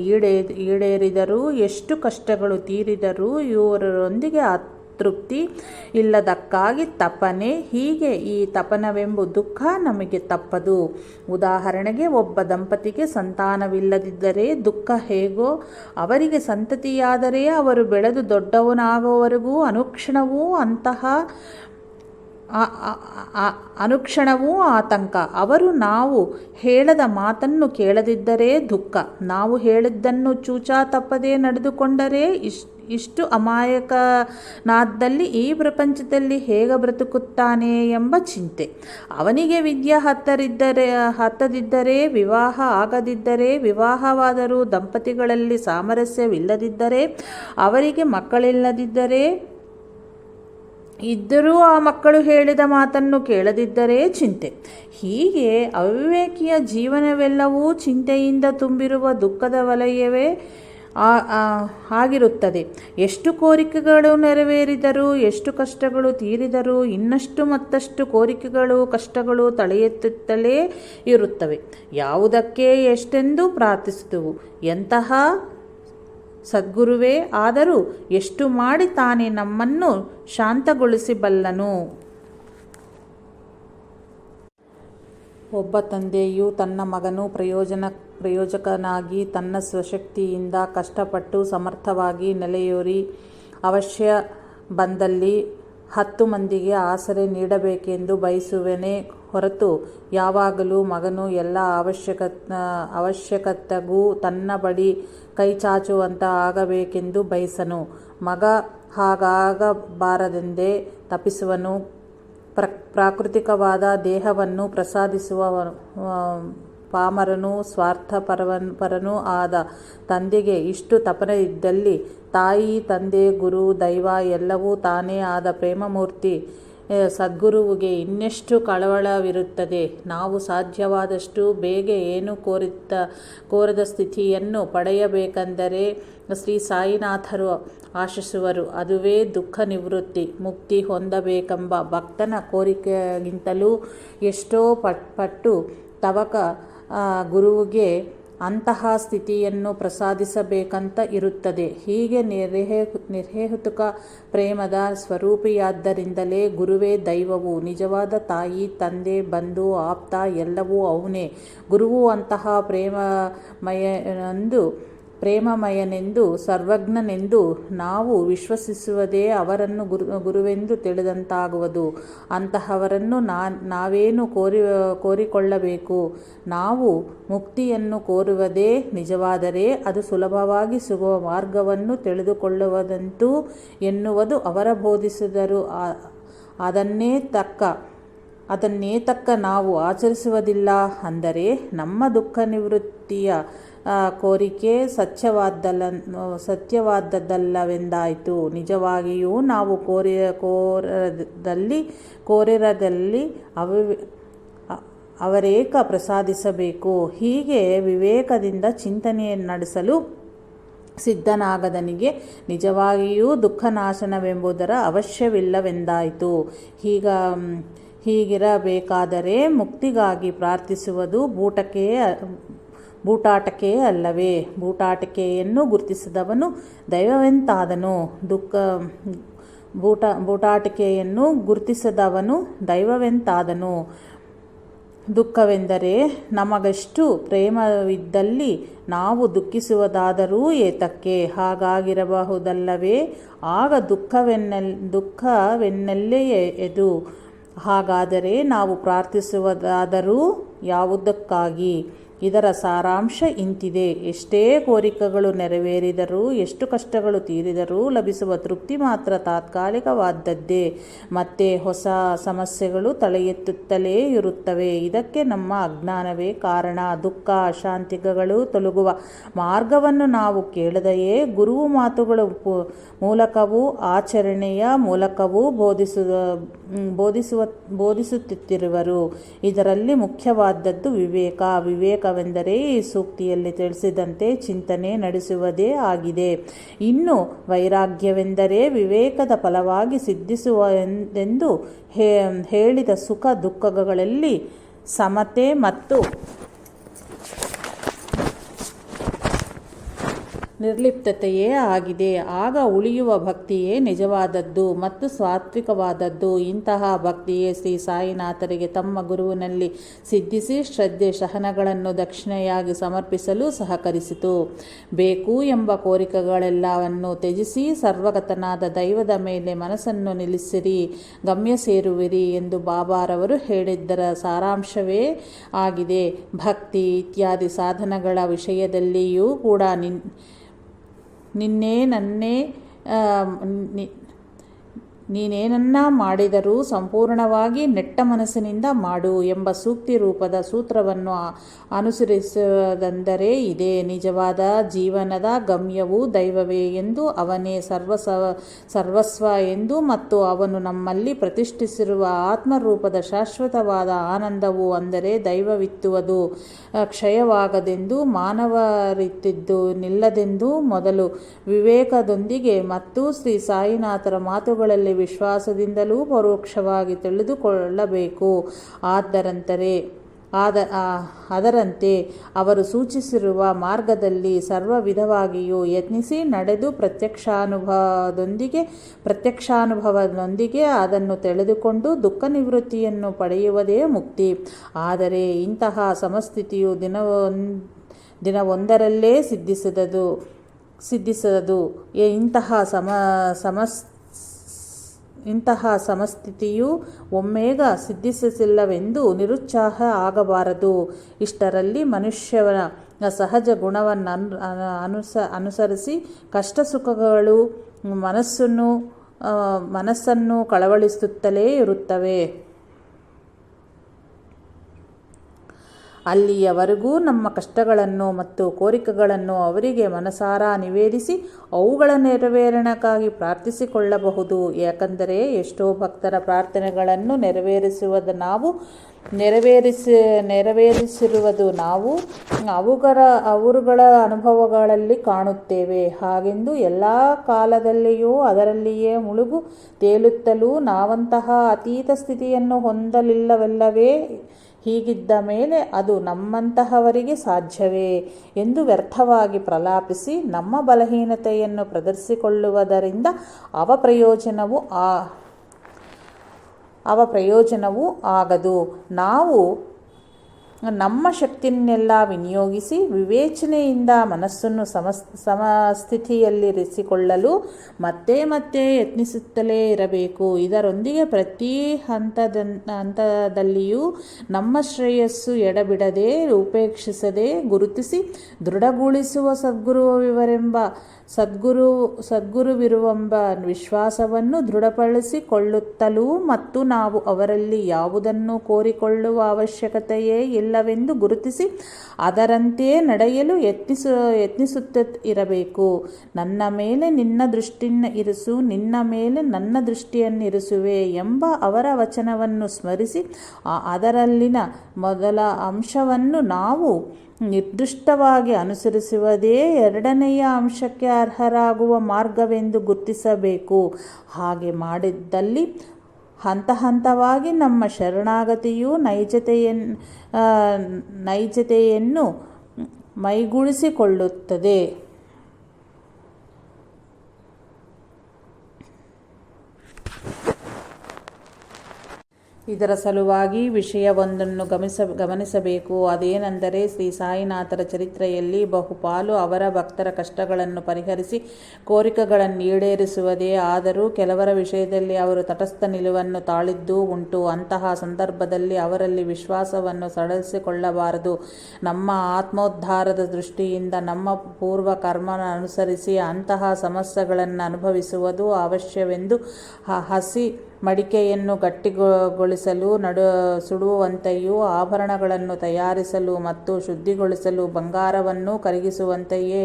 ಈಡೇರಿದರೂ ಎಷ್ಟು ಕಷ್ಟಗಳು ತೀರಿದರೂ ಇವರೊಂದಿಗೆ ತೃಪ್ತಿ ಇಲ್ಲದಕ್ಕಾಗಿ ತಪನೆ. ಹೀಗೆ ಈ ತಪನವೆಂಬ ದುಃಖ ನಮಗೆ ತಪ್ಪದು. ಉದಾಹರಣೆಗೆ, ಒಬ್ಬ ದಂಪತಿಗೆ ಸಂತಾನವಿಲ್ಲದಿದ್ದರೆ ದುಃಖ ಹೇಗೋ ಅವರಿಗೆ ಸಂತತಿಯಾದರೆ ಅವರು ಬೆಳೆದು ದೊಡ್ಡವನಾಗುವವರೆಗೂ ಅನುಕ್ಷಣವೂ ಆತಂಕ. ಅವರು ನಾವು ಹೇಳದ ಮಾತನ್ನು ಕೇಳದಿದ್ದರೆ ದುಃಖ. ನಾವು ಹೇಳಿದ್ದನ್ನು ಚೂಚಾ ತಪ್ಪದೆ ನಡೆದುಕೊಂಡರೆ ಇಷ್ಟು ಅಮಾಯಕನಾದಲ್ಲಿ ಈ ಪ್ರಪಂಚದಲ್ಲಿ ಹೇಗೆ ಬ್ರತುಕುತ್ತಾನೆ ಎಂಬ ಚಿಂತೆ. ಅವನಿಗೆ ವಿದ್ಯೆ ಹತ್ತದಿದ್ದರೆ, ವಿವಾಹ ಆಗದಿದ್ದರೆ, ವಿವಾಹವಾದರೂ ದಂಪತಿಗಳಲ್ಲಿ ಸಾಮರಸ್ಯವಿಲ್ಲದಿದ್ದರೆ, ಅವರಿಗೆ ಮಕ್ಕಳಿಲ್ಲದಿದ್ದರೆ, ಇದ್ದರೂ ಆ ಮಕ್ಕಳು ಹೇಳಿದ ಮಾತನ್ನು ಕೇಳದಿದ್ದರೆ ಚಿಂತೆ. ಹೀಗೆ ಅವಿವೇಕಿಯ ಜೀವನವೆಲ್ಲವೂ ಚಿಂತೆಯಿಂದ ತುಂಬಿರುವ ದುಃಖದ ವಲಯವೇ ಆಗಿರುತ್ತದೆ. ಎಷ್ಟು ಕೋರಿಕೆಗಳು ನೆರವೇರಿದರೂ, ಎಷ್ಟು ಕಷ್ಟಗಳು ತೀರಿದರೂ ಇನ್ನಷ್ಟು ಮತ್ತಷ್ಟು ಕೋರಿಕೆಗಳು ಕಷ್ಟಗಳು ತಲೆಯೆತ್ತುತ್ತಲೇ ಇರುತ್ತವೆ. ಯಾವುದಕ್ಕೆ ಎಷ್ಟೆಂದು ಪ್ರಾರ್ಥಿಸಿದುವು, ಎಂತಹ ಸದ್ಗುರುವೇ ಆದರೂ ಎಷ್ಟು ಮಾಡಿ ತಾನೇ ನಮ್ಮನ್ನು ಶಾಂತಗೊಳಿಸಬಲ್ಲನು. ಒಬ್ಬ ತಂದೆಯು ತನ್ನ ಮಗನು ಪ್ರಯೋಜಕನಾಗಿ ತನ್ನ ಸ್ವಶಕ್ತಿಯಿಂದ ಕಷ್ಟಪಟ್ಟು ಸಮರ್ಥವಾಗಿ ನೆಲೆಯೂರಿ ಅವಶ್ಯ ಬಂದಲ್ಲಿ 10 ಮಂದಿಗೆ ಆಸರೆ ನೀಡಬೇಕೆಂದು ಬಯಸುವನೇ ಹೊರತು ಯಾವಾಗಲೂ ಮಗನು ಎಲ್ಲ ಅವಶ್ಯಕತೆಗೂ ತನ್ನ ಬಳಿ ಕೈಚಾಚುವಂತ ಆಗಬೇಕೆಂದು ಬಯಸನು. ಮಗ ಹಾಗಾಗಬಾರದೆಂದೇ ತಪ್ಪಿಸುವನು. ಪ್ರಾಕೃತಿಕವಾದ ದೇಹವನ್ನು ಪ್ರಸಾದಿಸುವ ಪಾಮರನೂ ಸ್ವಾರ್ಥಪರನೂ ಆದ ತಂದೆಗೆ ಇಷ್ಟು ತಪನೆ ಇದ್ದಲ್ಲಿ, ತಾಯಿ, ತಂದೆ, ಗುರು, ದೈವ ಎಲ್ಲವೂ ತಾನೇ ಆದ ಪ್ರೇಮಮೂರ್ತಿ ಸದ್ಗುರುವಿಗೆ ಇನ್ನೆಷ್ಟು ಕಳವಳವಿರುತ್ತದೆ. ನಾವು ಸಾಧ್ಯವಾದಷ್ಟು ಬೇಗ ಏನು ಕೋರದ ಸ್ಥಿತಿಯನ್ನು ಪಡೆಯಬೇಕೆಂದರೆ ಶ್ರೀ ಸಾಯಿನಾಥರು ಆಶಿಸುವರು. ಅದುವೇ ದುಃಖ ನಿವೃತ್ತಿ, ಮುಕ್ತಿ ಹೊಂದಬೇಕೆಂಬ ಭಕ್ತನ ಕೋರಿಕೆಗಿಂತಲೂ ಎಷ್ಟೋ ಪಟ್ಟು ತವಕ ಗುರುವಿಗೆ ಅಂತಹ ಸ್ಥಿತಿಯನ್ನು ಪ್ರಸಾದಿಸಬೇಕಂತ ಇರುತ್ತದೆ. ಹೀಗೆ ನಿರ್ಹೇತುಕ ಪ್ರೇಮದ ಸ್ವರೂಪಿಯಾದ್ದರಿಂದಲೇ ಗುರುವೇ ದೈವವು. ನಿಜವಾದ ತಾಯಿ, ತಂದೆ, ಬಂಧು, ಆಪ್ತ ಎಲ್ಲವೂ ಅವನೇ. ಗುರುವು ಅಂತಹ ಪ್ರೇಮಮಯನೆಂದು ಸರ್ವಜ್ಞನೆಂದು ನಾವು ವಿಶ್ವಸಿಸುವುದೇ ಅವರನ್ನು ಗುರುವೆಂದು ತಿಳಿದಂತಾಗುವುದು. ಅಂತಹವರನ್ನು ನಾವೇನು ಕೋರಿಕೊಳ್ಳಬೇಕು? ನಾವು ಮುಕ್ತಿಯನ್ನು ಕೋರುವುದೇ ನಿಜವಾದರೆ ಅದು ಸುಲಭವಾಗಿ ಸಿಗುವ ಮಾರ್ಗವನ್ನು ತಿಳಿದುಕೊಳ್ಳುವುದಂತೂ ಎನ್ನುವುದು ಅವರ ಬೋಧಿಸಿದರು. ಅದನ್ನೇ ತಕ್ಕ ನಾವು ಆಚರಿಸುವುದಿಲ್ಲ ಅಂದರೆ ನಮ್ಮ ದುಃಖ ನಿವೃತ್ತಿಯ ಕೋರಿಕೆ ಸತ್ಯವಾದದ್ದಲ್ಲವೆಂದಾಯಿತು. ನಿಜವಾಗಿಯೂ ನಾವು ಕೋರಿರದಲ್ಲಿ ಅವರೇಕ ಪ್ರಸಾದಿಸಬೇಕು. ಹೀಗೆ ವಿವೇಕದಿಂದ ಚಿಂತನೆ ನಡೆಸಲು ಸಿದ್ಧನಾಗದನಿಗೆ ನಿಜವಾಗಿಯೂ ದುಃಖನಾಶನವೆಂಬುದರ ಅವಶ್ಯವಿಲ್ಲವೆಂದಾಯಿತು. ಹೀಗಿರಬೇಕಾದರೆ ಮುಕ್ತಿಗಾಗಿ ಪ್ರಾರ್ಥಿಸುವುದು ಬೂಟಾಟಕೆ ಅಲ್ಲವೇ? ಬೂಟಾಟಿಕೆಯನ್ನು ಗುರುತಿಸಿದವನು ದೈವವೆಂತಾದನು. ಬೂಟಾಟಿಕೆಯನ್ನು ಗುರುತಿಸದವನು ದೈವವೆಂತಾದನು. ದುಃಖವೆಂದರೆ ನಮಗಷ್ಟು ಪ್ರೇಮವಿದ್ದಲ್ಲಿ ನಾವು ದುಃಖಿಸುವುದಾದರೂ ಏತಕ್ಕೆ? ಹಾಗಾಗಿರಬಹುದಲ್ಲವೇ? ಆಗ ದುಃಖವೆನ್ನೆಲ್ಲೆಯದು. ಹಾಗಾದರೆ ನಾವು ಪ್ರಾರ್ಥಿಸುವುದಾದರೂ ಯಾವುದಕ್ಕಾಗಿ? ಇದರ ಸಾರಾಂಶ ಇಂತಿದೆ. ಎಷ್ಟೇ ಕೋರಿಕೆಗಳು ನೆರವೇರಿದರೂ, ಎಷ್ಟು ಕಷ್ಟಗಳು ತೀರಿದರೂ ಲಭಿಸುವ ತೃಪ್ತಿ ಮಾತ್ರ ತಾತ್ಕಾಲಿಕವಾದದ್ದೇ. ಮತ್ತೆ ಹೊಸ ಸಮಸ್ಯೆಗಳು ತಲೆಯೆತ್ತುತ್ತಲೇ ಇರುತ್ತವೆ. ಇದಕ್ಕೆ ನಮ್ಮ ಅಜ್ಞಾನವೇ ಕಾರಣ. ದುಃಖ ಅಶಾಂತಿಗಳು ತೊಲಗುವ ಮಾರ್ಗವನ್ನು ನಾವು ಕೇಳದೆಯೇ ಗುರುವು ಮಾತುಗಳ ಮೂಲಕವೂ ಆಚರಣೆಯ ಮೂಲಕವೂ ಬೋಧಿಸುತ್ತಿರುವರು. ಇದರಲ್ಲಿ ಮುಖ್ಯವಾದದ್ದು ವಿವೇಕವೆಂದರೆ ಈ ಸೂಕ್ತಿಯಲ್ಲಿ ತಿಳಿಸಿದಂತೆ ಚಿಂತನೆ ನಡೆಸುವುದೇ ಆಗಿದೆ. ಇನ್ನು ವೈರಾಗ್ಯವೆಂದರೆ ವಿವೇಕದ ಫಲವಾಗಿ ಸಿದ್ಧಿಸುವುದೆಂದು ಹೇಳಿದ ಸುಖ ದುಃಖಗಳಲ್ಲಿ ಸಮತೆ ಮತ್ತು ನಿರ್ಲಿಪ್ತತೆಯೇ ಆಗಿದೆ. ಆಗ ಉಳಿಯುವ ಭಕ್ತಿಯೇ ನಿಜವಾದದ್ದು ಮತ್ತು ಸಾತ್ವಿಕವಾದದ್ದು. ಇಂತಹ ಭಕ್ತಿಯೇ ಶ್ರೀ ಸಾಯಿನಾಥರಿಗೆ ತಮ್ಮ ಗುರುವಿನಲ್ಲಿ ಸಿದ್ಧಿಸಿ ಶ್ರದ್ಧೆ ಸಹನಗಳನ್ನು ದಕ್ಷಿಣೆಯಾಗಿ ಸಮರ್ಪಿಸಲು ಸಹಕರಿಸಿತು. ಬೇಕು ಎಂಬ ಕೋರಿಕೆಗಳೆಲ್ಲವನ್ನು ತ್ಯಜಿಸಿ ಸರ್ವಗತನಾದ ದೈವದ ಮೇಲೆ ಮನಸ್ಸನ್ನು ನಿಲ್ಲಿಸಿರಿ, ಗಮ್ಯ ಸೇರುವಿರಿ ಎಂದು ಬಾಬಾರವರು ಹೇಳಿದ್ದರ ಸಾರಾಂಶವೇ ಆಗಿದೆ. ಭಕ್ತಿ ಇತ್ಯಾದಿ ಸಾಧನಗಳ ವಿಷಯದಲ್ಲಿಯೂ ಕೂಡ ನೀನೇನನ್ನ ಮಾಡಿದರೂ ಸಂಪೂರ್ಣವಾಗಿ ನೆಟ್ಟ ಮನಸ್ಸಿನಿಂದ ಮಾಡು ಎಂಬ ಸೂಕ್ತಿ ರೂಪದ ಸೂತ್ರವನ್ನು ಅನುಸರಿಸುವುದೆಂದರೆ ಇದೇ ನಿಜವಾದ ಜೀವನದ ಗಮ್ಯವು ದೈವವೇ ಎಂದು, ಅವನೇ ಸರ್ವಸ್ವ ಎಂದು ಮತ್ತು ಅವನು ನಮ್ಮಲ್ಲಿ ಪ್ರತಿಷ್ಠಿಸಿರುವ ಆತ್ಮರೂಪದ ಶಾಶ್ವತವಾದ ಆನಂದವು ಅಂದರೆ ದೈವವಿತ್ತುವುದು ಕ್ಷಯವಾಗದೆಂದು ಮಾನವರಿತ್ತಿದ್ದು ನಿಲ್ಲದೆಂದು ಮೊದಲು ವಿವೇಕದೊಂದಿಗೆ ಮತ್ತು ಶ್ರೀ ಸಾಯಿನಾಥರ ಮಾತುಗಳಲ್ಲಿ ವಿಶ್ವಾಸದಿಂದಲೂ ಪರೋಕ್ಷವಾಗಿ ತಿಳಿದುಕೊಳ್ಳಬೇಕು. ಅದರಂತೆ ಅವರು ಸೂಚಿಸಿರುವ ಮಾರ್ಗದಲ್ಲಿ ಸರ್ವ ವಿಧವಾಗಿಯೂ ಯತ್ನಿಸಿ ನಡೆದು ಪ್ರತ್ಯಕ್ಷಾನುಭವದೊಂದಿಗೆ ಅದನ್ನು ತಿಳಿದುಕೊಂಡು ದುಃಖ ನಿವೃತ್ತಿಯನ್ನು ಪಡೆಯುವುದೇ ಮುಕ್ತಿ. ಆದರೆ ಇಂತಹ ಸಮಸ್ಥಿತಿಯು ದಿನವೊಂದರಲ್ಲೇ ಸಿದ್ಧಿಸದು. ಇಂತಹ ಸಮಸ್ಥಿತಿಯು ಒಮ್ಮೆಗ ಸಿದ್ಧಿಸಲಿಲ್ಲವೆಂದು ನಿರುತ್ಸಾಹ ಆಗಬಾರದು. ಇಷ್ಟರಲ್ಲಿ ಮನುಷ್ಯನ ಸಹಜ ಗುಣವನ್ನು ಅನುಸರಿಸಿ ಕಷ್ಟ ಸುಖಗಳು ಮನಸ್ಸನ್ನು ಕಳವಳಿಸುತ್ತಲೇ ಇರುತ್ತವೆ. ಅಲ್ಲಿಯವರೆಗೂ ನಮ್ಮ ಕಷ್ಟಗಳನ್ನು ಮತ್ತು ಕೋರಿಕೆಗಳನ್ನು ಅವರಿಗೆ ಮನಸಾರ ನಿವೇದಿಸಿ ಅವುಗಳ ನೆರವೇರಣೆಗಾಗಿ ಪ್ರಾರ್ಥಿಸಿಕೊಳ್ಳಬಹುದು. ಯಾಕಂದರೆ ಎಷ್ಟೋ ಭಕ್ತರ ಪ್ರಾರ್ಥನೆಗಳನ್ನು ನೆರವೇರಿಸಿರುವುದು ನಾವು ಅವರುಗಳ ಅನುಭವಗಳಲ್ಲಿ ಕಾಣುತ್ತೇವೆ. ಹಾಗೆಂದು ಎಲ್ಲ ಕಾಲದಲ್ಲಿಯೂ ಅದರಲ್ಲಿಯೇ ಮುಳುಗು ತೇಲುತ್ತಲೂ ನಾವಂತಹ ಅತೀತ ಸ್ಥಿತಿಯನ್ನು ಹೊಂದಲಿಲ್ಲವಲ್ಲವೇ? ಹೀಗಿದ್ದ ಮೇಲೆ ಅದು ನಮ್ಮಂತಹವರಿಗೆ ಸಾಧ್ಯವೇ ಎಂದು ವ್ಯರ್ಥವಾಗಿ ಪ್ರಲಾಪಿಸಿ ನಮ್ಮ ಬಲಹೀನತೆಯನ್ನು ಪ್ರದರ್ಶಿಸಿಕೊಳ್ಳುವುದರಿಂದ ಅವ ಪ್ರಯೋಜನವೂ ಆಗದು. ನಾವು ನಮ್ಮ ಶಕ್ತಿಯನ್ನೆಲ್ಲ ವಿನಿಯೋಗಿಸಿ ವಿವೇಚನೆಯಿಂದ ಮನಸ್ಸನ್ನು ಸಮಸ್ಥಿತಿಯಲ್ಲಿರಿಸಿಕೊಳ್ಳಲು ಮತ್ತೆ ಮತ್ತೆ ಯತ್ನಿಸುತ್ತಲೇ ಇರಬೇಕು. ಇದರೊಂದಿಗೆ ಪ್ರತಿ ಹಂತದಲ್ಲಿಯೂ ನಮ್ಮ ಶ್ರೇಯಸ್ಸು ಎಡಬಿಡದೆ ಉಪೇಕ್ಷಿಸದೆ ಗುರುತಿಸಿ ದೃಢಗೊಳಿಸುವ ಸದ್ಗುರುವಿರುವೆಂಬ ವಿಶ್ವಾಸವನ್ನು ದೃಢಪಡಿಸಿಕೊಳ್ಳುತ್ತಲೂ ಮತ್ತು ನಾವು ಅವರಲ್ಲಿ ಯಾವುದನ್ನು ಕೋರಿಕೊಳ್ಳುವ ಅವಶ್ಯಕತೆಯೇ ಇಲ್ಲವೆಂದು ಗುರುತಿಸಿ ಅದರಂತೆಯೇ ನಡೆಯಲು ಯತ್ನಿಸುತ್ತಿರಬೇಕು. ನನ್ನ ಮೇಲೆ ನಿನ್ನ ದೃಷ್ಟಿಯನ್ನು ಇರಿಸು, ನಿನ್ನ ಮೇಲೆ ನನ್ನ ದೃಷ್ಟಿಯನ್ನಿರಿಸುವೆ ಎಂಬ ಅವರ ವಚನವನ್ನು ಸ್ಮರಿಸಿ ಅದರಲ್ಲಿನ ಮೊದಲ ಅಂಶವನ್ನು ನಾವು ನಿರ್ದಿಷ್ಟವಾಗಿ ಅನುಸರಿಸುವುದೇ ಎರಡನೆಯ ಅಂಶಕ್ಕೆ ಅರ್ಹರಾಗುವ ಮಾರ್ಗವೆಂದು ಗುರುತಿಸಬೇಕು. ಹಾಗೆ ಮಾಡಿದ್ದಲ್ಲಿ ಹಂತ ಹಂತವಾಗಿ ನಮ್ಮ ಶರಣಾಗತಿಯು ನೈಜತೆಯನ್ನು ಮೈಗೂಡಿಸಿಕೊಳ್ಳುತ್ತದೆ. ಇದರ ಸಲುವಾಗಿ ವಿಷಯವೊಂದನ್ನು ಗಮನಿಸಬೇಕು. ಅದೇನೆಂದರೆ ಶ್ರೀ ಸಾಯಿನಾಥರ ಚರಿತ್ರೆಯಲ್ಲಿ ಬಹುಪಾಲು ಅವರ ಭಕ್ತರ ಕಷ್ಟಗಳನ್ನು ಪರಿಹರಿಸಿ ಕೋರಿಕೆಗಳನ್ನು ಈಡೇರಿಸುವುದೇ. ಆದರೂ ಕೆಲವರ ವಿಷಯದಲ್ಲಿ ಅವರು ತಟಸ್ಥ ನಿಲುವನ್ನು ತಾಳಿದ್ದೂ ಉಂಟು. ಅಂತಹ ಸಂದರ್ಭದಲ್ಲಿ ಅವರಲ್ಲಿ ವಿಶ್ವಾಸವನ್ನು ಸಡಿಲಿಸಿಕೊಳ್ಳಬಾರದು. ನಮ್ಮ ಆತ್ಮೋದ್ಧಾರದ ದೃಷ್ಟಿಯಿಂದ ನಮ್ಮ ಪೂರ್ವ ಕರ್ಮನ ಅನುಸರಿಸಿ ಅಂತಹ ಸಮಸ್ಯೆಗಳನ್ನು ಅನುಭವಿಸುವುದು ಅವಶ್ಯವೆಂದು ಹಸಿ ಮಡಿಕೆಯನ್ನು ಗಟ್ಟಿಗೊಳಿಸಲು ಸುಡುವಂತೆಯೂ ಆಭರಣಗಳನ್ನು ತಯಾರಿಸಲು ಮತ್ತು ಶುದ್ಧಿಗೊಳಿಸಲು ಬಂಗಾರವನ್ನು ಕರಗಿಸುವಂತೆಯೇ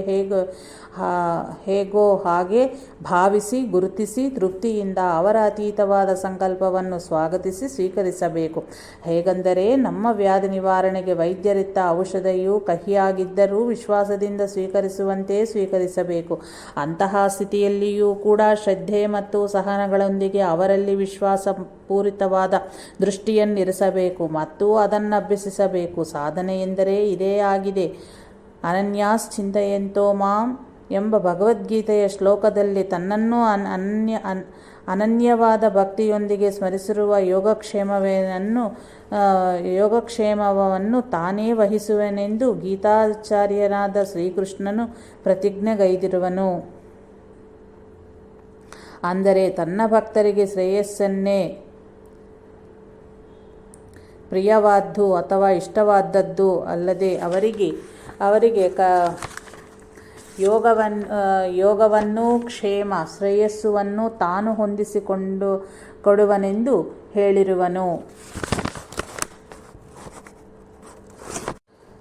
ಹೇಗೋ ಹಾಗೆ ಭಾವಿಸಿ ಗುರುತಿಸಿ ತೃಪ್ತಿಯಿಂದ ಅವರ ಅತೀತವಾದ ಸಂಕಲ್ಪವನ್ನು ಸ್ವಾಗತಿಸಿ ಸ್ವೀಕರಿಸಬೇಕು. ಹೇಗೆಂದರೆ ನಮ್ಮ ವ್ಯಾಧಿ ನಿವಾರಣೆಗೆ ವೈದ್ಯರಿತ್ತ ಔಷಧಿಯು ಕಹಿಯಾಗಿದ್ದರೂ ವಿಶ್ವಾಸದಿಂದ ಸ್ವೀಕರಿಸುವಂತೆ ಸ್ವೀಕರಿಸಬೇಕು. ಅಂತಹ ಸ್ಥಿತಿಯಲ್ಲಿಯೂ ಕೂಡ ಶ್ರದ್ಧೆ ಮತ್ತು ಸಹನಗಳೊಂದಿಗೆ ಅವರಲ್ಲಿ ವಿಶ್ವಾಸಪೂರಿತವಾದ ದೃಷ್ಟಿಯನ್ನಿರಿಸಬೇಕು ಮತ್ತು ಅದನ್ನು ಅಭ್ಯಸಿಸಬೇಕು. ಸಾಧನೆ ಎಂದರೆ ಇದೇ ಆಗಿದೆ. ಅನನ್ಯಾಸ್ ಚಿಂತಯಂತೋ ಮಾಂ ಎಂಬ ಭಗವದ್ಗೀತೆಯ ಶ್ಲೋಕದಲ್ಲಿ ತನ್ನನ್ನು ಅನನ್ಯವಾದ ಭಕ್ತಿಯೊಂದಿಗೆ ಸ್ಮರಿಸಿರುವ ಯೋಗಕ್ಷೇಮವನ್ನು ತಾನೇ ವಹಿಸುವೆನೆಂದು ಗೀತಾಚಾರ್ಯನಾದ ಶ್ರೀಕೃಷ್ಣನು ಪ್ರತಿಜ್ಞೆಗೈದಿರುವನು. ಅಂದರೆ ತನ್ನ ಭಕ್ತರಿಗೆ ಶ್ರೇಯಸ್ಸನ್ನೇ ಪ್ರಿಯವಾದ್ದು ಅಥವಾ ಇಷ್ಟವಾದದ್ದು ಅಲ್ಲದೆ ಅವರಿಗೆ ಯೋಗವನ್ನು ಕ್ಷೇಮ ಶ್ರೇಯಸ್ಸುವನ್ನು ತಾನು ಕೊಡುವನೆಂದು ಹೇಳಿರುವನು.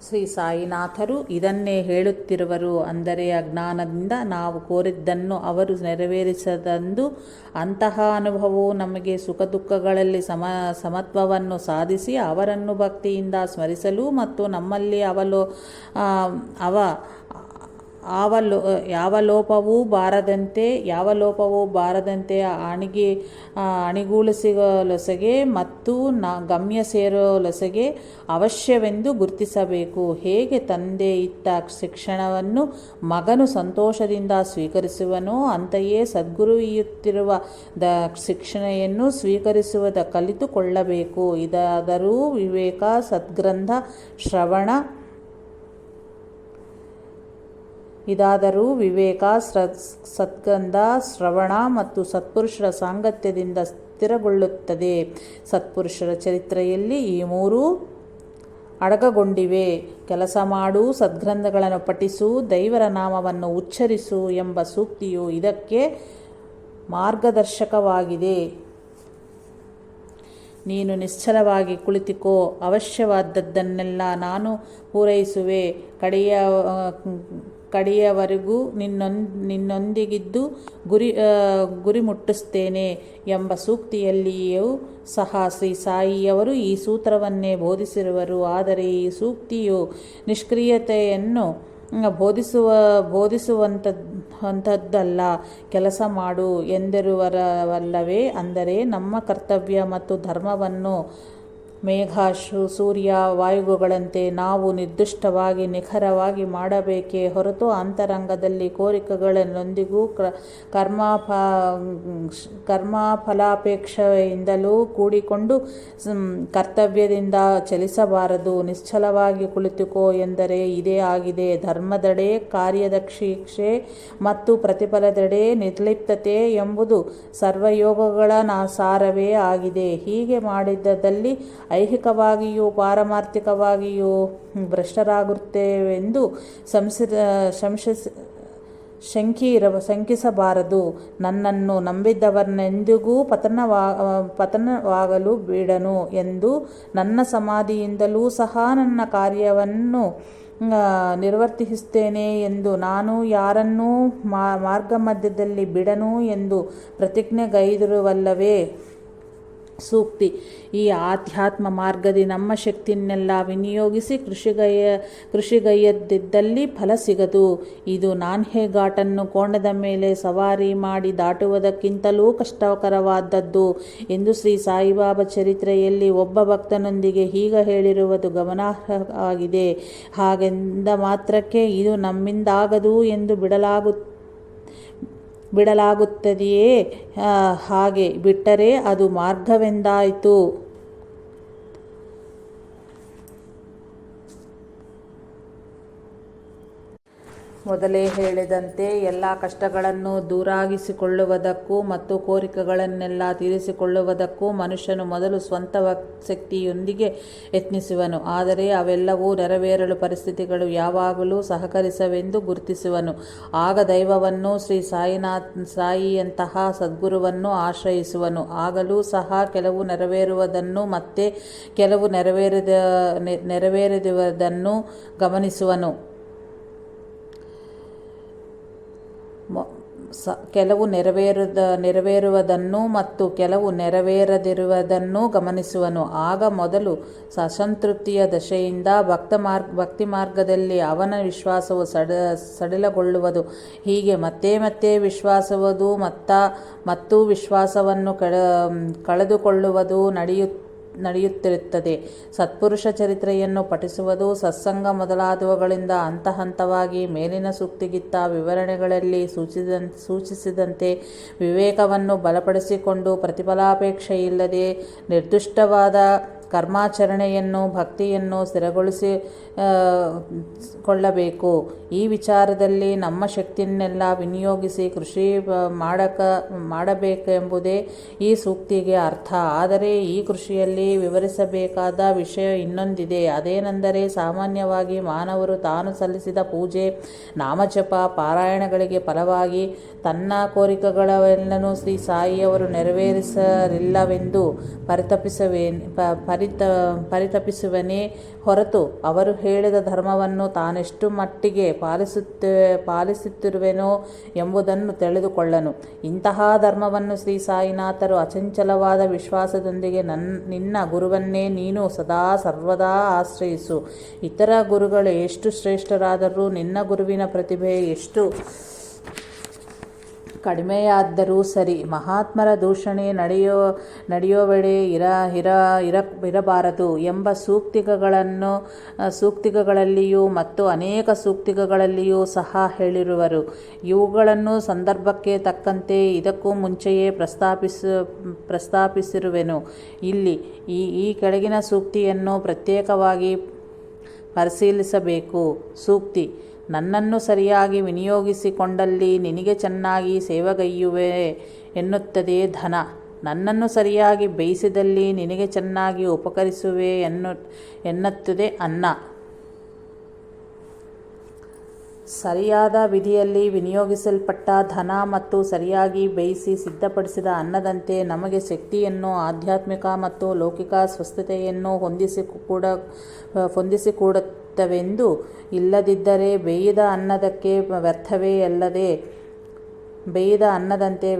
ಶ್ರೀ ಸಾಯಿನಾಥರು ಇದನ್ನೇ ಹೇಳುತ್ತಿರುವರು. ಅಂದರೆ ಅಜ್ಞಾನದಿಂದ ನಾವು ಕೋರಿದ್ದನ್ನು ಅವರು ನೆರವೇರಿಸದಂದು ಅಂತಹ ಅನುಭವವು ನಮಗೆ ಸುಖ ದುಃಖಗಳಲ್ಲಿ ಸಮತ್ವವನ್ನು ಸಾಧಿಸಿ ಅವರನ್ನು ಭಕ್ತಿಯಿಂದ ಸ್ಮರಿಸಲು ಮತ್ತು ನಮ್ಮಲ್ಲಿ ಯಾವ ಲೋಪವೂ ಬಾರದಂತೆ ಅಣಿಗೂಡಿಸಲೊಸಗೆ ಮತ್ತು ಗಮ್ಯ ಸೇರಲೊಸಗೆ ಅವಶ್ಯವೆಂದು ಗುರುತಿಸಬೇಕು. ಹೇಗೆ ತಂದೆ ಇತ್ತ ಶಿಕ್ಷಣವನ್ನು ಮಗನು ಸಂತೋಷದಿಂದ ಸ್ವೀಕರಿಸುವನೋ ಅಂತೆಯೇ ಸದ್ಗುರು ಇಯುತ್ತಿರುವ ಶಿಕ್ಷಣೆಯನ್ನು ಸ್ವೀಕರಿಸುವುದ ಕಲಿತುಕೊಳ್ಳಬೇಕು. ಇದಾದರೂ ವಿವೇಕ ಸದ್ಗ್ರಂಥ ಶ್ರವಣ ಮತ್ತು ಸತ್ಪುರುಷರ ಸಾಂಗತ್ಯದಿಂದ ಸ್ಥಿರಗೊಳ್ಳುತ್ತದೆ. ಸತ್ಪುರುಷರ ಚರಿತ್ರೆಯಲ್ಲಿ ಈ ಮೂರೂ ಅಡಕಗೊಂಡಿವೆ. ಕೆಲಸ ಮಾಡು, ಸದ್ಗ್ರಂಥಗಳನ್ನು ಪಠಿಸು, ದೈವರ ನಾಮವನ್ನು ಉಚ್ಚರಿಸು ಎಂಬ ಸೂಕ್ತಿಯು ಇದಕ್ಕೆ ಮಾರ್ಗದರ್ಶಕವಾಗಿದೆ. ನೀನು ನಿಶ್ಚಲವಾಗಿ ಕುಳಿತುಕೋ, ಅವಶ್ಯವಾದದ್ದನ್ನೆಲ್ಲ ನಾನು ಪೂರೈಸುವೆ, ಕಡೆಯವರೆಗೂ ನಿನ್ನೊಂದಿಗಿದ್ದು ಗುರಿ ಮುಟ್ಟಿಸ್ತೇನೆ ಎಂಬ ಸೂಕ್ತಿಯಲ್ಲಿಯೂ ಸಹ ಶ್ರೀ ಸಾಯಿಯವರು ಈ ಸೂತ್ರವನ್ನೇ ಬೋಧಿಸಿರುವರು. ಆದರೆ ಈ ಸೂಕ್ತಿಯು ನಿಷ್ಕ್ರಿಯತೆಯನ್ನು ಬೋಧಿಸುವಂಥದ್ದಲ್ಲ. ಕೆಲಸ ಮಾಡು ಎಂದಿರುವರವಲ್ಲವೇ. ಅಂದರೆ ನಮ್ಮ ಕರ್ತವ್ಯ ಮತ್ತು ಧರ್ಮವನ್ನು ಮೇಘ, ಸೂರ್ಯ, ವಾಯುಗಳಂತೆ ನಾವು ನಿರ್ದಿಷ್ಟವಾಗಿ ನಿಖರವಾಗಿ ಮಾಡಬೇಕೇ ಹೊರತು ಅಂತರಂಗದಲ್ಲಿ ಕೋರಿಕೆಗಳನ್ನೊಂದಿಗೂ ಕರ್ಮಫಲಾಪೇಕ್ಷೆಯಿಂದಲೂ ಕೂಡಿಕೊಂಡು ಕರ್ತವ್ಯದಿಂದ ಚಲಿಸಬಾರದು. ನಿಶ್ಚಲವಾಗಿ ಕುಳಿತುಕೋ ಎಂದರೆ ಇದೇ ಆಗಿದೆ. ಧರ್ಮದೆಡೆ ಕಾರ್ಯದಕ್ಷೆ ಮತ್ತು ಪ್ರತಿಫಲದೆಡೆ ನಿರ್ಲಿಪ್ತತೆ ಎಂಬುದು ಸರ್ವಯೋಗಗಳ ಸಾರವೇ ಆಗಿದೆ. ಹೀಗೆ ಮಾಡಿದಲ್ಲಿ ಐಹಿಕವಾಗಿಯೂ ಪಾರಮಾರ್ಥಿಕವಾಗಿಯೂ ಭ್ರಷ್ಟರಾಗುತ್ತೇವೆಂದು ಶಂಕಿಸಬಾರದು. ನನ್ನನ್ನು ನಂಬಿದವರನ್ನೆಂದಿಗೂ ಪತನವಾಗಲು ಬಿಡನು ಎಂದು ನನ್ನ ಸಮಾಧಿಯಿಂದಲೂ ಸಹ ನನ್ನ ಕಾರ್ಯವನ್ನು ನಿರ್ವರ್ತಿಸುತ್ತೇನೆ ಎಂದು ನಾನು ಯಾರನ್ನೂ ಮಾರ್ಗಮಧ್ಯದಲ್ಲಿ ಬಿಡನು ಎಂದು ಪ್ರತಿಜ್ಞೆಗೈದಿರುವಲ್ಲವೇ. ಸೂಕ್ತಿ: ಈ ಆಧ್ಯಾತ್ಮ ಮಾರ್ಗದಿ ನಮ್ಮ ಶಕ್ತಿಯನ್ನೆಲ್ಲ ವಿನಿಯೋಗಿಸಿ ಕೃಷಿಗೈಯದಿದ್ದಲ್ಲಿ ಫಲ ಸಿಗದು. ಇದು ನಾನ್ಹೆ ಘಾಟನ್ನು ಕೋಣದ ಮೇಲೆ ಸವಾರಿ ಮಾಡಿ ದಾಟುವುದಕ್ಕಿಂತಲೂ ಕಷ್ಟಕರವಾದದ್ದು ಎಂದು ಶ್ರೀ ಸಾಯಿಬಾಬಾ ಚರಿತ್ರೆಯಲ್ಲಿ ಒಬ್ಬ ಭಕ್ತನೊಂದಿಗೆ ಹೀಗೆ ಹೇಳಿರುವುದು ಗಮನಾರ್ಹವಾಗಿದೆ. ಹಾಗೆಂದ ಮಾತ್ರಕ್ಕೆ ಇದು ನಮ್ಮಿಂದಾಗದು ಎಂದು ಬಿಡಲಾಗುತ್ತದೆಯೇ? ಹಾಗೆ ಬಿಟ್ಟರೆ ಅದು ಮಾರ್ಗವೆಂದಾಯಿತು. ಮೊದಲೇ ಹೇಳಿದಂತೆ ಎಲ್ಲ ಕಷ್ಟಗಳನ್ನು ದೂರಾಗಿಸಿಕೊಳ್ಳುವುದಕ್ಕೂ ಮತ್ತು ಕೋರಿಕೆಗಳನ್ನೆಲ್ಲ ತೀರಿಸಿಕೊಳ್ಳುವುದಕ್ಕೂ ಮನುಷ್ಯನು ಮೊದಲು ಸ್ವಂತ ಶಕ್ತಿಯೊಂದಿಗೆ ಯತ್ನಿಸುವನು. ಆದರೆ ಅವೆಲ್ಲವೂ ನೆರವೇರಲು ಪರಿಸ್ಥಿತಿಗಳು ಯಾವಾಗಲೂ ಸಹಕರಿಸವೆಂದು ಗುರುತಿಸುವನು. ಆಗ ದೈವವನ್ನು, ಶ್ರೀ ಸಾಯಿಯಂತಹ ಸದ್ಗುರುವನ್ನು ಆಶ್ರಯಿಸುವನು. ಆಗಲೂ ಸಹ ಕೆಲವು ನೆರವೇರುವುದನ್ನು ಮತ್ತೆ ಕೆಲವು ನೆರವೇರದಿರುವುದನ್ನು ಗಮನಿಸುವನು. ಕೆಲವು ನೆರವೇರುವುದನ್ನು ಮತ್ತು ಕೆಲವು ನೆರವೇರದಿರುವುದನ್ನು ಗಮನಿಸುವನು. ಆಗ ಮೊದಲು ಅಸಂತೃಪ್ತಿಯ ದಶೆಯಿಂದ ಭಕ್ತಿ ಮಾರ್ಗದಲ್ಲಿ ಅವನ ವಿಶ್ವಾಸವು ಸಡಿಲಗೊಳ್ಳುವುದು. ಹೀಗೆ ಮತ್ತೆ ಮತ್ತೆ ವಿಶ್ವಾಸವುದು ಮತ್ತು ವಿಶ್ವಾಸವನ್ನು ಕಳೆದುಕೊಳ್ಳುವುದು ನಡೆಯುತ್ತಿರುತ್ತದೆ. ಸತ್ಪುರುಷ ಚರಿತ್ರೆಯನ್ನು ಪಠಿಸುವುದು, ಸತ್ಸಂಗ ಮೊದಲಾದವುಗಳಿಂದ ಹಂತವಾಗಿ ಮೇಲಿನ ಸೂಕ್ತಿಗಿತ್ತ ವಿವರಣೆಗಳಲ್ಲಿ ಸೂಚಿಸಿದಂತೆ ವಿವೇಕವನ್ನು ಬಲಪಡಿಸಿಕೊಂಡು ಪ್ರತಿಫಲಾಪೇಕ್ಷೆಯಿಲ್ಲದೆ ನಿರ್ದಿಷ್ಟವಾದ ಕರ್ಮಾಚರಣೆಯನ್ನು ಭಕ್ತಿಯನ್ನು ಸ್ಥಿರಗೊಳಿಸಿಕೊಳ್ಳಬೇಕು. ಈ ವಿಚಾರದಲ್ಲಿ ನಮ್ಮ ಶಕ್ತಿಯನ್ನೆಲ್ಲ ವಿನಿಯೋಗಿಸಿ ಕೃಷಿ ಮಾಡಬೇಕೆಂಬುದೇ ಈ ಸೂಕ್ತಿಗೆ ಅರ್ಥ. ಆದರೆ ಈ ಕೃಷಿಯಲ್ಲಿ ವಿವರಿಸಬೇಕಾದ ವಿಷಯ ಇನ್ನೊಂದಿದೆ. ಅದೇನೆಂದರೆ, ಸಾಮಾನ್ಯವಾಗಿ ಮಾನವರು ತಾನು ಸಲ್ಲಿಸಿದ ಪೂಜೆ, ನಾಮಜಪ, ಪಾರಾಯಣಗಳಿಗೆ ಫಲವಾಗಿ ತನ್ನ ಕೋರಿಕೆಗಳೆಲ್ಲನೂ ಶ್ರೀ ಸಾಯಿಯವರು ನೆರವೇರಿಸಲಿಲ್ಲವೆಂದು ಪರಿತಪಿಸುವನೇ ಹೊರತು ಅವರು ಹೇಳಿದ ಧರ್ಮವನ್ನು ತಾನೆಷ್ಟು ಮಟ್ಟಿಗೆ ಪಾಲಿಸುತ್ತಿರುವೆನೋ ಎಂಬುದನ್ನು ತಿಳಿದುಕೊಳ್ಳನು. ಇಂತಹ ಧರ್ಮವನ್ನು ಶ್ರೀ ಸಾಯಿನಾಥರು ಅಚಂಚಲವಾದ ವಿಶ್ವಾಸದೊಂದಿಗೆ ನಿನ್ನ ಗುರುವನ್ನೇ ನೀನು ಸದಾ ಸರ್ವದಾ ಆಶ್ರಯಿಸು. ಇತರ ಗುರುಗಳು ಎಷ್ಟು ಶ್ರೇಷ್ಠರಾದರೂ, ನಿನ್ನ ಗುರುವಿನ ಪ್ರತಿಭೆ ಎಷ್ಟು ಕಡಿಮೆಯಾದರೂ ಸರಿ, ಮಹಾತ್ಮರ ದೂಷಣೆ ನಡೆಯುವಡೆ ಇರಬಾರದು ಎಂಬ ಸೂಕ್ತಿಗಳಲ್ಲಿಯೂ ಮತ್ತು ಅನೇಕ ಸೂಕ್ತಿಗಳಲ್ಲಿಯೂ ಸಹ ಹೇಳಿರುವರು. ಇವುಗಳನ್ನು ಸಂದರ್ಭಕ್ಕೆ ತಕ್ಕಂತೆ ಇದಕ್ಕೂ ಮುಂಚೆಯೇ ಪ್ರಸ್ತಾಪಿಸಿರುವೆನು. ಇಲ್ಲಿ ಈ ಕೆಳಗಿನ ಸೂಕ್ತಿಯನ್ನು ಪ್ರತ್ಯೇಕವಾಗಿ ಪರಿಶೀಲಿಸಬೇಕು. ಸೂಕ್ತಿ: ನನ್ನನ್ನು ಸರಿಯಾಗಿ ವಿನಿಯೋಗಿಸಿಕೊಂಡಲ್ಲಿ ನಿನಗೆ ಚೆನ್ನಾಗಿ ಸೇವೆಗೈಯುವೆ ಎನ್ನುತ್ತದೆ ಧನ. ನನ್ನನ್ನು ಸರಿಯಾಗಿ ಬೇಯಿಸಿದಲ್ಲಿ ನಿನಗೆ ಚೆನ್ನಾಗಿ ಉಪಕರಿಸುವೆ ಎನ್ನುತ್ತದೆ ಅನ್ನ. ಸರಿಯಾದ ವಿಧಿಯಲ್ಲಿ ವಿನಿಯೋಗಿಸಲ್ಪಟ್ಟ ಧನ ಮತ್ತು ಸರಿಯಾಗಿ ಬೇಯಿಸಿ ಸಿದ್ಧಪಡಿಸಿದ ಅನ್ನದಂತೆ ನಮಗೆ ಶಕ್ತಿಯನ್ನು, ಆಧ್ಯಾತ್ಮಿಕ ಮತ್ತು ಲೌಕಿಕ ಸ್ವಸ್ಥತೆಯನ್ನು ಹೊಂದಿಸಿಕೊಡುತ್ತವೆಂದು. ಇಲ್ಲದಿದ್ದರೆ ಬೇಯಿದ ಅನ್ನದಂತೆ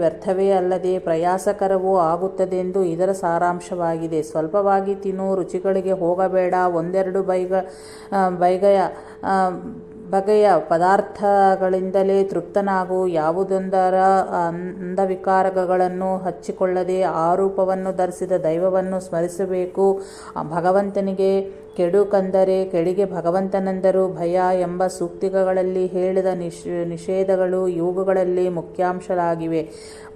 ವ್ಯರ್ಥವೇ ಅಲ್ಲದೆ ಪ್ರಯಾಸಕರವೂ ಆಗುತ್ತದೆಂದು ಇದರ ಸಾರಾಂಶವಾಗಿದೆ. ಸ್ವಲ್ಪವಾಗಿ ತಿನ್ನು, ರುಚಿಗಳಿಗೆ ಹೋಗಬೇಡ. ಒಂದೆರಡು ಬಗೆಯ ಪದಾರ್ಥಗಳಿಂದಲೇ ತೃಪ್ತನಾಗು. ಯಾವುದೊಂದರ ಅಂಧವಿಕಾರಗಳನ್ನು ಹಚ್ಚಿಕೊಳ್ಳದೆ ಆರೂಪವನ್ನು ಧರಿಸಿದ ದೈವವನ್ನು ಸ್ಮರಿಸಬೇಕು. ಭಗವಂತನಿಗೆ ಕೆಡು ಕಂದರೆ ಕೆಡಿಗೆ ಭಗವಂತನೆಂದರು. ಭಯ ಎಂಬ ಸೂಕ್ತಿಗಳಲ್ಲಿ ಹೇಳಿದ ನಿಷೇಧಗಳು ಇವುಗಳಲ್ಲಿ ಮುಖ್ಯಾಂಶಗಳಾಗಿವೆ.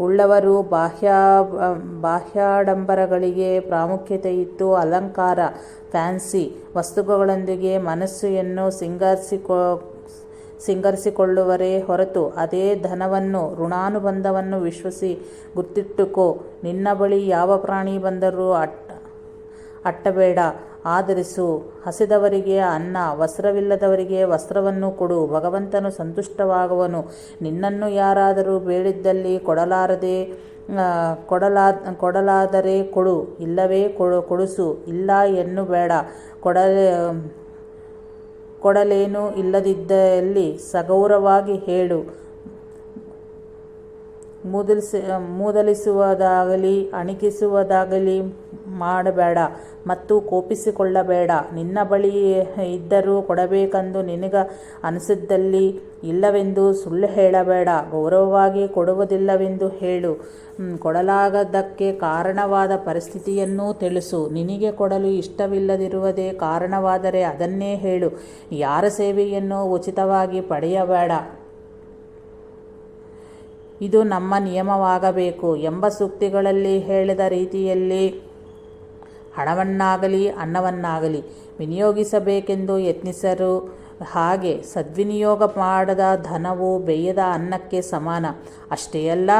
ಉಳ್ಳವರು ಬಾಹ್ಯಾಡಂಬರಗಳಿಗೆ ಪ್ರಾಮುಖ್ಯತೆಯಿತ್ತು. ಅಲಂಕಾರ, ಫ್ಯಾನ್ಸಿ ವಸ್ತುಗಳೊಂದಿಗೆ ಮನಸ್ಸನ್ನು ಸಿಂಗರಿಸಿಕೊಳ್ಳುವರೇ ಹೊರತು ಅದೇ ಧನವನ್ನು, ಋಣಾನುಬಂಧವನ್ನು ವಿಶ್ವಸಿ ಗುರ್ತಿಟ್ಟುಕೋ. ನಿನ್ನ ಬಳಿ ಯಾವ ಪ್ರಾಣಿ ಬಂದರೂ ಅಟ್ಟಬೇಡ, ಆಧರಿಸು. ಹಸಿದವರಿಗೆ ಅನ್ನ, ವಸ್ತ್ರವಿಲ್ಲದವರಿಗೆ ವಸ್ತ್ರವನ್ನು ಕೊಡು. ಭಗವಂತನು ಸಂತುಷ್ಟವಾಗುವನು. ನಿನ್ನನ್ನು ಯಾರಾದರೂ ಬೇಡಿದ್ದಲ್ಲಿ ಕೊಡಲಾದರೆ ಕೊಡು, ಇಲ್ಲವೇ ಕೊಡಿಸು. ಇಲ್ಲ ಎನ್ನಬೇಡ. ಕೊಡಲೇನು ಇಲ್ಲದಿದ್ದಲ್ಲಿ ಸಗೌರವಾಗಿ ಹೇಳು. ಮೂದಲಿಸುವುದಾಗಲಿ ಅಣಕಿಸುವುದಾಗಲಿ ಮಾಡಬೇಡ ಮತ್ತು ಕೋಪಿಸಿಕೊಳ್ಳಬೇಡ. ನಿನ್ನ ಬಳಿ ಇದ್ದರೂ ಕೊಡಬೇಕೆಂದು ನಿನಗ ಅನಿಸಿದ್ದಲ್ಲಿ ಇಲ್ಲವೆಂದು ಸುಳ್ಳು ಹೇಳಬೇಡ. ಗೌರವವಾಗಿ ಕೊಡುವುದಿಲ್ಲವೆಂದು ಹೇಳು. ಕೊಡಲಾಗದಕ್ಕೆ ಕಾರಣವಾದ ಪರಿಸ್ಥಿತಿಯನ್ನೂ ತಿಳಿಸು. ನಿನಗೆ ಕೊಡಲು ಇಷ್ಟವಿಲ್ಲದಿರುವುದೇ ಕಾರಣವಾದರೆ ಅದನ್ನೇ ಹೇಳು. ಯಾರ ಸೇವೆಯನ್ನು ಉಚಿತವಾಗಿ ಪಡೆಯಬೇಡ. ಇದು ನಮ್ಮ ನಿಯಮವಾಗಬೇಕು ಎಂಬ ಸೂಕ್ತಿಗಳಲ್ಲಿ ಹೇಳಿದ ರೀತಿಯಲ್ಲಿ ಹಣವನ್ನಾಗಲಿ ಅನ್ನವನ್ನಾಗಲಿ ವಿನಿಯೋಗಿಸಬೇಕೆಂದು ಯತ್ನಿಸರು. ಹಾಗೆ ಸದ್ವಿನಿಯೋಗ ಮಾಡದ ಧನವು ಬೇಯದ ಅನ್ನಕ್ಕೆ ಸಮಾನ. ಅಷ್ಟೇ ಅಲ್ಲ,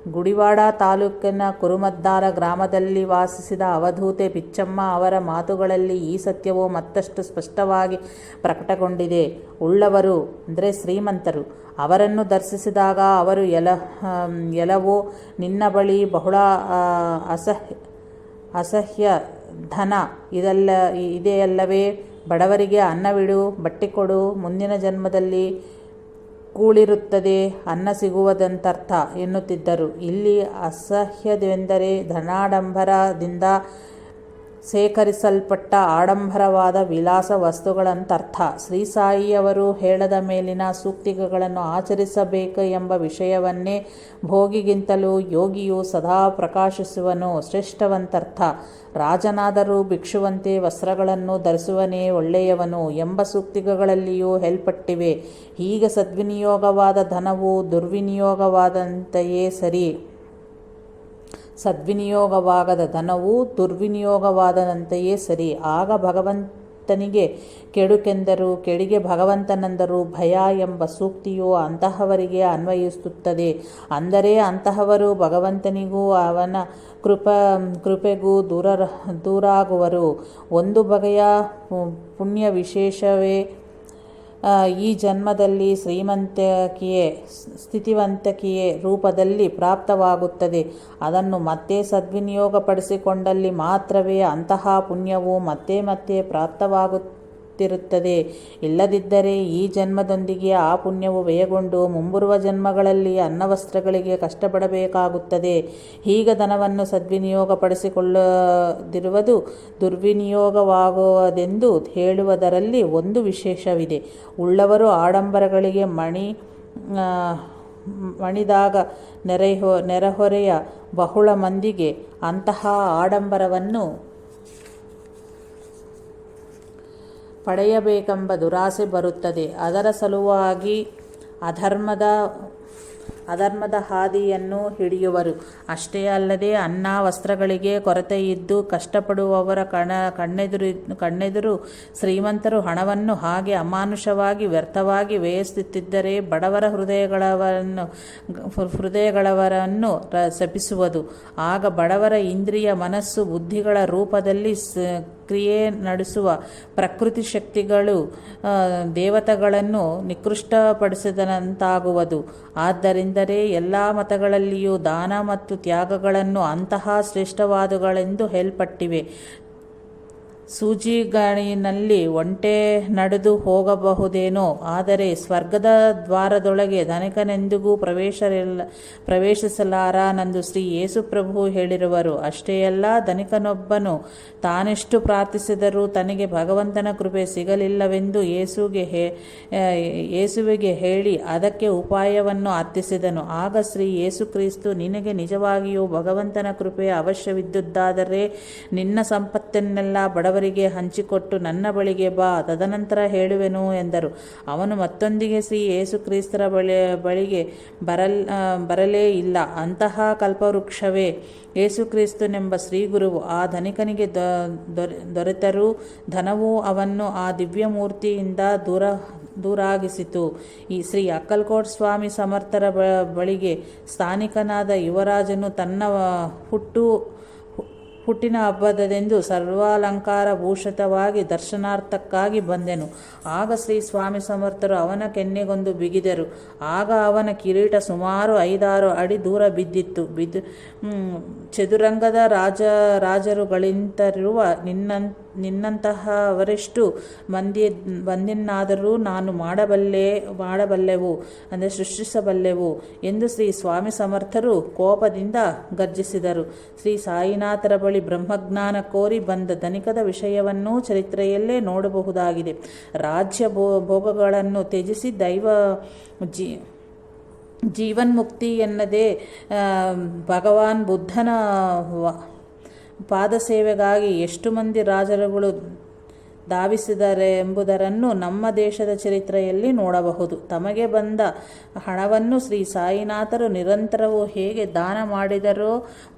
ಗುಡಿವಾಡ ತಾಲೂಕಿನ ಕುರುಮದ್ದಾರ ಗ್ರಾಮದಲ್ಲಿ ವಾಸಿಸಿದ ಅವಧೂತೆ ಪಿಚ್ಚಮ್ಮ ಅವರ ಮಾತುಗಳಲ್ಲಿ ಈ ಸತ್ಯವು ಮತ್ತಷ್ಟು ಸ್ಪಷ್ಟವಾಗಿ ಪ್ರಕಟಗೊಂಡಿದೆ. ಉಳ್ಳವರು ಅಂದರೆ ಶ್ರೀಮಂತರು ಅವರನ್ನು ದರ್ಶಿಸಿದಾಗ ಅವರು ಎಲ್ಲವೋ ನಿನ್ನ ಬಳಿ ಬಹಳ ಅಸಹ್ಯ ಧನ ಇದೆಯಲ್ಲವೇ, ಬಡವರಿಗೆ ಅನ್ನವಿಡು, ಬಟ್ಟೆ ಕೊಡು, ಮುಂದಿನ ಜನ್ಮದಲ್ಲಿ ಕೂಳಿರುತ್ತದೆ, ಅನ್ನ ಸಿಗುವುದಂತರ್ಥ ಎನ್ನುತ್ತಿದ್ದರು. ಇಲ್ಲಿ ಅಸಹ್ಯವೆಂದರೆ ಧನಾಡಂಬರದಿಂದ ಸೇಕರಿಸಲ್ಪಟ್ಟ ಆಡಂಬರವಾದ ವಿಲಾಸ ವಸ್ತುಗಳಂತರ್ಥ. ಶ್ರೀ ಸಾಯಿಯವರು ಹೇಳದ ಮೇಲಿನ ಸೂಕ್ತಿಗಳನ್ನು ಆಚರಿಸಬೇಕು ಎಂಬ ವಿಷಯವನ್ನೇ ಭೋಗಿಗಿಂತಲೂ ಯೋಗಿಯು ಸದಾ ಪ್ರಕಾಶಿಸುವನು ಶ್ರೇಷ್ಠವಂತರ್ಥ. ರಾಜನಾದರೂ ಭಿಕ್ಷುವಂತೆ ವಸ್ತ್ರಗಳನ್ನು ಧರಿಸುವನೇ ಒಳ್ಳೆಯವನು ಎಂಬ ಸೂಕ್ತಿಗಳಲ್ಲಿಯೂ ಹೇಳಲ್ಪಟ್ಟಿವೆ. ಹೀಗೆ ಸದ್ವಿನಿಯೋಗವಾದ ಧನವು ದುರ್ವಿನಿಯೋಗವಾದಂತೆಯೇ ಸರಿ. ಸದ್ವಿನಿಯೋಗವಾಗದ ಧನವು ದುರ್ವಿನಿಯೋಗವಾದಂತೆಯೇ ಸರಿ. ಆಗ ಭಗವಂತನಿಗೆ ಕೆಡುಕೆಂದರೂ ಕೆಡಿಗೆ ಭಗವಂತನೆಂದರೂ ಭಯ ಎಂಬ ಸೂಕ್ತಿಯು ಅಂತಹವರಿಗೆ ಅನ್ವಯಿಸುತ್ತದೆ. ಅಂದರೆ ಅಂತಹವರು ಭಗವಂತನಿಗೂ ಅವನ ಕೃಪೆಗೂ ದೂರಾಗುವರು. ಒಂದು ಬಗೆಯ ಪುಣ್ಯ ವಿಶೇಷವೇ ಈ ಜನ್ಮದಲ್ಲಿ ಸ್ಥಿತಿವಂತಿಕೆಯ ರೂಪದಲ್ಲಿ ಪ್ರಾಪ್ತವಾಗುತ್ತದೆ. ಅದನ್ನು ಮತ್ತೆ ಸದ್ವಿನಿಯೋಗಪಡಿಸಿಕೊಂಡಲ್ಲಿ ಮಾತ್ರವೇ ಅಂತಹ ಪುಣ್ಯವು ಮತ್ತೆ ಮತ್ತೆ ಪ್ರಾಪ್ತವಾಗುತ್ತಿರುತ್ತದೆ. ಇಲ್ಲದಿದ್ದರೆ ಈ ಜನ್ಮದೊಂದಿಗೆ ಆ ಪುಣ್ಯವು ವ್ಯಯಗೊಂಡು ಮುಂಬರುವ ಜನ್ಮಗಳಲ್ಲಿ ಅನ್ನವಸ್ತ್ರಗಳಿಗೆ ಕಷ್ಟಪಡಬೇಕಾಗುತ್ತದೆ. ಹೀಗೆ ಧನವನ್ನು ಸದ್ವಿನಿಯೋಗಪಡಿಸಿಕೊಳ್ಳದಿರುವುದು ದುರ್ವಿನಿಯೋಗವಾಗುವುದೆಂದು ಹೇಳುವುದರಲ್ಲಿ ಒಂದು ವಿಶೇಷವಿದೆ. ಉಳ್ಳವರು ಆಡಂಬರಗಳಿಗೆ ಮಣಿದಾಗ ನೆರೆಹೊರೆಯ ಬಹಳ ಮಂದಿಗೆ ಅಂತಹ ಆಡಂಬರವನ್ನು ಪಡೆಯಬೇಕೆಂಬ ದುರಾಸೆ ಬರುತ್ತದೆ. ಅದರ ಸಲುವಾಗಿ ಅಧರ್ಮದ ಹಾದಿಯನ್ನು ಹಿಡಿಯುವರು. ಅಷ್ಟೇ ಅಲ್ಲದೆ ಅನ್ನ ವಸ್ತ್ರಗಳಿಗೆ ಕೊರತೆಯಿದ್ದು ಕಷ್ಟಪಡುವವರ ಕಣ್ಣೆದುರು ಶ್ರೀಮಂತರು ಹಣವನ್ನು ಹಾಗೆ ಅಮಾನುಷವಾಗಿ ವ್ಯರ್ಥವಾಗಿ ವ್ಯಯಿಸುತ್ತಿದ್ದರೆ ಬಡವರ ಹೃದಯಗಳವರನ್ನು ಶಪಿಸುವುದು. ಆಗ ಬಡವರ ಇಂದ್ರಿಯ ಮನಸ್ಸು ಬುದ್ಧಿಗಳ ರೂಪದಲ್ಲಿ ಕ್ರಿಯೆ ನಡೆಸುವ ಪ್ರಕೃತಿ ಶಕ್ತಿಗಳು ದೇವತೆಗಳನ್ನು ನಿಕೃಷ್ಟಪಡಿಸಿದಂತಾಗುವುದು. ಆದ್ದರಿಂದಲೇ ಎಲ್ಲ ಮತಗಳಲ್ಲಿಯೂ ದಾನ ಮತ್ತು ತ್ಯಾಗಗಳನ್ನು ಅಂತಹ ಶ್ರೇಷ್ಠವಾದುಗಳೆಂದು ಹೇಳಲ್ಪಟ್ಟಿವೆ. ಸೂಜಿಗಾಣಿನಲ್ಲಿ ಒಂಟೆ ನಡೆದು ಹೋಗಬಹುದೇನೋ, ಆದರೆ ಸ್ವರ್ಗದ ದ್ವಾರದೊಳಗೆ ಧನಿಕನೆಂದಿಗೂ ಪ್ರವೇಶಿಸಲಾರನೆಂದು ಶ್ರೀ ಯೇಸುಪ್ರಭು ಹೇಳಿರುವರು. ಅಷ್ಟೇ ಅಲ್ಲ, ಧನಿಕನೊಬ್ಬನು ತಾನೆಷ್ಟು ಪ್ರಾರ್ಥಿಸಿದರೂ ತನಗೆ ಭಗವಂತನ ಕೃಪೆ ಸಿಗಲಿಲ್ಲವೆಂದು ಯೇಸುವಿಗೆ ಹೇಳಿ ಅದಕ್ಕೆ ಉಪಾಯವನ್ನು ಅರ್ಥಿಸಿದನು. ಆಗ ಶ್ರೀ ಯೇಸುಕ್ರಿಸ್ತು, ನಿನಗೆ ನಿಜವಾಗಿಯೂ ಭಗವಂತನ ಕೃಪೆ ಅವಶ್ಯವಿದ್ದುದಾದರೆ ನಿನ್ನ ಸಂಪತ್ತನ್ನೆಲ್ಲ ಬಡವರಿಗೆ ಹಂಚಿಕೊಟ್ಟು ನನ್ನ ಬಳಿಗೆ ಬಾ, ತದನಂತರ ಹೇಳುವೆನು ಎಂದರು. ಅವನು ಮತ್ತೊಂದಿಗೆ ಶ್ರೀ ಯೇಸುಕ್ರಿಸ್ತರ ಬಳಿಗೆ ಬರಲೇ ಇಲ್ಲ. ಅಂತಹ ಕಲ್ಪವೃಕ್ಷವೇ ಯೇಸುಕ್ರಿಸ್ತನೆಂಬ ಶ್ರೀಗುರುವು ಆ ಧನಿಕನಿಗೆ ದೊರೆತರೂ ಧನವು ಅವನ್ನು ಆ ದಿವ್ಯಮೂರ್ತಿಯಿಂದ ದೂರಾಗಿಸಿತು. ಈ ಶ್ರೀ ಅಕ್ಕಲ್ಕೋಟ್ ಸ್ವಾಮಿ ಸಮರ್ಥರ ಬಳಿಗೆ ಸ್ಥಾನಿಕನಾದ ಯುವರಾಜನು ತನ್ನ ಹುಟ್ಟಿನ ಹಬ್ಬದೆಂದು ಸರ್ವಾಲಂಕಾರ ಭೂಷಿತವಾಗಿ ದರ್ಶನಾರ್ಥಕ್ಕಾಗಿ ಬಂದೆನು. ಆಗ ಶ್ರೀ ಸ್ವಾಮಿ ಸಮರ್ಥರು ಅವನ ಕೆನ್ನೆಗೊಂದು ಬಿಗಿದರು. ಆಗ ಅವನ ಕಿರೀಟ ಸುಮಾರು 5-6 ಅಡಿ ದೂರ ಬಿದ್ದಿತ್ತು. ಚದುರಂಗದ ರಾಜರುಗಳಿಂತಿರುವ ನಿನ್ನಂತಹವರೆಷ್ಟು ಮಂದಿಯನ್ನಾದರೂ ನಾನು ಮಾಡಬಲ್ಲೆವು, ಅಂದರೆ ಸೃಷ್ಟಿಸಬಲ್ಲೆವು ಎಂದು ಶ್ರೀ ಸ್ವಾಮಿ ಸಮರ್ಥರು ಕೋಪದಿಂದ ಗರ್ಜಿಸಿದರು. ಶ್ರೀ ಸಾಯಿನಾಥರ ಬಳಿ ಬ್ರಹ್ಮಜ್ಞಾನ ಕೋರಿ ಬಂದ ಧನಿಕದ ವಿಷಯವನ್ನೂ ಚರಿತ್ರೆಯಲ್ಲೇ ನೋಡಬಹುದಾಗಿದೆ. ರಾಜ್ಯ ಭೋಗಗಳನ್ನು ತ್ಯಜಿಸಿ ಜೀವನ್ಮುಕ್ತಿ ಎನ್ನದೇ ಭಗವಾನ್ ಬುದ್ಧನ ಪಾದಸೇವೆಗಾಗಿ ಎಷ್ಟು ಮಂದಿ ರಾಜರುಗಳು ಧಾವಿಸಿದರೆ ಎಂಬುದನ್ನು ನಮ್ಮ ದೇಶದ ಚರಿತ್ರೆಯಲ್ಲಿ ನೋಡಬಹುದು. ತಮಗೆ ಬಂದ ಹಣವನ್ನು ಶ್ರೀ ಸಾಯಿನಾಥರು ನಿರಂತರವೂ ಹೇಗೆ ದಾನ ಮಾಡಿದರೋ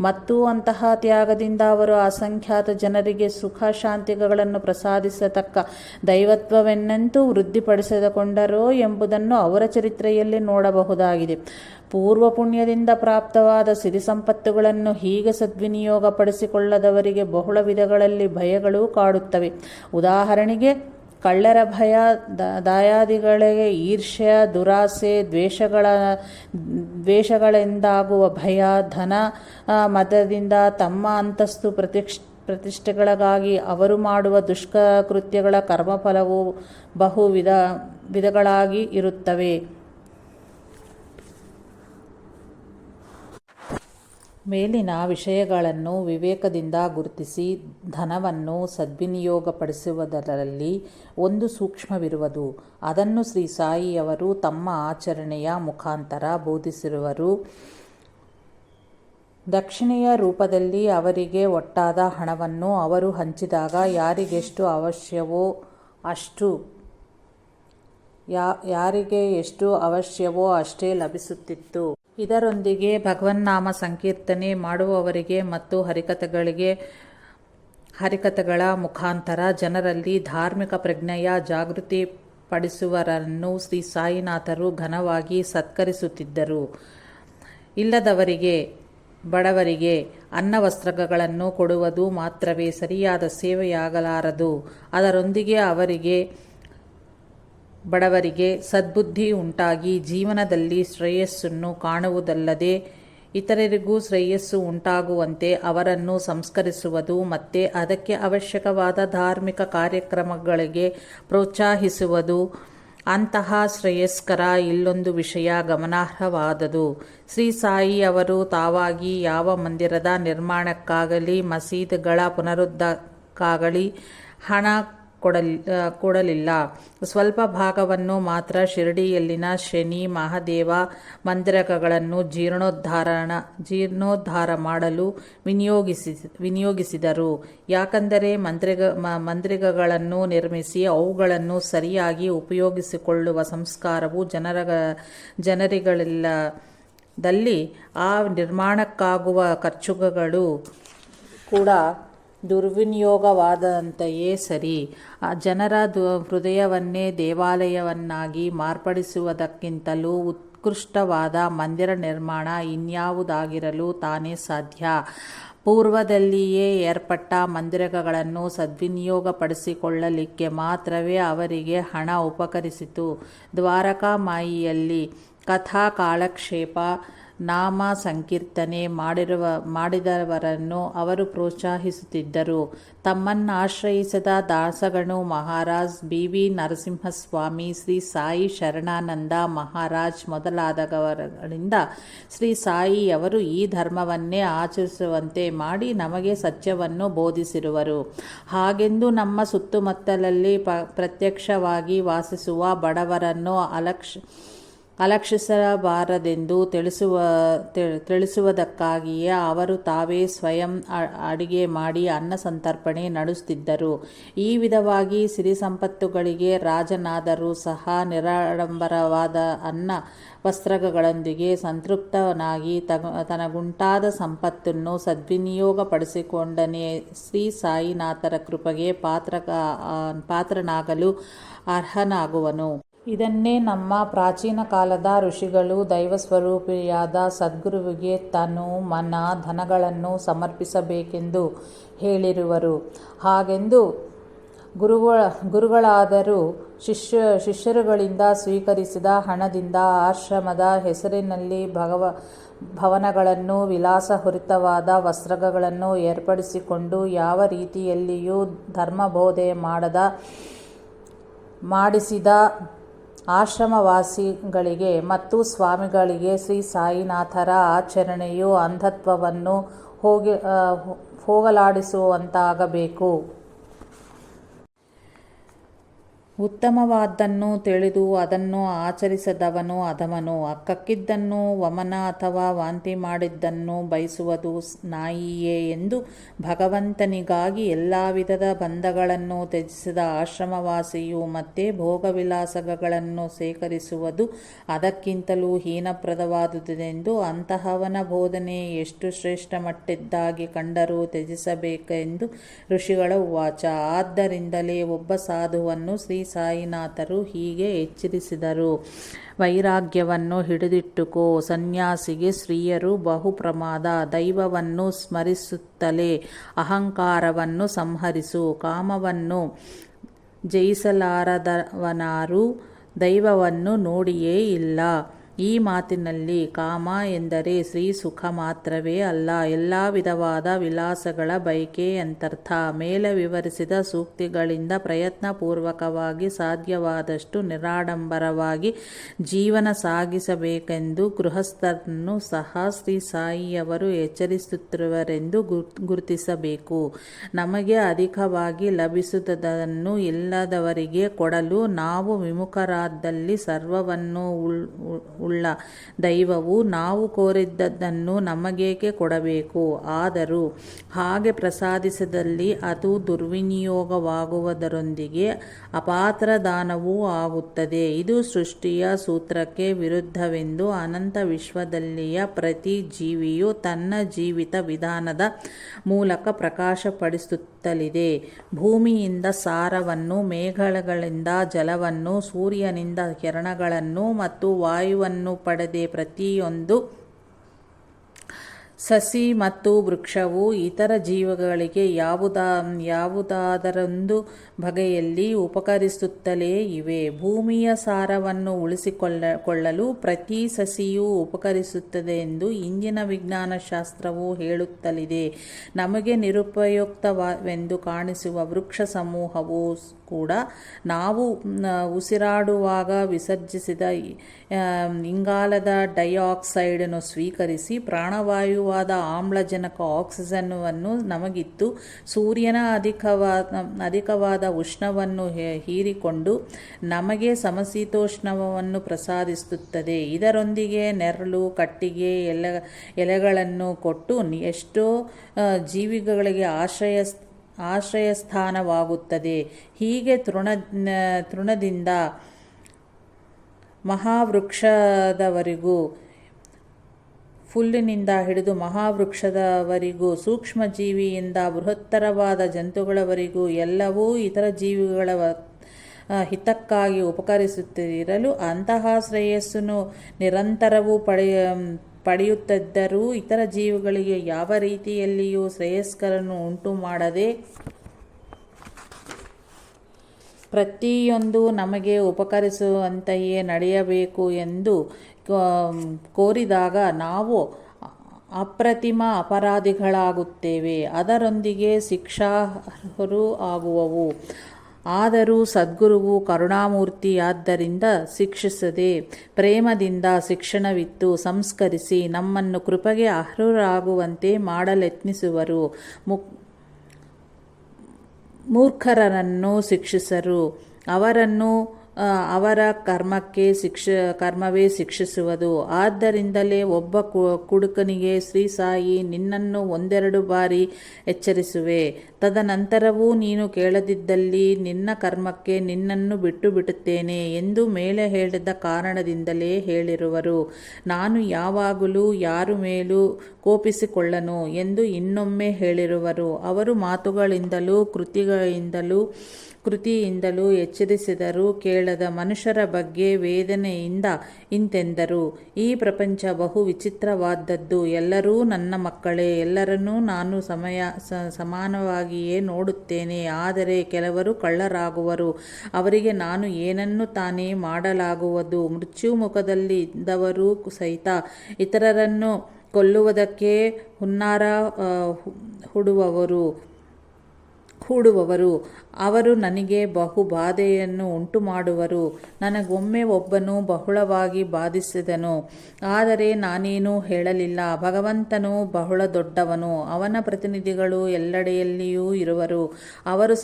ಮತ್ತು ಅಂತಹ ತ್ಯಾಗದಿಂದ ಅವರು ಅಸಂಖ್ಯಾತ ಜನರಿಗೆ ಸುಖ ಶಾಂತಿಗಳನ್ನು ಪ್ರಸಾದಿಸತಕ್ಕ ದೈವತ್ವವೆನ್ನಂತೂ ವೃದ್ಧಿಪಡಿಸಿಕೊಂಡರೋ ಎಂಬುದನ್ನು ಅವರ ಚರಿತ್ರೆಯಲ್ಲಿ ನೋಡಬಹುದಾಗಿದೆ. ಪೂರ್ವ ಪುಣ್ಯದಿಂದ ಪ್ರಾಪ್ತವಾದ ಸಿರಿ ಸಂಪತ್ತುಗಳನ್ನು ಹೀಗೆ ಸದ್ವಿನಿಯೋಗಪಡಿಸಿಕೊಳ್ಳದವರಿಗೆ ಬಹುಳ ವಿಧಗಳಲ್ಲಿ ಭಯಗಳು ಕಾಡುತ್ತವೆ. ಉದಾಹರಣೆಗೆ ಕಳ್ಳರ ಭಯ, ದಾಯಾದಿಗಳಿಗೆ ಈರ್ಷ್ಯ, ದುರಾಸೆ, ದ್ವೇಷಗಳಿಂದಾಗುವ ಭಯ, ಧನ ಮದದಿಂದ ತಮ್ಮ ಅಂತಸ್ತು ಪ್ರತಿಷ್ಠೆಗಳಿಗಾಗಿ ಅವರು ಮಾಡುವ ದುಷ್ಕೃತ್ಯಗಳ ಕರ್ಮಫಲವು ಬಹು ವಿಧಗಳಾಗಿ ಇರುತ್ತವೆ. ಮೇಲಿನ ವಿಷಯಗಳನ್ನು ವಿವೇಕದಿಂದ ಗುರುತಿಸಿ ಧನವನ್ನು ಸದ್ವಿನಿಯೋಗಪಡಿಸುವುದರಲ್ಲಿ ಒಂದು ಸೂಕ್ಷ್ಮವಿರುವುದು. ಅದನ್ನು ಶ್ರೀ ಸಾಯಿಯವರು ತಮ್ಮ ಆಚರಣೆಯ ಮುಖಾಂತರ ಬೋಧಿಸಿರುವರು. ದಕ್ಷಿಣೆಯ ರೂಪದಲ್ಲಿ ಅವರಿಗೆ ಒಟ್ಟಾದ ಹಣವನ್ನು ಅವರು ಹಂಚಿದಾಗ ಯಾರಿಗೆ ಎಷ್ಟು ಅವಶ್ಯವೋ ಅಷ್ಟೇ ಲಭಿಸುತ್ತಿತ್ತು. ಇದರೊಂದಿಗೆ ಭಗವನ್ನಾಮ ಸಂಕೀರ್ತನೆ ಮಾಡುವವರಿಗೆ ಮತ್ತು ಹರಿಕಥೆಗಳ ಮುಖಾಂತರ ಜನರಲ್ಲಿ ಧಾರ್ಮಿಕ ಪ್ರಜ್ಞೆಯ ಜಾಗೃತಿ ಪಡಿಸುವರನ್ನು ಶ್ರೀ ಸಾಯಿನಾಥರು ಘನವಾಗಿ ಸತ್ಕರಿಸುತ್ತಿದ್ದರು. ಇಲ್ಲದವರಿಗೆ, ಬಡವರಿಗೆ ಅನ್ನವಸ್ತ್ರಗಳನ್ನು ಕೊಡುವುದು ಮಾತ್ರವೇ ಸರಿಯಾದ ಸೇವೆಯಾಗಲಾರದು. ಅದರೊಂದಿಗೆ ಬಡವರಿಗೆ ಸದ್ಬುದ್ಧಿ ಉಂಟಾಗಿ ಜೀವನದಲ್ಲಿ ಶ್ರೇಯಸ್ಸನ್ನು ಕಾಣುವುದಲ್ಲದೆ ಇತರರಿಗೂ ಶ್ರೇಯಸ್ಸು ಉಂಟಾಗುವಂತೆ ಅವರನ್ನು ಸಂಸ್ಕರಿಸುವುದು ಮತ್ತು ಅದಕ್ಕೆ ಅವಶ್ಯಕವಾದ ಧಾರ್ಮಿಕ ಕಾರ್ಯಕ್ರಮಗಳಿಗೆ ಪ್ರೋತ್ಸಾಹಿಸುವುದು. ಅಂತಹ ಶ್ರೇಯಸ್ಕರ ಇಲ್ಲೊಂದು ವಿಷಯ ಗಮನಾರ್ಹವಾದುದು. ಶ್ರೀ ಸಾಯಿ ಅವರು ತಾವಾಗಿ ಯಾವ ಮಂದಿರದ ನಿರ್ಮಾಣಕ್ಕಾಗಲಿ ಮಸೀದಿಗಳ ಪುನರುದ್ಧಾರಕ್ಕಾಗಲಿ ಹಣ ಕೊಡಲಿಲ್ಲ. ಸ್ವಲ್ಪ ಭಾಗವನ್ನು ಮಾತ್ರ ಶಿರಡಿಯಲ್ಲಿನ ಶನಿ ಮಹಾದೇವ ಮಂದಿರಗಳನ್ನು ಜೀರ್ಣೋದ್ಧಾರ ಮಾಡಲು ವಿನಿಯೋಗಿಸಿದರು. ಯಾಕೆಂದರೆ ಮಂದಿರಗಳನ್ನು ನಿರ್ಮಿಸಿ ಅವುಗಳನ್ನು ಸರಿಯಾಗಿ ಉಪಯೋಗಿಸಿಕೊಳ್ಳುವ ಸಂಸ್ಕಾರವು ಜನರಿಗಳಿಲ್ಲದಲ್ಲಿ ಆ ನಿರ್ಮಾಣಕ್ಕಾಗುವ ಖರ್ಚುಗಳು ಕೂಡ ದುರ್ವಿನಿಯೋಗವಾದಂತೆಯೇ ಸರಿ. ಜನರ ಹೃದಯವನ್ನೇ ದೇವಾಲಯವನ್ನಾಗಿ ಮಾರ್ಪಡಿಸುವುದಕ್ಕಿಂತಲೂ ಉತ್ಕೃಷ್ಟವಾದ ಮಂದಿರ ನಿರ್ಮಾಣ ಇನ್ಯಾವುದಾಗಿರಲು ತಾನೇ ಸಾಧ್ಯ. ಪೂರ್ವದಲ್ಲಿಯೇ ಏರ್ಪಟ್ಟ ಮಂದಿರಗಳನ್ನು ಸದ್ವಿನಿಯೋಗಪಡಿಸಿಕೊಳ್ಳಲಿಕ್ಕೆ ಮಾತ್ರವೇ ಅವರಿಗೆ ಹಣ ಉಪಕರಿಸಿತು. ದ್ವಾರಕಾಮಾಯಿಯಲ್ಲಿ ಕಥಾ ಕಾಲಕ್ಷೇಪ, ನಾಮ ಸಂಕೀರ್ತನೆ ಮಾಡಿದವರನ್ನು ಅವರು ಪ್ರೋತ್ಸಾಹಿಸುತ್ತಿದ್ದರು. ತಮ್ಮನ್ನಾಶ್ರಯಿಸಿದ ದಾಸಗಣು ಮಹಾರಾಜ್, ಬಿ ನರಸಿಂಹಸ್ವಾಮಿ, ಶ್ರೀ ಸಾಯಿ ಶರಣಾನಂದ ಮಹಾರಾಜ್ ಮೊದಲಾದವರಿಂದ ಶ್ರೀ ಸಾಯಿಯವರು ಈ ಧರ್ಮವನ್ನೇ ಆಚರಿಸುವಂತೆ ಮಾಡಿ ನಮಗೆ ಸತ್ಯವನ್ನು ಬೋಧಿಸಿರುವರು. ಹಾಗೆಂದು ನಮ್ಮ ಸುತ್ತಮುತ್ತಲಲ್ಲಿ ಪ್ರತ್ಯಕ್ಷವಾಗಿ ವಾಸಿಸುವ ಬಡವರನ್ನು ಅಲಕ್ಷಿಸಬಾರದೆಂದು ತಿಳಿಸುವುದಕ್ಕಾಗಿಯೇ ಅವರು ತಾವೇ ಸ್ವಯಂ ಅಡಿಗೆ ಮಾಡಿ ಅನ್ನ ಸಂತರ್ಪಣೆ ನಡೆಸುತ್ತಿದ್ದರು. ಈ ವಿಧವಾಗಿ ಸಿರಿ ಸಂಪತ್ತುಗಳಿಗೆ ರಾಜನಾದರೂ ಸಹ ನಿರಾಡಂಬರವಾದ ಅನ್ನ ವಸ್ತ್ರಗಳೊಂದಿಗೆ ಸಂತೃಪ್ತನಾಗಿ ತನಗುಂಟಾದ ಸಂಪತ್ತನ್ನು ಸದ್ವಿನಿಯೋಗಪಡಿಸಿಕೊಂಡನೇ ಶ್ರೀ ಸಾಯಿನಾಥರ ಕೃಪೆಗೆ ಪಾತ್ರನಾಗಲು ಅರ್ಹನಾಗುವನು. ಇದನ್ನೇ ನಮ್ಮ ಪ್ರಾಚೀನ ಕಾಲದ ಋಷಿಗಳು ದೈವಸ್ವರೂಪಿಯಾದ ಸದ್ಗುರುವಿಗೆ ತನು, ಮನ, ಧನಗಳನ್ನು ಸಮರ್ಪಿಸಬೇಕೆಂದು ಹೇಳಿರುವರು. ಹಾಗೆಂದು ಗುರುಗಳಾದರೂ ಶಿಷ್ಯರುಗಳಿಂದ ಸ್ವೀಕರಿಸಿದ ಹಣದಿಂದ ಆಶ್ರಮದ ಹೆಸರಿನಲ್ಲಿ ಭವನಗಳನ್ನು, ವಿಲಾಸಭರಿತವಾದ ವಸ್ತ್ರಗಳನ್ನು ಏರ್ಪಡಿಸಿಕೊಂಡು ಯಾವ ರೀತಿಯಲ್ಲಿಯೂ ಧರ್ಮಬೋಧೆ ಮಾಡಿಸಿದ ಆಶ್ರಮವಾಸಿಗಳಿಗೆ ಮತ್ತು ಸ್ವಾಮಿಗಳಿಗೆ ಶ್ರೀ ಸಾಯಿನಾಥರ ಆಚರಣೆಯು ಅಂಧತ್ವವನ್ನು ಹೋಗಲಾಡಿಸುವಂತಾಗಬೇಕು. ಉತ್ತಮವಾದ್ದನ್ನು ತಿಳಿದು ಅದನ್ನು ಆಚರಿಸದವನು ಅಧಮನು. ಕಕ್ಕಿದ್ದನ್ನು ವಮನ ಅಥವಾ ವಾಂತಿ ಮಾಡಿದ್ದನ್ನು ಬಯಸುವುದು ನಾಯಿಯೇ ಎಂದು ಭಗವಂತನಿಗಾಗಿ ಎಲ್ಲ ವಿಧದ ಬಂಧಗಳನ್ನು ತ್ಯಜಿಸಿದ ಆಶ್ರಮವಾಸಿಯು ಮತ್ತೆ ಭೋಗವಿಲಾಸಗಳನ್ನು ಸೇಕರಿಸುವುದು ಅದಕ್ಕಿಂತಲೂ ಹೀನಪ್ರದವಾದುದೆಂದು ಅಂತಹವನ ಬೋಧನೆ ಎಷ್ಟು ಶ್ರೇಷ್ಠ ಮಟ್ಟದ್ದಾಗಿ ಕಂಡರೂ ತ್ಯಜಿಸಬೇಕೆಂದು ಋಷಿಗಳ ಉವಾಚ. ಆದ್ದರಿಂದಲೇ ಒಬ್ಬ ಸಾಧುವನ್ನು ಶ್ರೀ ಸಾಯಿನಾಥರು ಹೀಗೆ ಎಚ್ಚರಿಸಿದರು: ವೈರಾಗ್ಯವನ್ನು ಹಿಡಿದಿಟ್ಟುಕೋ. ಸನ್ಯಾಸಿಗೆ ಸ್ತ್ರೀಯರು ಬಹು ಪ್ರಮಾದ. ದೈವವನ್ನು ಸ್ಮರಿಸುತ್ತಲೇ ಅಹಂಕಾರವನ್ನು ಸಂಹರಿಸು. ಕಾಮವನ್ನು ಜಯಿಸಲಾರದವನಾರೂ ದೈವವನ್ನು ನೋಡಿಯೇ ಇಲ್ಲ. ಈ ಮಾತಿನಲ್ಲಿ ಕಾಮ ಎಂದರೆ ಸ್ತ್ರೀ ಸುಖ ಮಾತ್ರವೇ ಅಲ್ಲ, ಎಲ್ಲ ವಿಧವಾದ ವಿಲಾಸಗಳ ಬಯಕೆ ಎಂದರ್ಥ. ಮೇಲೆ ವಿವರಿಸಿದ ಸೂಕ್ತಿಗಳಿಂದ ಪ್ರಯತ್ನಪೂರ್ವಕವಾಗಿ ಸಾಧ್ಯವಾದಷ್ಟು ನಿರಾಡಂಬರವಾಗಿ ಜೀವನ ಸಾಗಿಸಬೇಕೆಂದು ಗೃಹಸ್ಥರನ್ನು ಸಹ ಶ್ರೀ ಸಾಯಿಯವರು ಎಚ್ಚರಿಸುತ್ತಿರುವರೆಂದು ಗುರುತಿಸಬೇಕು. ನಮಗೆ ಅಧಿಕವಾಗಿ ಲಭಿಸುವುದನ್ನು ಇಲ್ಲದವರಿಗೆ ಕೊಡಲು ನಾವು ವಿಮುಖರಾದಲ್ಲಿ ಸರ್ವವನ್ನು ಉಳ್ಳ ದೈವವು ನಾವು ಕೋರಿದ್ದನ್ನು ನಮಗೇಕೆ ಕೊಡಬೇಕು? ಆದರೂ ಹಾಗೆ ಪ್ರಸಾದಿಸಿದಲ್ಲಿ ಅದು ದುರ್ವಿನಿಯೋಗವಾಗುವುದರೊಂದಿಗೆ ಅಪಾತ್ರ ದಾನವೂ ಆಗುತ್ತದೆ. ಇದು ಸೃಷ್ಟಿಯ ಸೂತ್ರಕ್ಕೆ ವಿರುದ್ಧವೆಂದು ಅನಂತ ವಿಶ್ವದಲ್ಲಿಯ ಪ್ರತಿ ಜೀವಿಯು ತನ್ನ ಜೀವಿತ ವಿಧಾನದ ಮೂಲಕ ಪ್ರಕಾಶಪಡಿಸುತ್ತಲಿದೆ. ಭೂಮಿಯಿಂದ ಸಾರವನ್ನು, ಮೇಘಗಳಿಂದ ಜಲವನ್ನು, ಸೂರ್ಯನಿಂದ ಕಿರಣಗಳನ್ನು ಮತ್ತು ವಾಯುವನ್ನು ಪಡೆದ ಪ್ರತಿಯೊಂದು ಸಸಿ ಮತ್ತು ವೃಕ್ಷವು ಇತರ ಜೀವಿಗಳಿಗೆ ಯಾವುದಾದರೊಂದು ಬಗೆಯಲ್ಲಿ ಉಪಕರಿಸುತ್ತಲೇ ಇವೆ. ಭೂಮಿಯ ಸಾರವನ್ನು ಉಳಿಸಿಕೊಳ್ಳಲು ಪ್ರತಿ ಸಸಿಯೂ ಉಪಕರಿಸುತ್ತದೆ ಎಂದು ಇಂದಿನ ವಿಜ್ಞಾನ ಶಾಸ್ತ್ರವು ಹೇಳುತ್ತಲಿದೆ. ನಮಗೆ ನಿರುಪಯುಕ್ತವೆಂದು ಕಾಣಿಸುವ ವೃಕ್ಷ ಸಮೂಹವು ಕೂಡ ನಾವು ಉಸಿರಾಡುವಾಗ ವಿಸರ್ಜಿಸಿದ ಇಂಗಾಲದ ಡೈಆಕ್ಸೈಡನ್ನು ಸ್ವೀಕರಿಸಿ ಪ್ರಾಣವಾಯುವಾದ ಆಮ್ಲಜನಕ ಆಕ್ಸಿಜನ್ನನ್ನು ನಮಗಿತ್ತು ಸೂರ್ಯನ ಅಧಿಕವಾದ ಉಷ್ಣವನ್ನು ಹೀರಿಕೊಂಡು ನಮಗೆ ಸಮಶೀತೋಷ್ಣವನ್ನು ಪ್ರಸಾದಿಸುತ್ತದೆ. ಇದರೊಂದಿಗೆ ನೆರಳು, ಕಟ್ಟಿಗೆ, ಎಲೆಗಳನ್ನು ಕೊಟ್ಟು ಎಷ್ಟೋ ಜೀವಿಗಳಿಗೆ ಆಶ್ರಯಸ್ಥಾನವಾಗುತ್ತದೆ. ಹೀಗೆ ತೃಣದಿಂದ ಮಹಾವೃಕ್ಷದವರೆಗೂ, ಹುಲ್ಲಿನಿಂದ ಹಿಡಿದು ಮಹಾವೃಕ್ಷದವರೆಗೂ, ಸೂಕ್ಷ್ಮಜೀವಿಯಿಂದ ಬೃಹತ್ತರವಾದ ಜಂತುಗಳವರೆಗೂ ಎಲ್ಲವೂ ಇತರ ಜೀವಿಗಳ ಹಿತಕ್ಕಾಗಿ ಉಪಕರಿಸುತ್ತಿರಲು ಅಂತಹ ಶ್ರೇಯಸ್ಸನ್ನು ನಿರಂತರವೂ ಪಡೆಯುತ್ತಿದ್ದರೂ ಇತರ ಜೀವಿಗಳಿಗೆ ಯಾವ ರೀತಿಯಲ್ಲಿಯೂ ಶ್ರೇಯಸ್ಕರನ್ನು ಉಂಟು ಮಾಡದೆ ಪ್ರತಿಯೊಂದು ನಮಗೆ ಉಪಕರಿಸುವಂತೆಯೇ ನಡೆಯಬೇಕು ಎಂದು ಕೋರಿದಾಗ ನಾವು ಅಪ್ರತಿಮ ಅಪರಾಧಿಗಳಾಗುತ್ತೇವೆ, ಅದರೊಂದಿಗೆ ಶಿಕ್ಷಾರ್ಹರೂ ಆಗುವೆವು. ಆದರೂ ಸದ್ಗುರುವು ಕರುಣಾಮೂರ್ತಿಯಾದ್ದರಿಂದ ಶಿಕ್ಷಿಸದೆ ಪ್ರೇಮದಿಂದ ಶಿಕ್ಷಣವಿತ್ತು ಸಂಸ್ಕರಿಸಿ ನಮ್ಮನ್ನು ಕೃಪೆಗೆ ಅರ್ಹರಾಗುವಂತೆ ಮಾಡಲೆತ್ನಿಸುವರು. ಮೂರ್ಖರನ್ನು ಶಿಕ್ಷಿಸರು, ಅವರನ್ನು ಅವರ ಕರ್ಮವೇ ಶಿಕ್ಷಿಸುವುದು. ಆದ್ದರಿಂದಲೇ ಒಬ್ಬ ಕುಡುಕನಿಗೆ ಶ್ರೀ ಸಾಯಿ, ನಿನ್ನನ್ನು ಒಂದೆರಡು ಬಾರಿ ಎಚ್ಚರಿಸುವೆ, ತದನಂತರವೂ ನೀನು ಕೇಳದಿದ್ದಲ್ಲಿ ನಿನ್ನ ಕರ್ಮಕ್ಕೆ ನಿನ್ನನ್ನು ಬಿಟ್ಟು ಬಿಡುತ್ತೇನೆ ಎಂದು ಮೇಲೆ ಹೇಳಿದ ಕಾರಣದಿಂದಲೇ ಹೇಳಿರುವರು. ನಾನು ಯಾವಾಗಲೂ ಯಾರ ಮೇಲೂ ಕೋಪಿಸಿಕೊಳ್ಳನು ಎಂದು ಇನ್ನೊಮ್ಮೆ ಹೇಳಿರುವರು. ಅವರು ಮಾತುಗಳಿಂದಲೂ ಕೃತಿಯಿಂದಲೂ ಎಚ್ಚರಿಸಿದರೂ ಕೇಳದ ಮನುಷ್ಯರ ಬಗ್ಗೆ ವೇದನೆಯಿಂದ ಇಂತೆಂದರು. ಈ ಪ್ರಪಂಚ ಬಹು ವಿಚಿತ್ರವಾದದ್ದು. ಎಲ್ಲರೂ ನನ್ನ ಮಕ್ಕಳೇ, ಎಲ್ಲರನ್ನೂ ನಾನು ಸಮಾನವಾಗಿಯೇ ನೋಡುತ್ತೇನೆ. ಆದರೆ ಕೆಲವರು ಕಳ್ಳರಾಗುವರು, ಅವರಿಗೆ ನಾನು ಏನನ್ನು ತಾನೇ ಮಾಡಲಾಗುವುದು. ಮೃತ್ಯುಮುಖದಲ್ಲಿದ್ದವರು ಸಹಿತ ಇತರರನ್ನು ಕೊಲ್ಲುವುದಕ್ಕೆ ಹುನ್ನಾರ ಹೂಡುವವರು. ಅವರು ನನಗೆ ಬಹು ಬಾಧೆಯನ್ನು ಉಂಟುಮಾಡುವರು. ನನಗೊಮ್ಮೆ ಒಬ್ಬನು ಬಹಳವಾಗಿ ಬಾಧಿಸಿದನು, ಆದರೆ ನಾನೇನೂ ಹೇಳಲಿಲ್ಲ. ಭಗವಂತನು ಬಹಳ ದೊಡ್ಡವನು, ಅವನ ಪ್ರತಿನಿಧಿಗಳು ಎಲ್ಲೆಡೆಯಲ್ಲಿಯೂ ಇರುವರು, ಅವರು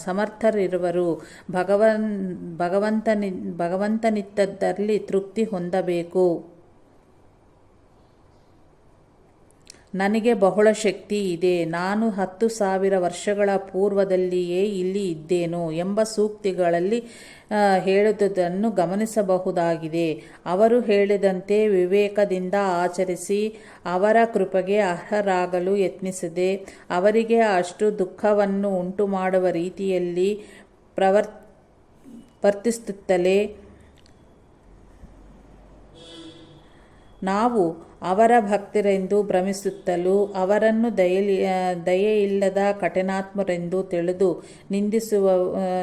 ಸಮರ್ಥರಿರುವರು. ಭಗವಂತನಿದ್ದದಲ್ಲಿ ತೃಪ್ತಿ ಹೊಂದಬೇಕು. ನನಗೆ ಬಹಳ ಶಕ್ತಿ ಇದೆ, ನಾನು 10,000 ವರ್ಷಗಳ ಪೂರ್ವದಲ್ಲಿಯೇ ಇಲ್ಲಿ ಇದ್ದೇನು ಎಂಬ ಸೂಕ್ತಿಗಳಲ್ಲಿ ಹೇಳುವುದನ್ನು ಗಮನಿಸಬಹುದಾಗಿದೆ. ಅವರು ಹೇಳಿದಂತೆ ವಿವೇಕದಿಂದ ಆಚರಿಸಿ ಅವರ ಕೃಪೆಗೆ ಅರ್ಹರಾಗಲು ಯತ್ನಿಸದೆ ಅವರಿಗೆ ಅಷ್ಟು ದುಃಖವನ್ನು ಉಂಟುಮಾಡುವ ರೀತಿಯಲ್ಲಿ ವರ್ತಿಸುತ್ತಲೇ ನಾವು ಅವರ ಭಕ್ತರೆಂದು ಭ್ರಮಿಸುತ್ತಲೂ ಅವರನ್ನು ದಯೆಯಿಲ್ಲದ ಕಠಿಣಾತ್ಮರೆಂದು ತಿಳಿದು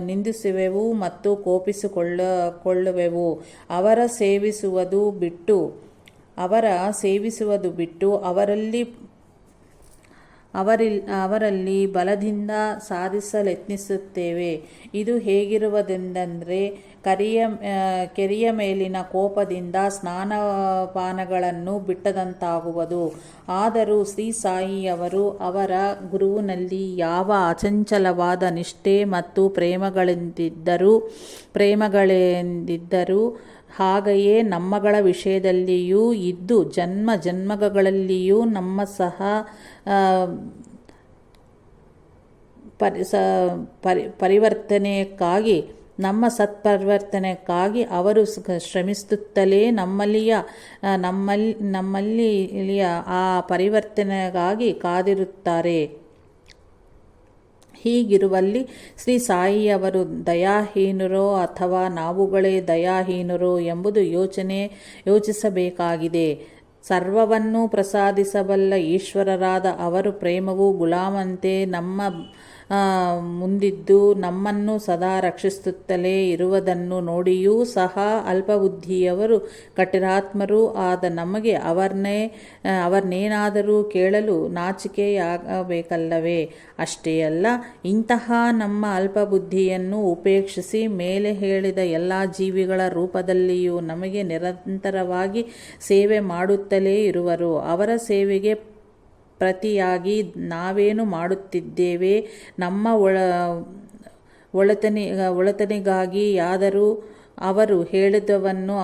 ನಿಂದಿಸುವೆವು ಮತ್ತು ಕೋಪಿಸಿಕೊಳ್ಳುವೆವು. ಅವರ ಸೇವಿಸುವುದು ಬಿಟ್ಟು ಅವರಲ್ಲಿ ಬಲದಿಂದ ಸಾಧಿಸಲೆತ್ನಿಸುತ್ತೇವೆ. ಇದು ಹೇಗಿರುವುದೆಂದರೆ ಕೆರೆಯ ಮೇಲಿನ ಕೋಪದಿಂದ ಸ್ನಾನಪಾನಗಳನ್ನು ಬಿಟ್ಟದಂತಾಗುವುದು. ಆದರೂ ಶ್ರೀ ಸಾಯಿಯವರು ಅವರ ಗುರುವಿನಲ್ಲಿ ಯಾವ ಅಚಂಚಲವಾದ ನಿಷ್ಠೆ ಮತ್ತು ಪ್ರೇಮಗಳೆಂದಿದ್ದರೂ ಹಾಗೆಯೇ ನಮ್ಮಗಳ ವಿಷಯದಲ್ಲಿಯೂ ಇದ್ದು ಜನ್ಮ ಜನ್ಮಗಳಲ್ಲಿಯೂ ನಮ್ಮ ಸಹ ಪರಿವರ್ತನೆಯಕ್ಕಾಗಿ ನಮ್ಮ ಸತ್ಪರಿವರ್ತನೆಯಕ್ಕಾಗಿ ಅವರು ಶ್ರಮಿಸುತ್ತಲೇ ನಮ್ಮಲ್ಲಿಯ ಆ ಪರಿವರ್ತನೆಗಾಗಿ ಕಾದಿರುತ್ತಾರೆ. ಹೀಗಿರುವಲ್ಲಿ ಶ್ರೀ ಸಾಯಿಯವರು ದಯಾಹೀನರೋ ಅಥವಾ ನಾವುಗಳೇ ದಯಾಹೀನರೋ ಎಂಬುದು ಯೋಚಿಸಬೇಕಾಗಿದೆ. ಸರ್ವವನ್ನೂ ಪ್ರಸಾದಿಸಬಲ್ಲ ಈಶ್ವರರಾದ ಅವರು ಪ್ರೇಮವು ಗುಲಾಮಂತೆ ನಮ್ಮ ಮುಂದಿದ್ದು ನಮ್ಮನ್ನು ಸದಾ ರಕ್ಷಿಸುತ್ತಲೇ ಇರುವುದನ್ನು ನೋಡಿಯೂ ಸಹ ಅಲ್ಪಬುದ್ಧಿಯವರು ಕಠಿರಾತ್ಮರೂ ಆದ ನಮಗೆ ಅವರನ್ನೇನಾದರೂ ಕೇಳಲು ನಾಚಿಕೆಯಾಗಬೇಕಲ್ಲವೇ? ಅಷ್ಟೇ ಅಲ್ಲ, ಇಂತಹ ನಮ್ಮ ಅಲ್ಪಬುದ್ಧಿಯನ್ನು ಉಪೇಕ್ಷಿಸಿ ಮೇಲೆ ಹೇಳಿದ ಎಲ್ಲ ಜೀವಿಗಳ ರೂಪದಲ್ಲಿಯೂ ನಮಗೆ ನಿರಂತರವಾಗಿ ಸೇವೆ ಮಾಡುತ್ತಲೇ ಇರುವರು. ಅವರ ಸೇವೆಗೆ ಪ್ರತಿಯಾಗಿ ನಾವೇನು ಮಾಡುತ್ತಿದ್ದೇವೆ? ನಮ್ಮ ಒಳಿತಿಗಾಗಿಯಾದರೂ ಅವರು ಹೇಳಿದವನ್ನು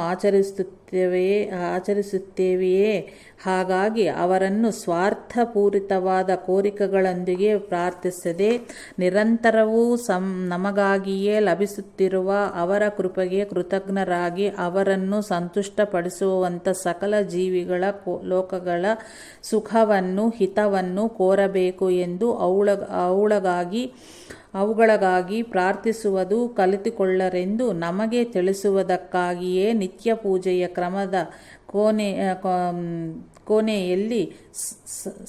ಆಚರಿಸುತ್ತೇವೆಯೇ? ಹಾಗಾಗಿ ಅವರನ್ನು ಸ್ವಾರ್ಥಪೂರಿತವಾದ ಕೋರಿಕೆಗಳೊಂದಿಗೆ ಪ್ರಾರ್ಥಿಸದೆ ನಿರಂತರವೂ ನಮಗಾಗಿಯೇ ಲಭಿಸುತ್ತಿರುವ ಅವರ ಕೃಪೆಗೆ ಕೃತಜ್ಞರಾಗಿ ಅವರನ್ನು ಸಂತುಷ್ಟಪಡಿಸುವಂಥ ಸಕಲ ಜೀವಿಗಳ ಲೋಕಗಳ ಸುಖವನ್ನು ಹಿತವನ್ನು ಕೋರಬೇಕು ಎಂದು ಅವುಗಳಿಗಾಗಿ ಪ್ರಾರ್ಥಿಸುವುದು ಕಲಿತುಕೊಳ್ಳರೆಂದು ನಮಗೆ ತಿಳಿಸುವುದಕ್ಕಾಗಿಯೇ ನಿತ್ಯ ಪೂಜೆಯ ಕ್ರಮದ ಕೊನೆಯಲ್ಲಿ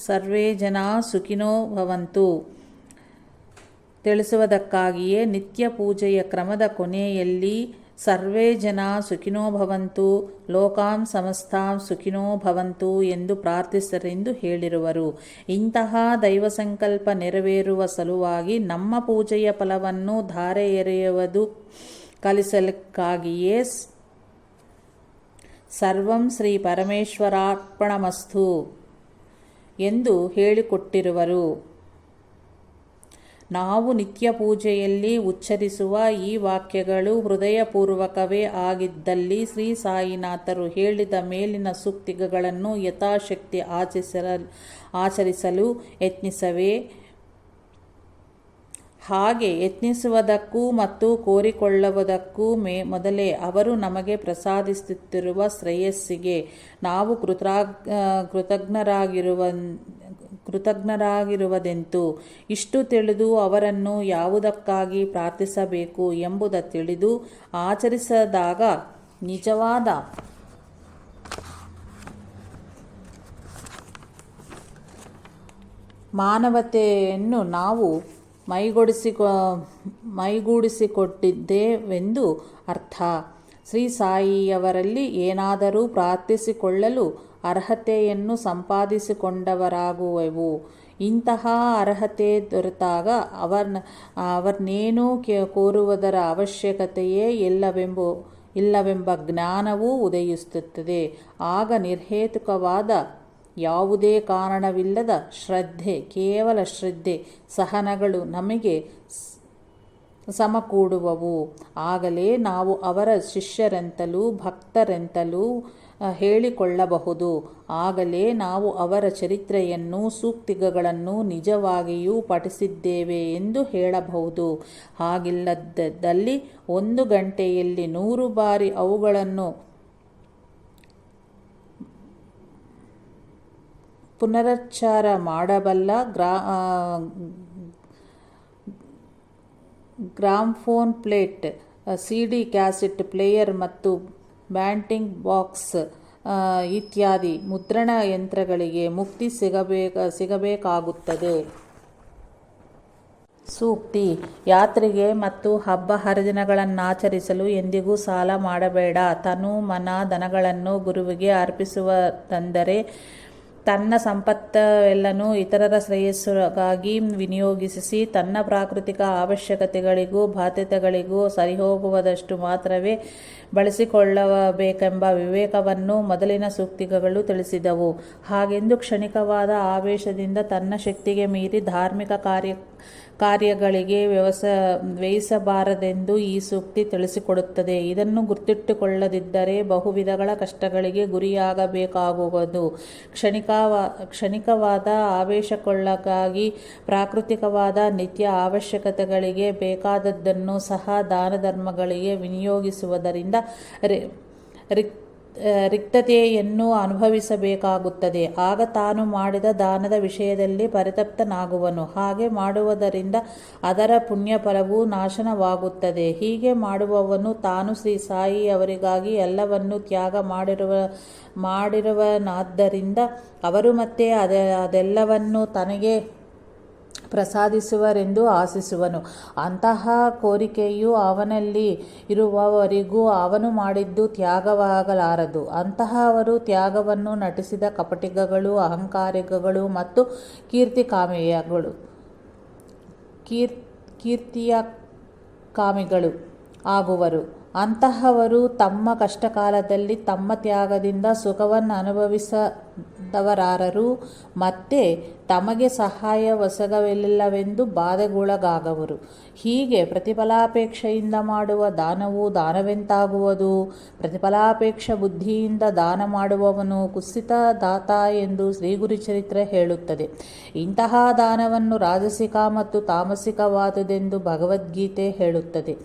ಸರ್ವೇ ಜನ ಸುಖಿನೋ ಭವಂತು ತಿಳಿಸುವುದಕ್ಕಾಗಿಯೇ ನಿತ್ಯ ಪೂಜೆಯ ಕ್ರಮದ ಕೊನೆಯಲ್ಲಿ ಸರ್ವೇ ಜನ ಸುಖಿನೋ ಭವಂತು ಲೋಕಾಂ ಸಮಸ್ತಾಂ ಸುಖಿನೋ ಭವಂತು ಎಂದು ಪ್ರಾರ್ಥಿಸರೆಂದು ಹೇಳಿರುವರು. ಇಂತಹ ದೈವ ಸಂಕಲ್ಪ ನೆರವೇರುವ ಸಲುವಾಗಿ ನಮ್ಮ ಪೂಜೆಯ ಫಲವನ್ನು ಧಾರೆ ಎರೆಯುವುದು ಕಲಿಸಲಿಕ್ಕಾಗಿಯೇ ಸರ್ವಂ ಶ್ರೀ ಪರಮೇಶ್ವರಾರ್ಪಣಮಸ್ತು ಎಂದು ಹೇಳಿಕೊಟ್ಟಿರುವರು. ನಾವು ನಿತ್ಯ ಪೂಜೆಯಲ್ಲಿ ಉಚ್ಚರಿಸುವ ಈ ವಾಕ್ಯಗಳು ಹೃದಯಪೂರ್ವಕವೇ ಆಗಿದ್ದಲ್ಲಿ ಶ್ರೀ ಸಾಯಿನಾಥರು ಹೇಳಿದ ಮೇಲಿನ ಸೂಕ್ತಿಗಳನ್ನು ಯಥಾಶಕ್ತಿ ಆಚರಿಸಲು ಯತ್ನಿಸವೆ. ಹಾಗೆ ಯತ್ನಿಸುವುದಕ್ಕೂ ಮತ್ತು ಕೋರಿಕೊಳ್ಳುವುದಕ್ಕೂ ಮೊದಲೇ ಅವರು ನಮಗೆ ಪ್ರಸಾದಿಸುತ್ತಿರುವ ಶ್ರೇಯಸ್ಸಿಗೆ ನಾವು ಕೃತಜ್ಞರಾಗಿರುವುದೆಂತು? ಇಷ್ಟು ತಿಳಿದು ಅವರನ್ನು ಯಾವುದಕ್ಕಾಗಿ ಪ್ರಾರ್ಥಿಸಬೇಕು ಎಂಬುದು ತಿಳಿದು ಆಚರಿಸಿದಾಗ ನಿಜವಾದ ಮಾನವತೆಯನ್ನು ನಾವು ಮೈಗೂಡಿಸಿಕೊಟ್ಟಿದ್ದೇವೆಂದು ಅರ್ಥ. ಶ್ರೀ ಸಾಯಿಯವರಲ್ಲಿ ಏನಾದರೂ ಪ್ರಾರ್ಥಿಸಿಕೊಳ್ಳಲು ಅರ್ಹತೆಯನ್ನು ಸಂಪಾದಿಸಿಕೊಂಡವರಾಗುವೆವು. ಇಂತಹ ಅರ್ಹತೆ ದೊರೆತಾಗ ಅವರನ್ನೇನೂ ಕೋರುವುದರ ಅವಶ್ಯಕತೆಯೇ ಇಲ್ಲವೆಂಬ ಜ್ಞಾನವೂ ಉದಯಿಸುತ್ತದೆ. ಆಗ ನಿರ್ಹೇತುಕವಾದ ಯಾವುದೇ ಕಾರಣವಿಲ್ಲದ ಶ್ರದ್ಧೆ, ಕೇವಲ ಶ್ರದ್ಧೆ, ಸಹನಗಳು ನಮಗೆ ಸಮಕೂಡುವವು. ಆಗಲೇ ನಾವು ಅವರ ಶಿಷ್ಯರೆಂತಲೂ ಭಕ್ತರೆಂತಲೂ ಹೇಳಿಕೊಳ್ಳಬಹುದು. ಆಗಲೇ ನಾವು ಅವರ ಚರಿತ್ರೆಯನ್ನು ಸೂಕ್ತಿಗಳನ್ನು ನಿಜವಾಗಿಯೂ ಪಠಿಸಿದ್ದೇವೆ ಎಂದು ಹೇಳಬಹುದು. ಹಾಗಿಲ್ಲದಲ್ಲಿ 1 ಗಂಟೆಯಲ್ಲಿ 100 ಬಾರಿ ಅವುಗಳನ್ನು ಪುನರುಚ್ಚಾರ ಮಾಡಬಲ್ಲ ಗ್ರಾಮ್ಫೋನ್ ಪ್ಲೇಟ್, CD ಕ್ಯಾಸೆಟ್ ಪ್ಲೇಯರ್ ಮತ್ತು ಬ್ಯಾಂಟಿಂಗ್ ಬಾಕ್ಸ್ ಇತ್ಯಾದಿ ಮುದ್ರಣ ಯಂತ್ರಗಳಿಗೆ ಮುಕ್ತಿ ಸಿಗಬೇಕಾಗುತ್ತದೆ. ಸೂಕ್ತಿ: ಯಾತ್ರೆಗೆ ಮತ್ತು ಹಬ್ಬ ಹರಿದಿನಗಳನ್ನಾಚರಿಸಲು ಎಂದಿಗೂ ಸಾಲ ಮಾಡಬೇಡ. ತನು ಮನ ಧನಗಳನ್ನು ಗುರುವಿಗೆ ಅರ್ಪಿಸುವುದೆಂದರೆ ತನ್ನ ಸಂಪತ್ತೆಲ್ಲನೂ ಇತರರ ಶ್ರೇಯಸ್ಸಿಗಾಗಿ ವಿನಿಯೋಗಿಸಿ ತನ್ನ ಪ್ರಾಕೃತಿಕ ಅವಶ್ಯಕತೆಗಳಿಗೂ ಬಾಧ್ಯತೆಗಳಿಗೂ ಸರಿಹೋಗುವಷ್ಟು ಮಾತ್ರವೇ ಬಳಸಿಕೊಳ್ಳಬೇಕೆಂಬ ವಿವೇಕವನ್ನು ಮೊದಲಿನ ಸೂಕ್ತಿಗಳು ತಿಳಿಸಿದವು. ಹಾಗೆಂದು ಕ್ಷಣಿಕವಾದ ಆವೇಶದಿಂದ ತನ್ನ ಶಕ್ತಿಗೆ ಮೀರಿ ಧಾರ್ಮಿಕ ಕಾರ್ಯಗಳಿಗೆ ವ್ಯಯಿಸಬಾರದೆಂದು ಈ ಸೂಕ್ತಿ ತಿಳಿಸಿಕೊಡುತ್ತದೆ. ಇದನ್ನು ಗುರ್ತಿಟ್ಟುಕೊಳ್ಳದಿದ್ದರೆ ಬಹುವಿಧಗಳ ಕಷ್ಟಗಳಿಗೆ ಗುರಿಯಾಗಬೇಕಾಗುವುದು. ಕ್ಷಣಿಕವಾದ ಆವೇಶಕ್ಕೊಳಗಾಗಿ ಪ್ರಾಕೃತಿಕವಾದ ನಿತ್ಯ ಅವಶ್ಯಕತೆಗಳಿಗೆ ಬೇಕಾದದ್ದನ್ನು ಸಹ ದಾನ ಧರ್ಮಗಳಿಗೆ ವಿನಿಯೋಗಿಸುವುದರಿಂದ ರಿಕ್ತತೆಯನ್ನು ಅನುಭವಿಸಬೇಕಾಗುತ್ತದೆ. ಆಗ ತಾನು ಮಾಡಿದ ದಾನದ ವಿಷಯದಲ್ಲಿ ಪರಿತಪ್ತನಾಗುವನು. ಹಾಗೆ ಮಾಡುವುದರಿಂದ ಅದರ ಪುಣ್ಯಫಲವು ನಾಶನವಾಗುತ್ತದೆ. ಹೀಗೆ ಮಾಡುವವನು ತಾನು ಶ್ರೀ ಸಾಯಿ ಅವರಿಗಾಗಿ ಎಲ್ಲವನ್ನೂ ತ್ಯಾಗ ಮಾಡಿರುವನಾದ್ದರಿಂದ ಅವರು ಮತ್ತೆ ಅದೆಲ್ಲವನ್ನೂ ತನಗೆ ಪ್ರಸಾದಿಸುವರೆಂದು ಆಶಿಸುವನು. ಅಂತಹ ಕೋರಿಕೆಯು ಅವನಲ್ಲಿ ಇರುವವರೆಗೂ ಅವನು ಮಾಡಿದ್ದು ತ್ಯಾಗವಾಗಲಾರದು. ಅಂತಹವರು ತ್ಯಾಗವನ್ನು ನಟಿಸಿದ ಕಪಟಿಗಳು, ಅಹಂಕಾರಿಗಳು ಮತ್ತು ಕೀರ್ತಿಯ ಕಾಮಿಗಳು ಆಗುವರು. ಅಂತಹವರು ತಮ್ಮ ಕಷ್ಟಕಾಲದಲ್ಲಿ ತಮ್ಮ ತ್ಯಾಗದಿಂದ ಸುಖವನ್ನು ಅನುಭವಿಸದವರಾರರು ಮತ್ತೆ ತಮಗೆ ಸಹಾಯ ಒಸಗಲಿಲ್ಲವೆಂದು ಬಾಧೆಗೊಳಗಾಗುವರು. ಹೀಗೆ ಪ್ರತಿಫಲಾಪೇಕ್ಷೆಯಿಂದ ಮಾಡುವ ದಾನವು ದಾನವೆಂತಾಗುವುದು? ಪ್ರತಿಫಲಾಪೇಕ್ಷ ಬುದ್ಧಿಯಿಂದ ದಾನ ಮಾಡುವವನು ಕುತ್ಸಿತ ದಾತ ಎಂದು ಶ್ರೀಗುರುಚರಿತ್ರೆ ಹೇಳುತ್ತದೆ. ಇಂತಹ ದಾನವನ್ನು ರಾಜಸಿಕ ಮತ್ತು ತಾಮಸಿಕವಾದುದೆಂದು ಭಗವದ್ಗೀತೆ ಹೇಳುತ್ತದೆ.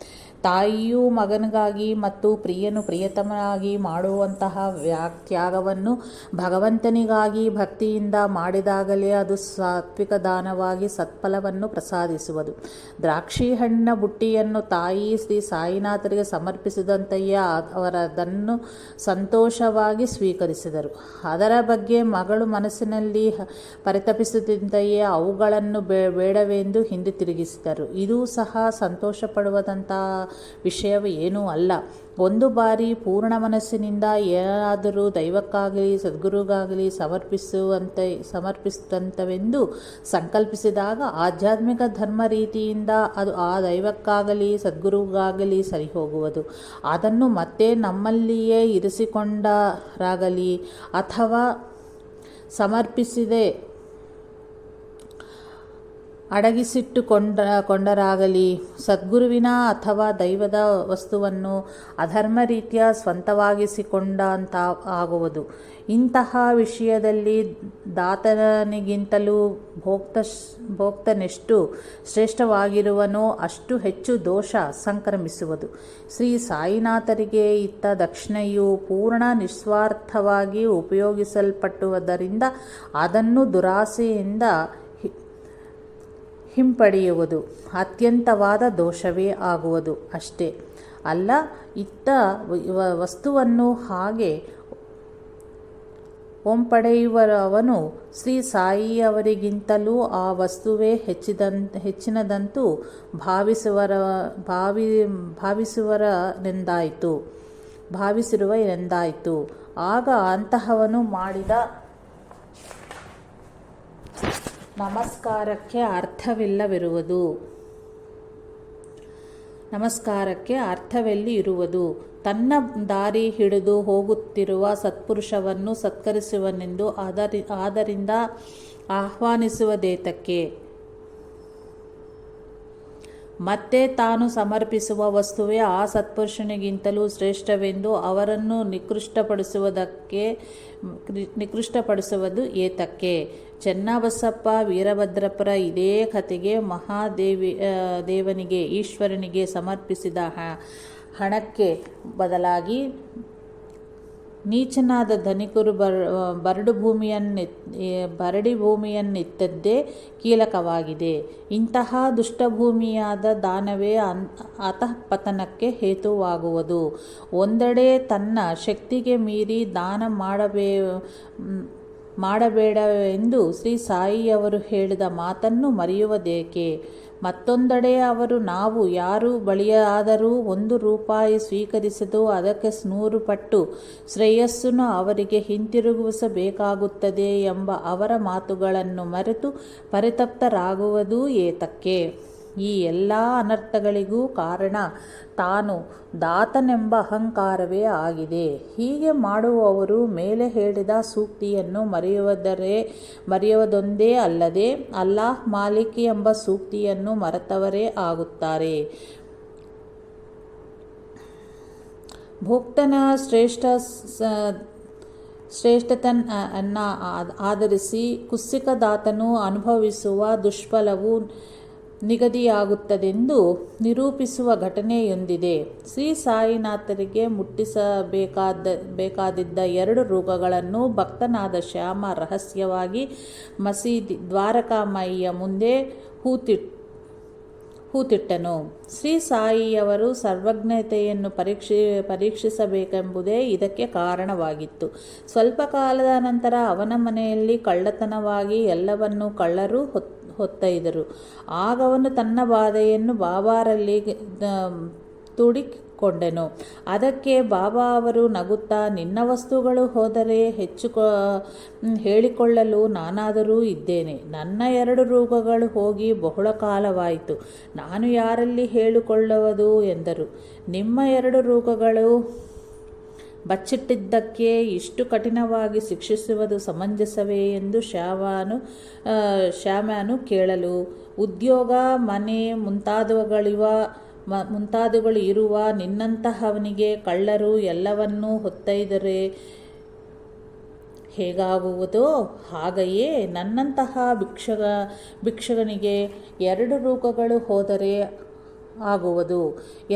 ತಾಯಿಯು ಮಗನಿಗಾಗಿ ಮತ್ತು ಪ್ರಿಯನು ಪ್ರಿಯತಮನಾಗಿ ಮಾಡುವಂತಹ ತ್ಯಾಗವನ್ನು ಭಗವಂತನಿಗಾಗಿ ಭಕ್ತಿಯಿಂದ ಮಾಡಿದಾಗಲೇ ಅದು ಸಾತ್ವಿಕ ದಾನವಾಗಿ ಸತ್ಫಲವನ್ನು ಪ್ರಸಾದಿಸುವುದು. ದ್ರಾಕ್ಷಿ ಹಣ್ಣಿನ ಬುಟ್ಟಿಯನ್ನು ತಾಯಿ ಶ್ರೀ ಸಾಯಿನಾಥರಿಗೆ ಸಮರ್ಪಿಸಿದಂತೆಯೇ ಅವರದನ್ನು ಸಂತೋಷವಾಗಿ ಸ್ವೀಕರಿಸಿದರು. ಅದರ ಬಗ್ಗೆ ಮಗಳು ಮನಸ್ಸಿನಲ್ಲಿ ಪರಿತಪಿಸಿದಂತೆಯೇ ಅವುಗಳನ್ನು ಬೇಡವೆಂದು ಹಿಂದೆ ತಿರುಗಿಸಿದರು. ಇದು ಸಹ ಸಂತೋಷಪಡುವಂತಹ ವಿಷಯವೂ ಏನೂ ಅಲ್ಲ. ಒಂದು ಬಾರಿ ಪೂರ್ಣ ಮನಸ್ಸಿನಿಂದ ಏನಾದರೂ ದೈವಕ್ಕಾಗಲಿ ಸದ್ಗುರುಗಾಗಲಿ ಸಮರ್ಪಿಸುವಂತವೆಂದು ಸಂಕಲ್ಪಿಸಿದಾಗ ಆಧ್ಯಾತ್ಮಿಕ ಧರ್ಮ ರೀತಿಯಿಂದ ಅದು ಆ ದೈವಕ್ಕಾಗಲಿ ಸದ್ಗುರುಗಾಗಲಿ ಸರಿಹೋಗುವುದು. ಅದನ್ನು ಮತ್ತೆ ನಮ್ಮಲ್ಲಿಯೇ ಇರಿಸಿಕೊಂಡರಾಗಲಿ ಅಥವಾ ಸಮರ್ಪಿಸದೆ ಅಡಗಿಸಿಟ್ಟುಕೊಂಡರಾಗಲಿ ಸದ್ಗುರುವಿನ ಅಥವಾ ದೈವದ ವಸ್ತುವನ್ನು ಅಧರ್ಮ ರೀತಿಯ ಸ್ವಂತವಾಗಿಸಿಕೊಂಡಂತ ಆಗುವುದು. ಇಂತಹ ವಿಷಯದಲ್ಲಿ ದಾತನಿಗಿಂತಲೂ ಭೋಕ್ತನೆಷ್ಟು ಶ್ರೇಷ್ಠವಾಗಿರುವನೋ ಅಷ್ಟು ಹೆಚ್ಚು ದೋಷ ಸಂಕ್ರಮಿಸುವುದು. ಶ್ರೀ ಸಾಯಿನಾಥರಿಗೆ ಇತ್ತ ದಕ್ಷಿಣೆಯು ಪೂರ್ಣ ನಿಸ್ವಾರ್ಥವಾಗಿ ಉಪಯೋಗಿಸಲ್ಪಟ್ಟುವುದರಿಂದ ಅದನ್ನು ದುರಾಸೆಯಿಂದ ಹಿಂಪಡೆಯುವುದು ಅತ್ಯಂತವಾದ ದೋಷವೇ ಆಗುವುದು ಅಷ್ಟೇ ಅಲ್ಲ. ಇತ್ತ ವಸ್ತುವನ್ನು ಹಾಗೆ ಹಿಂಪಡೆಯುವವನು ಶ್ರೀ ಸಾಯಿಯವರಿಗಿಂತಲೂ ಆ ವಸ್ತುವೇ ಹೆಚ್ಚಿನದಂತೂ ಭಾವಿಸಿರುವನೆಂದಾಯಿತು. ಆಗ ಅಂತಹವನು ಮಾಡಿದ ನಮಸ್ಕಾರಕ್ಕೆ ಅರ್ಥವೆಲ್ಲಿ ಇರುವುದು? ತನ್ನ ದಾರಿ ಹಿಡಿದು ಹೋಗುತ್ತಿರುವ ಸತ್ಪುರುಷವನ್ನು ಸತ್ಕರಿಸುವನೆಂದು ಆದ್ದರಿಂದ ಆಹ್ವಾನಿಸುವುದೇತಕ್ಕೆ? ಮತ್ತೆ ತಾನು ಸಮರ್ಪಿಸುವ ವಸ್ತುವೇ ಆ ಸತ್ಪುರುಷನಿಗಿಂತಲೂ ಶ್ರೇಷ್ಠವೆಂದು ಅವರನ್ನು ನಿಕೃಷ್ಟಪಡಿಸುವುದು ಏತಕ್ಕೆ? ಚೆನ್ನಬಸಪ್ಪ ವೀರಭದ್ರಪ್ಪರ ಇದೇ ಕಥೆಗೆ ದೇವನಿಗೆ ಈಶ್ವರನಿಗೆ ಸಮರ್ಪಿಸಿದ ಹಣಕ್ಕೆ ಬದಲಾಗಿ ನೀಚನಾದ ಧನಿಕರು ಬರಡಿ ಭೂಮಿಯನ್ನಿತ್ತದ್ದೇ ಕೀಲಕವಾಗಿದೆ. ಇಂತಹ ದುಷ್ಟಭೂಮಿಯಾದ ದಾನವೇ ಅಧಃಪತನಕ್ಕೆ ಹೇತುವಾಗುವುದು. ಒಂದೆಡೆ ತನ್ನ ಶಕ್ತಿಗೆ ಮೀರಿ ದಾನ ಮಾಡಬೇಡವೆಂದು ಶ್ರೀ ಸಾಯಿಯವರು ಹೇಳಿದ ಮಾತನ್ನು ಮರೆಯುವುದೇಕೆ? ಮತ್ತೊಂದೆಡೆ ನಾವು ಯಾರು ಬಳಿಯಾದರೂ 1 ರೂಪಾಯಿ ಸ್ವೀಕರಿಸದು ಅದಕ್ಕೆ 100 ಪಟ್ಟು ಶ್ರೇಯಸ್ಸನ್ನು ಅವರಿಗೆ ಹಿಂತಿರುಗಿಸಬೇಕಾಗುತ್ತದೆ ಎಂಬ ಅವರ ಮಾತುಗಳನ್ನು ಮರೆತು ಪರಿತಪ್ತರಾಗುವುದು ಏತಕ್ಕೆ? ಈ ಎಲ್ಲ ಅನರ್ಥಗಳಿಗೂ ಕಾರಣ ತಾನು ದಾತನೆಂಬ ಅಹಂಕಾರವೇ ಆಗಿದೆ. ಹೀಗೆ ಮಾಡುವವರು ಮೇಲೆ ಹೇಳಿದ ಸೂಕ್ತಿಯನ್ನು ಮರೆಯುವುದೊಂದೇ ಅಲ್ಲದೆ ಅಲ್ಲಾಹ್ ಮಾಲಿಕ್ ಎಂಬ ಸೂಕ್ತಿಯನ್ನು ಮರೆತವರೇ ಆಗುತ್ತಾರೆ. ಭೋಕ್ತನ ಶ್ರೇಷ್ಠತನ ಆಧರಿಸಿ ಕುತ್ಸಿಕ ದಾತನು ಅನುಭವಿಸುವ ದುಷ್ಫಲವು ನಿಗದಿಯಾಗುತ್ತದೆಂದು ನಿರೂಪಿಸುವ ಘಟನೆಯೊಂದಿದೆ. ಶ್ರೀ ಸಾಯಿನಾಥರಿಗೆ ಮುಟ್ಟಿಸಬೇಕಾದಿದ್ದ 2 ರೋಗಗಳನ್ನು ಭಕ್ತನಾದ ಶ್ಯಾಮ ರಹಸ್ಯವಾಗಿ ಮಸೀದಿ ದ್ವಾರಕಾಮಾಯಿಯ ಮುಂದೆ ಹೂತಿಟ್ಟನು. ಶ್ರೀ ಸಾಯಿಯವರು ಸರ್ವಜ್ಞತೆಯನ್ನು ಪರೀಕ್ಷಿಸಬೇಕೆಂಬುದೇ ಇದಕ್ಕೆ ಕಾರಣವಾಗಿತ್ತು. ಸ್ವಲ್ಪ ಕಾಲದ ನಂತರ ಅವನ ಮನೆಯಲ್ಲಿ ಕಳ್ಳತನವಾಗಿ ಎಲ್ಲವನ್ನೂ ಕಳ್ಳರು ಹೊತ್ತೊಯ್ದರು. ಆಗ ಅವನು ತನ್ನ ಬಾಧೆಯನ್ನು ಬಾಬಾರಲ್ಲಿ ತೋಡಿಕೊಂಡನು. ಅದಕ್ಕೆ ಬಾಬಾ ಅವರು ನಗುತ್ತಾ, ನಿನ್ನ ವಸ್ತುಗಳು ಹೋದರೆ ಹೆಚ್ಚು ಹೇಳಿಕೊಳ್ಳಲು ನಾನಾದರೂ ಇದ್ದೇನೆ. ನನ್ನ 2 ರೋಗಗಳು ಹೋಗಿ ಬಹಳ ಕಾಲವಾಯಿತು, ನಾನು ಯಾರಲ್ಲಿ ಹೇಳಿಕೊಳ್ಳುವುದು ಎಂದರು. ನಿಮ್ಮ 2 ರೋಗಗಳು ಬಚ್ಚಿಟ್ಟಿದ್ದಕ್ಕೆ ಇಷ್ಟು ಕಠಿಣವಾಗಿ ಶಿಕ್ಷಿಸುವುದು ಸಮಂಜಸವೇ ಎಂದು ಶ್ಯಾಮನು ಕೇಳಲು, ಉದ್ಯೋಗ, ಮನೆ ಮುಂತಾದವುಗಳು ಇರುವ ನಿನ್ನಂತಹವನಿಗೆ ಕಳ್ಳರು ಎಲ್ಲವನ್ನೂ ಹೊತ್ತೊಯ್ದರೆ ಹೇಗಾಗುವುದೋ ಹಾಗೆಯೇ ನನ್ನಂತಹ ಭಿಕ್ಷುಕನಿಗೆ 2 ರೋಗಗಳು ಹೋದರೆ ಆಗುವುದು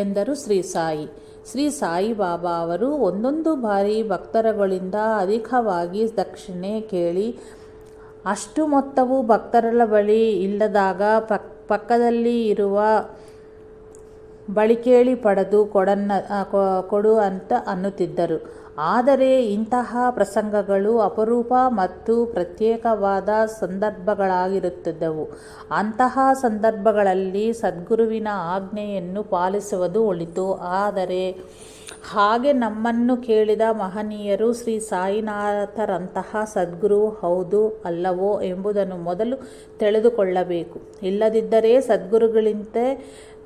ಎಂದರು ಶ್ರೀ ಸಾಯಿ. ಶ್ರೀ ಸಾಯಿಬಾಬಾ ಅವರು ಒಂದೊಂದು ಬಾರಿ ಭಕ್ತರುಗಳಿಂದ ಅಧಿಕವಾಗಿ ದಕ್ಷಿಣೆ ಕೇಳಿ ಅಷ್ಟು ಮೊತ್ತವು ಭಕ್ತರ ಬಳಿ ಇಲ್ಲದಾಗ ಪಕ್ಕದಲ್ಲಿ ಇರುವ ಬಳಿ ಕೇಳಿ ಪಡೆದು ಕೊಡು ಅಂತ ಅನ್ನುತ್ತಿದ್ದರು. ಆದರೆ ಇಂತಹ ಪ್ರಸಂಗಗಳು ಅಪರೂಪ ಮತ್ತು ಪ್ರತ್ಯೇಕವಾದ ಸಂದರ್ಭಗಳಾಗಿರುತ್ತಿದ್ದವು. ಅಂತಹ ಸಂದರ್ಭಗಳಲ್ಲಿ ಸದ್ಗುರುವಿನ ಆಜ್ಞೆಯನ್ನು ಪಾಲಿಸುವುದು ಒಳಿತು. ಆದರೆ ಹಾಗೆ ನಮ್ಮನ್ನು ಕೇಳಿದ ಮಹನೀಯರು ಶ್ರೀ ಸಾಯಿನಾಥರಂತಹ ಸದ್ಗುರು ಹೌದು ಅಲ್ಲವೋ ಎಂಬುದನ್ನು ಮೊದಲು ತಿಳಿದುಕೊಳ್ಳಬೇಕು. ಇಲ್ಲದಿದ್ದರೆ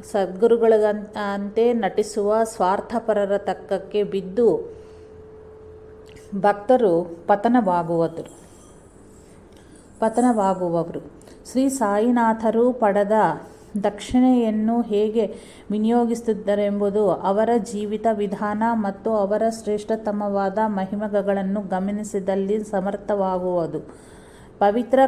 ಸದ್ಗುರುಗಳಂತೆ ನಟಿಸುವ ಸ್ವಾರ್ಥಪರರ ತಕ್ಕಕ್ಕೆ ಬಿದ್ದು ಭಕ್ತರು ಪತನವಾಗುವವರು. ಶ್ರೀ ಸಾಯಿನಾಥರು ಪಡೆದ ದಕ್ಷಿಣೆಯನ್ನು ಹೇಗೆ ವಿನಿಯೋಗಿಸುತ್ತಿದ್ದರೆಂಬುದು ಅವರ ಜೀವಿತ ವಿಧಾನ ಮತ್ತು ಅವರ ಶ್ರೇಷ್ಠತಮವಾದ ಮಹಿಮೆಗಳನ್ನು ಗಮನಿಸಿದಲ್ಲಿ ಸಮರ್ಥವಾಗುವುದು. ಪವಿತ್ರ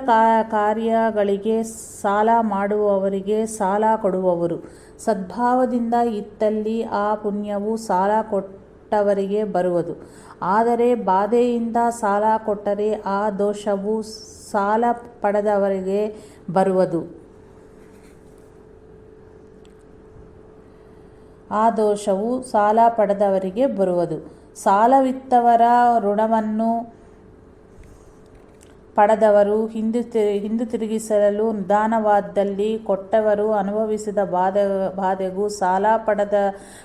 ಕಾರ್ಯಗಳಿಗೆ ಸಾಲ ಮಾಡುವವರಿಗೆ ಸಾಲ ಕೊಡುವವರು ಸದ್ಭಾವದಿಂದ ಇದ್ದಲ್ಲಿ ಆ ಪುಣ್ಯವು ಸಾಲ ಕೊಟ್ಟವರಿಗೆ ಬರುವುದು. ಆದರೆ ಬಾಧೆಯಿಂದ ಸಾಲ ಕೊಟ್ಟರೆ ಆ ದೋಷವು ಸಾಲ ಪಡೆದವರಿಗೆ ಬರುವುದು. ಸಾಲವಿತ್ತವರ ಋಣವನ್ನು ಪಡೆದವರು ಹಿಂದಿರುಗಿಸಲು ನಿಧಾನವಾದಲ್ಲಿ ಕೊಟ್ಟವರು ಅನುಭವಿಸಿದ ಬಾಧೆಗೂ ಸಾಲ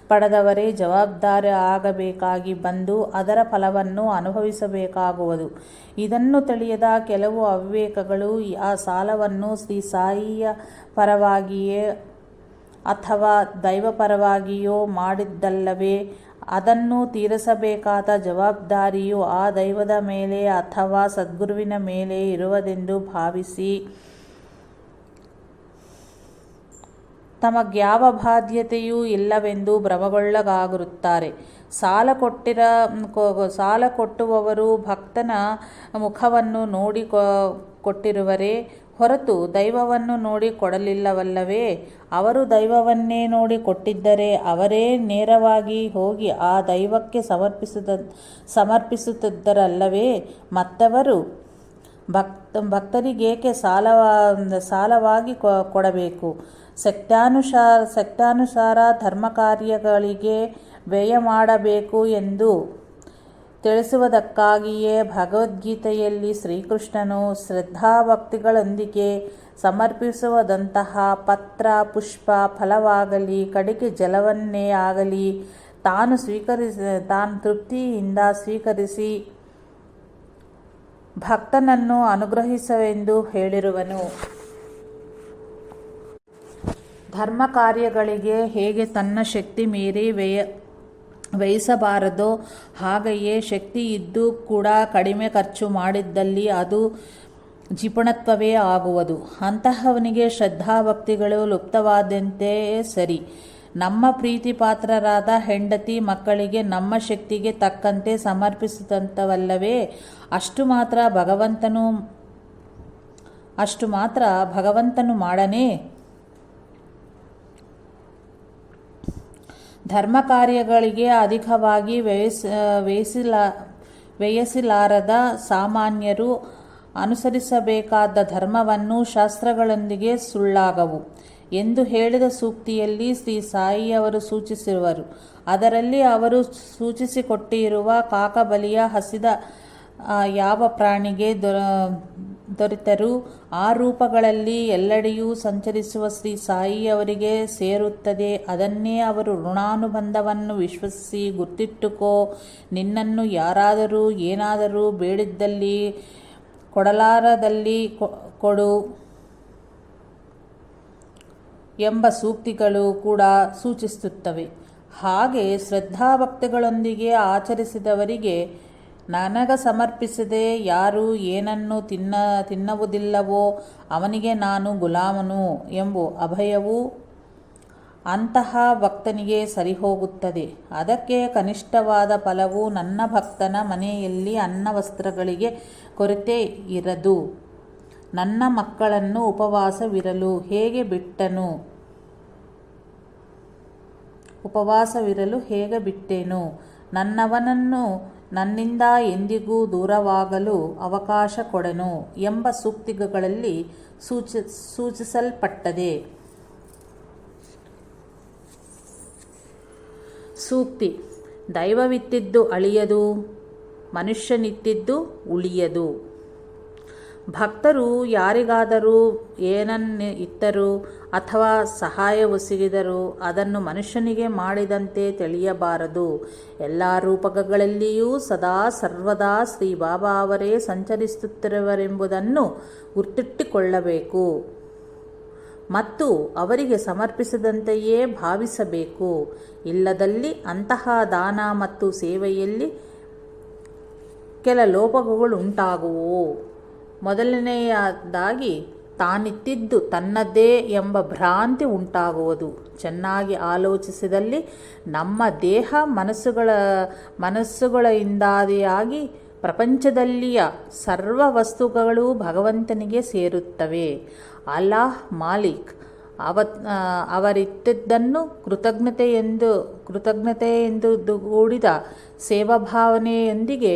ಪಡೆದವರೇ ಜವಾಬ್ದಾರಿ ಆಗಬೇಕಾಗಿ ಬಂದು ಅದರ ಫಲವನ್ನು ಅನುಭವಿಸಬೇಕಾಗುವುದು. ಇದನ್ನು ತಿಳಿಯದ ಕೆಲವು ಅವಿವೇಕಗಳು ಆ ಸಾಲವನ್ನು ಶ್ರೀ ಸಾಯಿಯ ಪರವಾಗಿಯೇ ಅಥವಾ ದೈವ ಪರವಾಗಿಯೋ ಮಾಡಿದ್ದಲ್ಲವೇ ಅದನ್ನು ತೀರಿಸಬೇಕಾದ ಜವಾಬ್ದಾರಿಯು ಆ ದೈವದ ಮೇಲೆ ಅಥವಾ ಸದ್ಗುರುವಿನ ಮೇಲೆ ಇರುವುದೆಂದು ಭಾವಿಸಿ ತಮಗ್ಯಾವ ಬಾಧ್ಯತೆಯೂ ಇಲ್ಲವೆಂದು ಭ್ರಮೆಗೊಳಗಾಗಿರುತ್ತಾರೆ. ಸಾಲ ಕೊಟ್ಟುವವರು ಭಕ್ತನ ಮುಖವನ್ನು ನೋಡಿ ಕೊಟ್ಟಿರುವರೇ ಹೊರತು ದೈವವನ್ನು ನೋಡಿ ಕೊಡಲಿಲ್ಲವಲ್ಲವೇ? ಅವರು ದೈವವನ್ನೇ ನೋಡಿ ಕೊಟ್ಟಿದ್ದರೆ ಅವರೇ ನೇರವಾಗಿ ಹೋಗಿ ಆ ದೈವಕ್ಕೆ ಸಮರ್ಪಿಸುತ್ತಿದ್ದರಲ್ಲವೇ? ಮತ್ತವರು ಭಕ್ತರಿಗೇಕೆ ಸಾಲವಾಗಿ ಕೊಡಬೇಕು? ಶಕ್ತ್ಯಾನುಸಾರ ಧರ್ಮಕಾರ್ಯಗಳಿಗೆ ವ್ಯಯ ಮಾಡಬೇಕು ಎಂದು ತಿಳಿಸುವುದಕ್ಕಾಗಿಯೇ ಭಗವದ್ಗೀತೆಯಲ್ಲಿ ಶ್ರೀಕೃಷ್ಣನು ಶ್ರದ್ಧಾಭಕ್ತಿಗಳೊಂದಿಗೆ ಸಮರ್ಪಿಸುವುದಂತಹ ಪತ್ರ, ಪುಷ್ಪ, ಫಲವಾಗಲಿ ಕಡೆಗೆ ಜಲವನ್ನೇ ಆಗಲಿ ತಾನು ತೃಪ್ತಿಯಿಂದ ಸ್ವೀಕರಿಸಿ ಭಕ್ತನನ್ನು ಅನುಗ್ರಹಿಸುವೆಂದು ಹೇಳಿರುವನು. ಧರ್ಮ ಕಾರ್ಯಗಳಿಗೆ ಹೇಗೆ ತನ್ನ ಶಕ್ತಿ ಮೀರಿ ವ್ಯಯಿಸಬಾರದೋ ಹಾಗೆಯೇ ಶಕ್ತಿ ಇದ್ದು ಕೂಡ ಕಡಿಮೆ ಖರ್ಚು ಮಾಡಿದ್ದಲ್ಲಿ ಅದು ಜಿಪುಣತ್ವವೇ ಆಗುವುದು. ಅಂತಹವನಿಗೆ ಶ್ರದ್ಧಾಭಕ್ತಿಗಳು ಲುಪ್ತವಾದಂತೆ ಸರಿ. ನಮ್ಮ ಪ್ರೀತಿ ಪಾತ್ರರಾದ ಹೆಂಡತಿ ಮಕ್ಕಳಿಗೆ ನಮ್ಮ ಶಕ್ತಿಗೆ ತಕ್ಕಂತೆ ಸಮರ್ಪಿಸಿದಂಥವಲ್ಲವೇ? ಅಷ್ಟು ಮಾತ್ರ ಭಗವಂತನು ಮಾಡನೇ? ಧರ್ಮ ಕಾರ್ಯಗಳಿಗೆ ಅಧಿಕವಾಗಿ ವ್ಯಯಿಸಲಾರದ ಸಾಮಾನ್ಯರು ಅನುಸರಿಸಬೇಕಾದ ಧರ್ಮವನ್ನು ಶಾಸ್ತ್ರಗಳೊಂದಿಗೆ ಸುಳ್ಳಾಗವು ಎಂದು ಹೇಳಿದ ಸೂಕ್ತಿಯಲ್ಲಿ ಶ್ರೀ ಸಾಯಿಯವರು ಸೂಚಿಸಿರುವರು. ಅದರಲ್ಲಿ ಅವರು ಸೂಚಿಸಿಕೊಟ್ಟಿರುವ ಕಾಕಬಲಿಯ ಹಸಿದ ಯಾವ ಪ್ರಾಣಿಗೆ ದೊರೆತರೂ ಆ ರೂಪಗಳಲ್ಲಿ ಎಲ್ಲೆಡೆಯೂ ಸಂಚರಿಸುವ ಶ್ರೀ ಸಾಯಿಯವರಿಗೆ ಸೇರುತ್ತದೆ. ಅದನ್ನೇ ಅವರು ಋಣಾನುಬಂಧವನ್ನು ವಿಶ್ವಸಿಸಿ ಗುರ್ತಿಟ್ಟುಕೋ, ನಿನ್ನನ್ನು ಯಾರಾದರೂ ಏನಾದರೂ ಬೇಡಿದ್ದಲ್ಲಿ ಕೊಡಲಾರದಲ್ಲಿ ಕೊಡು ಎಂಬ ಸೂಕ್ತಿಗಳು ಕೂಡ ಸೂಚಿಸುತ್ತವೆ. ಹಾಗೆ ಶ್ರದ್ಧಾಭಕ್ತಿಗಳೊಂದಿಗೆ ಆಚರಿಸಿದವರಿಗೆ ನನಗ ಸಮರ್ಪಿಸದೆ ಯಾರು ಏನನ್ನು ತಿನ್ನುವುದಿಲ್ಲವೋ ಅವನಿಗೆ ನಾನು ಗುಲಾಮನು ಎಂಬ ಅಭಯವು ಅಂತಹ ಭಕ್ತನಿಗೆ ಸರಿಹೋಗುತ್ತದೆ. ಅದಕ್ಕೆ ಕನಿಷ್ಠವಾದ ಫಲವು ನನ್ನ ಭಕ್ತನ ಮನೆಯಲ್ಲಿ ಅನ್ನ ವಸ್ತ್ರಗಳಿಗೆ ಕೊರತೆ ಇರದು. ನನ್ನ ಮಕ್ಕಳನ್ನು ಉಪವಾಸವಿರಲು ಹೇಗೆ ಬಿಟ್ಟೆನು? ನನ್ನವನನ್ನು ನನ್ನಿಂದ ಎಂದಿಗೂ ದೂರವಾಗಲು ಅವಕಾಶ ಕೊಡನು ಎಂಬ ಸೂಕ್ತಿಗಳಲ್ಲಿ ಸೂಚಿಸಲ್ಪಟ್ಟದೆ. ಸೂಕ್ತಿ: ದೈವವಿತ್ತಿದ್ದು ಅಳಿಯದು, ಮನುಷ್ಯನಿತ್ತಿದ್ದು ಉಳಿಯದು. ಭಕ್ತರು ಯಾರಿಗಾದರೂ ಏನನ್ನು ಇತ್ತರೂ ಅಥವಾ ಸಹಾಯವೊಸಗಿದರೂ ಅದನ್ನು ಮನುಷ್ಯನಿಗೆ ಮಾಡಿದಂತೆ ತಿಳಿಯಬಾರದು. ಎಲ್ಲ ರೂಪಗಳಲ್ಲಿಯೂ ಸದಾ ಸರ್ವದಾ ಶ್ರೀ ಬಾಬಾ ಅವರೇ ಸಂಚರಿಸುತ್ತಿರುವರೆಂಬುದನ್ನು ಗುರ್ತಿಟ್ಟುಕೊಳ್ಳಬೇಕು ಮತ್ತು ಅವರಿಗೆ ಸಮರ್ಪಿಸಿದಂತೆಯೇ ಭಾವಿಸಬೇಕು. ಇಲ್ಲದಲ್ಲಿ ಅಂತಹ ದಾನ ಮತ್ತು ಸೇವೆಯಲ್ಲಿ ಕೆಲ ಲೋಪಗಳುಂಟಾಗುವು. ಮೊದಲನೆಯದಾಗಿ ತಾನಿತ್ತಿದ್ದು ತನ್ನದೇ ಎಂಬ ಭ್ರಾಂತಿ ಉಂಟಾಗುವುದು. ಚೆನ್ನಾಗಿ ಆಲೋಚಿಸಿದಲ್ಲಿ ನಮ್ಮ ದೇಹ ಮನಸ್ಸುಗಳಿಂದಾದಿಯಾಗಿ ಪ್ರಪಂಚದಲ್ಲಿಯ ಸರ್ವ ವಸ್ತುಗಳು ಭಗವಂತನಿಗೆ ಸೇರುತ್ತವೆ. ಅಲ್ಲಾಹ್ ಮಾಲಿಕ್ ಅವರಿತ್ತದ್ದನ್ನು ಕೃತಜ್ಞತೆಯೆಂದು ಕೂಡಿದ ಸೇವಾಭಾವನೆಯೊಂದಿಗೆ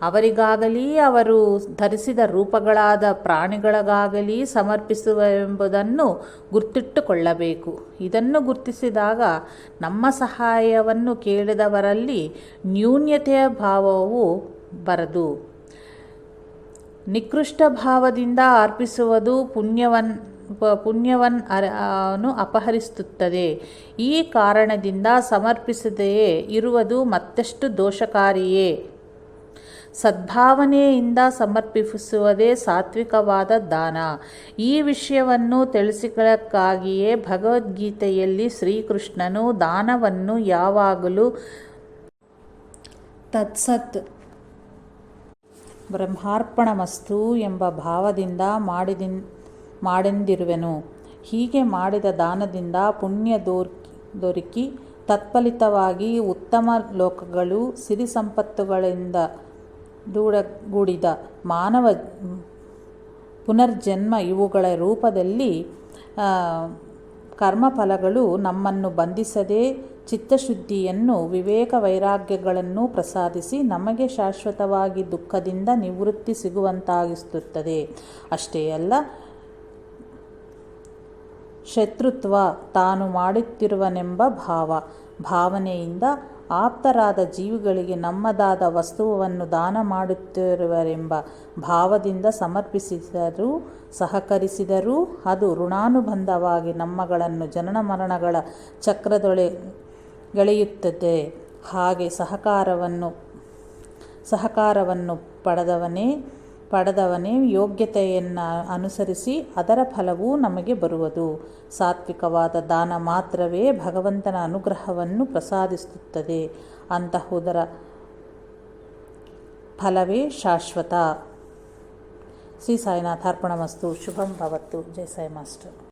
ಅವರಿಗಾಗಲಿ ಅವರು ಧರಿಸಿದ ರೂಪಗಳಾದ ಪ್ರಾಣಿಗಳಿಗಾಗಲಿ ಸಮರ್ಪಿಸುವೆಂಬುದನ್ನು ಗುರ್ತಿಟ್ಟುಕೊಳ್ಳಬೇಕು. ಇದನ್ನು ಗುರ್ತಿಸಿದಾಗ ನಮ್ಮ ಸಹಾಯವನ್ನು ಕೇಳಿದವರಲ್ಲಿ ನ್ಯೂನ್ಯತೆಯ ಭಾವವು ಬರದು. ನಿಕೃಷ್ಟ ಭಾವದಿಂದ ಅರ್ಪಿಸುವುದು ಪುಣ್ಯವನ್ನು ಅಪಹರಿಸುತ್ತದೆ. ಈ ಕಾರಣದಿಂದ ಸಮರ್ಪಿಸದೆಯೇ ಇರುವುದು ಮತ್ತಷ್ಟು ದೋಷಕಾರಿಯೇ. ಸದ್ಭಾವನೆಯಿಂದ ಸಮರ್ಪಿಸುವುದೇ ಸಾತ್ವಿಕವಾದ ದಾನ. ಈ ವಿಷಯವನ್ನು ತಿಳಿಸಿಕೊಳ್ಳಕ್ಕಾಗಿಯೇ ಭಗವದ್ಗೀತೆಯಲ್ಲಿ ಶ್ರೀಕೃಷ್ಣನು ದಾನವನ್ನು ಯಾವಾಗಲೂ ತತ್ಸತ್ ಬ್ರಹ್ಮಾರ್ಪಣಮಸ್ತು ಎಂಬ ಭಾವದಿಂದ ಮಾಡೆಂದಿರುವೆನು. ಹೀಗೆ ಮಾಡಿದ ದಾನದಿಂದ ಪುಣ್ಯ ದೊರಕಿ ತತ್ಫಲಿತವಾಗಿ ಉತ್ತಮ ಲೋಕಗಳು, ಸಿರಿ ಸಂಪತ್ತುಗಳಿಂದ ಗೂಡಿದ ಮಾನವ ಪುನರ್ಜನ್ಮ ಇವುಗಳ ರೂಪದಲ್ಲಿ ಕರ್ಮಫಲಗಳು ನಮ್ಮನ್ನು ಬಂಧಿಸದೆ ಚಿತ್ತಶುದ್ಧಿಯನ್ನು, ವಿವೇಕ ವೈರಾಗ್ಯಗಳನ್ನು ಪ್ರಸಾದಿಸಿ ನಮಗೆ ಶಾಶ್ವತವಾಗಿ ದುಃಖದಿಂದ ನಿವೃತ್ತಿ ಸಿಗುವಂತಾಗಿಸುತ್ತದೆ. ಅಷ್ಟೇ ಅಲ್ಲ, ಶತ್ರುತ್ವ ತಾನು ಮಾಡುತ್ತಿರುವನೆಂಬ ಭಾವನೆಯಿಂದ ಆಪ್ತರಾದ ಜೀವಿಗಳಿಗೆ ನಮ್ಮದಾದ ವಸ್ತುವನ್ನು ದಾನ ಮಾಡುತ್ತಿರುವರೆಂಬ ಭಾವದಿಂದ ಸಮರ್ಪಿಸಿದರೂ ಸಹಕರಿಸಿದರೂ ಅದು ಋಣಾನುಬಂಧವಾಗಿ ನಮ್ಮಗಳನ್ನು ಜನನ ಮರಣಗಳ ಚಕ್ರದೊಳೆಯುತ್ತದೆ. ಹಾಗೆ ಸಹಕಾರವನ್ನು ಪಡೆದವನೇ ಪಡೆದವನೇ ಯೋಗ್ಯತೆಯನ್ನು ಅನುಸರಿಸಿ ಅದರ ಫಲವೂ ನಮಗೆ ಬರುವುದು. ಸಾತ್ವಿಕವಾದ ದಾನ ಮಾತ್ರವೇ ಭಗವಂತನ ಅನುಗ್ರಹವನ್ನು ಪ್ರಸಾದಿಸುತ್ತದೆ. ಅಂತಹುದರ ಫಲವೇ ಶಾಶ್ವತ. ಶ್ರೀ ಸಾಯಿನಾಥಾರ್ಪಣಮಸ್ತು. ಶುಭಂ ಭವತ್ತು. ಜೈ ಸಾಯಿ ಮಾಸ್ಟರ್.